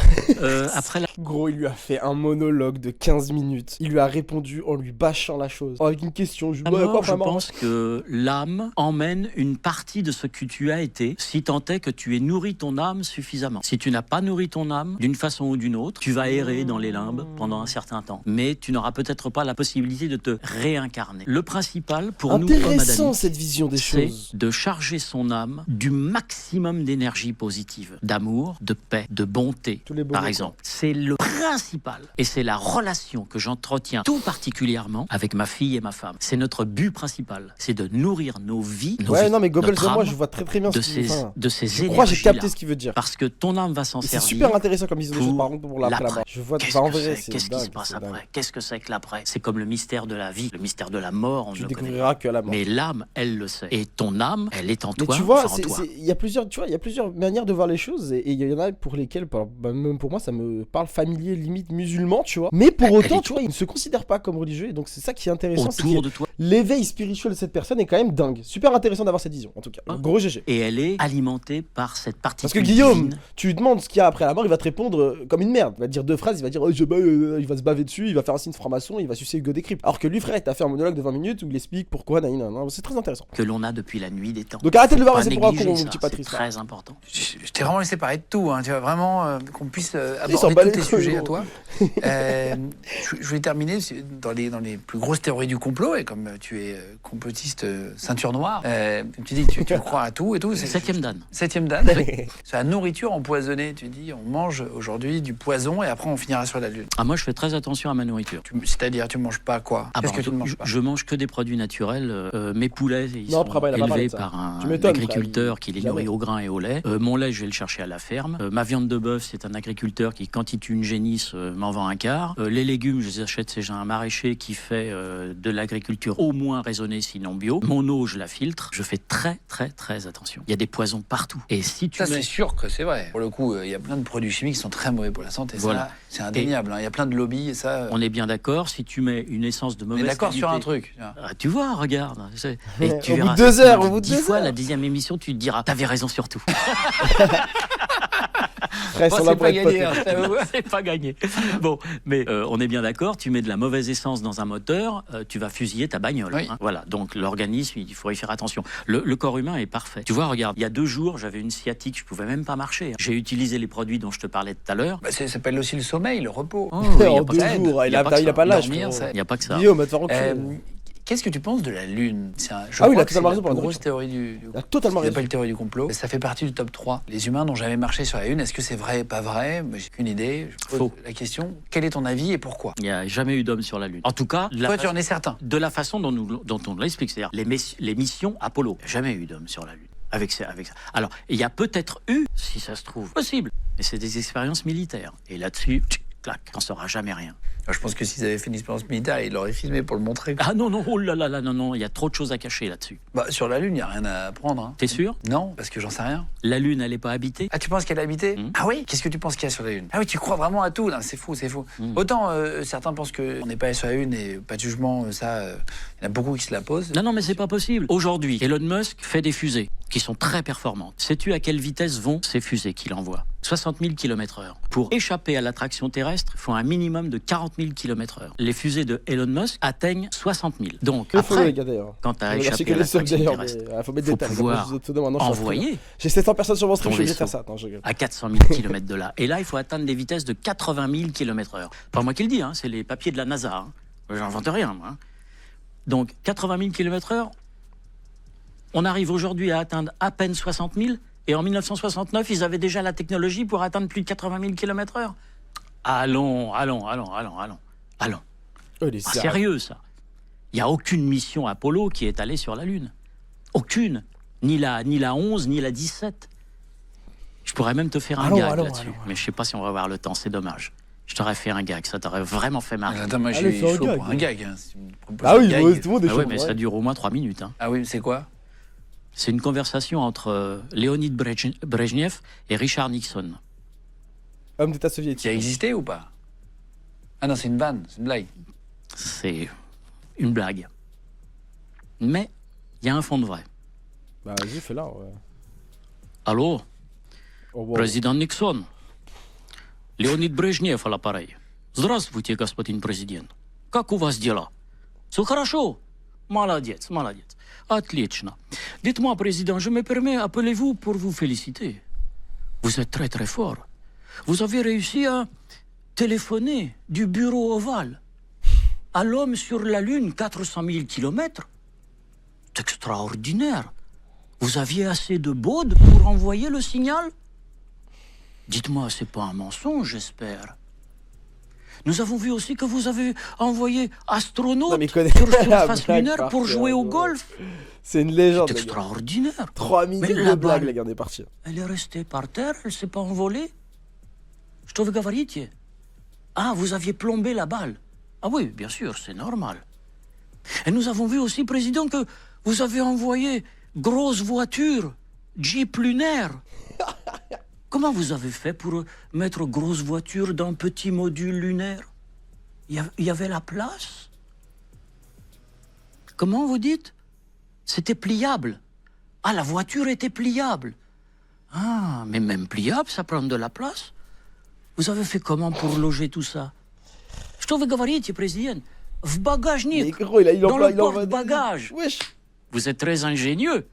Après la...
Gros, il lui a fait un monologue de 15 minutes. Il lui a répondu en lui bâchant la chose. Avec une question.
mort, je pense que l'âme emmène une partie de ce que tu as été, si tant est que tu aies nourri ton âme suffisamment. Si tu n'as pas nourri ton âme, d'une façon ou d'une autre, tu vas errer dans les limbes pendant un certain temps. Mais tu n'auras peut-être pas la possibilité de te réincarner. Le principal pour nous,
intéressant cette vision des
c'est
choses.
de charger son âme du maximum d'énergie positive, d'amour, de paix, de bonté, par exemple. C'est le principal. Et c'est la relation que j'entretiens tout particulièrement avec ma fille et ma femme. C'est notre but principal. C'est de nourrir nos vies, nos vies,
non mais Goebbels,
notre âme,
moi je vois très bien
de
ce qu'il veut faire.
de ces
Je crois que j'ai capté
énergies-là.
ce qu'il veut dire.
Parce que ton âme va s'en
C'est
servir.
super intéressant comme vision des choses,
pour
par contre, pour l'après
l'après.
là-bas. Je vois,
Qu'est-ce
bah, en
que
vrai,
c'est
c'est
Qu'est-ce qui
dingue,
se passe
c'est dingue.
après? Qu'est-ce que c'est que l'après? C'est comme le mystère de la vie, le mystère de la mort, on
Tu
ne le connaît
découvriras
pas.
que à la mort.
Mais l'âme, elle le sait. Et ton âme, elle est en
Mais
toi,
tu vois,
enfin, en toi.
il y a plusieurs, tu vois, il y a plusieurs manières de voir les choses et il y en a pour lesquelles, même pour moi, ça me parle familier, limite musulman, tu vois. Mais pour autant, tu vois, il ne se considère pas comme religieux et donc c'est ça qui est intéressant, c'est
Autour
que
de toi.
l'éveil spirituel de cette personne est quand même dingue. Super intéressant d'avoir cette vision, en tout cas. Gros GG.
Et elle est alimentée par cette partie.
Parce que Guillaume, tu lui demandes ce qu'il y a après la mort, il va te répondre comme une merde. Il va te dire deux phrases, il va dire oh, il va se baver dessus, il va faire un signe de franc-maçon, il va sucer Hugo Décrypte. Alors que lui, frère, il t'a fait un monologue de 20 minutes où il explique pourquoi, c'est très intéressant.
que l'on a depuis la nuit des temps.
Donc arrêtez de le voir
Pas
passer pour un con,
négliger
mon
ça,
petit
c'est
Patrice.
très important.
Je t'ai vraiment laissé parler de tout, hein, tu vois, vraiment qu'on puisse
s'en
aborder
bat
tous
les
tes
couilles,
sujets à
gros.
toi. Je voulais terminer dans les plus grosses théories du complot, et comme tu es complotiste ceinture noire, tu dis que tu crois à tout et tout.
Septième dan.
Septième dan. C'est la nourriture empoisonnée, tu dis, on mange aujourd'hui du poison et après on finira sur la lune.
Ah, moi, je fais très attention à ma nourriture.
C'est-à-dire, tu manges pas quoi?
Ah,
Qu'est-ce
bah,
que tu ne manges pas?
je mange que des produits naturels. Mes poulets, ils
Non,
sont
après, bah, il a pas parlé
élevés
de ça.
par
Tu
un
m'étonnes,
agriculteur
frère,
qui les
jamais.
nourrit au grain et au lait. Mon lait, je vais le chercher à la ferme. Ma viande de bœuf, c'est un agriculteur qui, quand il tue une génisse, m'en vend un quart. Les légumes, je les achète chez un maraîcher qui fait de l'agriculture au moins raisonnée, sinon bio. Mon eau, je la filtre. Je fais très, très, très attention. Il y a des poisons partout. Et si tu
Ça,
mets...
c'est sûr que c'est vrai. Pour le coup, il y a plein de produits chimiques qui sont très mauvais pour la santé.
Voilà.
Ça, c'est indéniable. Il y a plein de lobbies et ça.
On est bien d'accord, si tu mets une essence de
On
mauvaise
est d'accord sur un
qualité-
truc. tu vois.
Ah, tu vois, regarde. Et tu
Au bout
verras,
de 2 heures,
ça,
au bout de
10
2
fois,
heures.
la 10e émission, tu te diras, t'avais raison sur tout.
Frère,
Bon,
sur
c'est
la
pas
boîte,
gagné.
pote.
hein, je t'avoue.
C'est pas gagné. Bon, mais on est bien d'accord, tu mets de la mauvaise essence dans un moteur, tu vas fusiller ta bagnole.
Oui.
Hein. Voilà, donc l'organisme, il faut y faire attention. Le corps humain est parfait. Tu vois, regarde, il y a 2 jours, j'avais une sciatique, je pouvais même pas marcher. J'ai utilisé les produits dont je te parlais tout à l'heure.
Bah, ça s'appelle aussi le sommeil, le repos.
Oh, oui,
En
y a pas
2
que ça.
jours, il
Y a
a
pas que ça.
pas l'âge.
Dormir,
frérot.
ça-
Il n'y a pas que ça.
Guillaume, va te faire enculer.
Qu'est-ce que tu penses de la Lune? Je
Ah oui,
crois
il a
que
totalement
c'est
raison pour
la
la
grosse
nourriture.
théorie du
Il a totalement
ce qu'ils
raison.
appellent théorie du complot. Ça fait partie du top 3. Les humains n'ont jamais marché sur la Lune. Est-ce que c'est vrai, pas vrai? J'ai qu'une idée. Je pose
Faux.
la question. Quel est ton avis et pourquoi?
Il n'y a jamais eu d'homme sur la Lune. En tout cas,
Toi, tu en es certain.
de la façon dont on l'explique, c'est-à-dire les missions Apollo. Il n'y a jamais eu d'homme sur la Lune. Avec ça. Alors, il y a peut-être eu, si ça se trouve, possible, mais c'est des expériences militaires. Et là-dessus, clac, on ne saura jamais rien.
Je pense que s'ils avaient fait une expérience militaire, ils l'auraient filmé pour le montrer.
Ah non, non, oh là là là, non, il y a trop de choses à cacher là-dessus.
Bah, sur la Lune, il n'y a rien à apprendre. Hein.
T'es sûr?
Non, parce que j'en sais rien.
La Lune, elle n'est pas habitée?
Ah, tu penses qu'elle est habitée? Ah oui? Qu'est-ce que tu penses qu'il y a sur la Lune? Ah oui, tu crois vraiment à tout, là. C'est fou, c'est fou. Autant certains pensent qu'on n'est pas allé sur la Lune et pas de jugement, il y en a beaucoup qui se la posent.
Non, mais c'est pas possible. Aujourd'hui, Elon Musk fait des fusées qui sont très performantes. Sais-tu à quelle vitesse vont ces fusées qu'il envoie? 60 000 km/h. Pour échapper à l'attraction terrestre, il faut un minimum de 40 000 km/h. Les fusées de Elon Musk atteignent 60 000. Donc,
Il faut les
après,
gars d'ailleurs.
quand tu as
Merci
échappé
que
à
les seuls
l'attraction
d'ailleurs,
terrestre,
mais il faut mettre
faut
des tags.
pouvoir
Moi, je maintenant, je suis
envoyer
J'ai 700 personnes sur mon stream,
ton
je suis obligé de
vaisseau.
faire ça. Attends, je regarde.
à 400 000 km de là. Et là, il faut atteindre des vitesses de 80 000 km/h. Pas moi qui le dis, hein, c'est les papiers de la NASA. Hein. J'invente rien, moi. Hein. Donc, 80 000 km/h, on arrive aujourd'hui à atteindre à peine 60 000, et en 1969, ils avaient déjà la technologie pour atteindre plus de 80 000 km/h. Allons.
Oh, il est
Ah,
sérieux.
sérieux, ça. Il n'y a aucune mission Apollo qui est allée sur la Lune. Aucune. Ni la 11, ni la 17. Je pourrais même te faire un gag là-dessus. Mais je ne sais pas si on va avoir le temps, c'est dommage. Je t'aurais fait un gag, ça t'aurait vraiment fait marrer.
Attends, moi,
Allez,
j'ai
fais un
chaud
gag.
pour un gag. Hein. Si tu me proposes
Ah
un
oui,
gag-
ouais, tout le monde est
Ah
chaud.
ouais, mais
ouais.
ça dure au moins 3 minutes. Hein.
Ah oui, c'est quoi?
C'est une conversation entre Léonid Brejnev et Richard Nixon.
Homme d'État
Qui a
soviétique.
existé ou pas? Ah non, c'est une vanne, c'est une blague.
C'est une blague. Mais il y a un fond de vrai.
Bah vas-y, fais-la, ouais.
Allô,
Oh, wow.
président Nixon. Леонид Брежнев à l'appareil. Здравствуйте, господин президент. Как у вас дела? Все хорошо? Молодец, молодец. Отлично. Dites-moi, président, je me permets, appelez-vous pour vous féliciter. Vous êtes très très fort. Vous avez réussi à téléphoner du bureau ovale à l'homme sur la Lune, 400 000 kilomètres. C'est extraordinaire. Vous aviez assez de baude pour envoyer le signal? Dites-moi, c'est pas un mensonge, j'espère. Nous avons vu aussi que vous avez envoyé astronaute
Non, mais connais
sur
la
surface
blague
lunaire
par
pour
cœur,
jouer au
ouais.
golf.
C'est une légende,
C'est
les gars.
extraordinaire.
3 minutes
Mais
de
la
blague,
balle-
les gars, on est parti.
Elle est restée par terre, elle s'est pas envolée. Что вы говорите? Ah, vous aviez plombé la balle. Ah oui, bien sûr, c'est normal. Et nous avons vu aussi, président, que vous avez envoyé grosse voiture, Jeep lunaire. Comment vous avez fait pour mettre grosse voiture dans petit module lunaire? Il y avait la place? Comment vous dites? C'était pliable. Ah, la voiture était pliable. Ah, mais même pliable, ça prend de la place. Vous avez fait comment pour loger tout ça? Что вы говорите, président? В
Mais
багажник,
gros, il
dans
envoie,
le porte-bagages.
Wesh.
Vous êtes très ingénieux.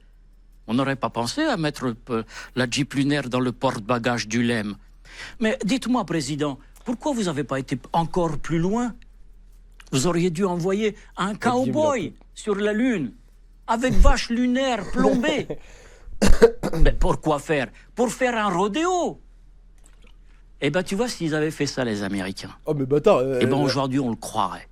On n'aurait pas pensé à mettre la Jeep lunaire dans le porte-bagages du LEM. Mais dites-moi, président, pourquoi vous n'avez pas été encore plus loin? Vous auriez dû envoyer un cow-boy sur la Lune, avec vache lunaire plombée. Mais pourquoi faire? Pour faire un rodéo. Eh ben, tu vois, s'ils avaient fait ça, les Américains,
Oh, mais bâtard.
eh ben, aujourd'hui, on le croirait.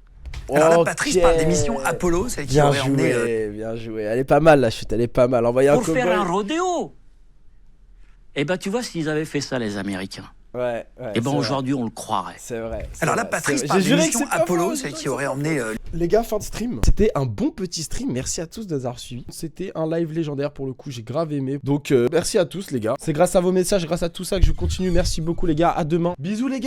Alors là,
ok.
Patrice parle des missions Apollo, celle qui
Bien
aurait emmené.
joué, bien joué. Elle est pas mal, la chute, elle est pas mal. Envoyer un
Pour faire un
cowboy.
rodéo. Eh ben, tu vois, s'ils avaient fait ça, les Américains,
Ouais, ouais.
eh ben,
c'est
aujourd'hui, on le croirait.
C'est vrai. c'est
Alors là,
vrai,
Patrice
c'est vrai.
parle
J'ai
des
juré que
missions
c'est pas
Apollo,
faux,
celle
j'ai
qui
juré
aurait
que c'est
emmené.
pas faux. Les gars, fin de stream. C'était un bon petit stream. Merci à tous de nous avoir suivis. C'était un live légendaire pour le coup. J'ai grave aimé. Donc, merci à tous, les gars. C'est grâce à vos messages, grâce à tout ça que je continue. Merci beaucoup, les gars. À demain. Bisous, les gars.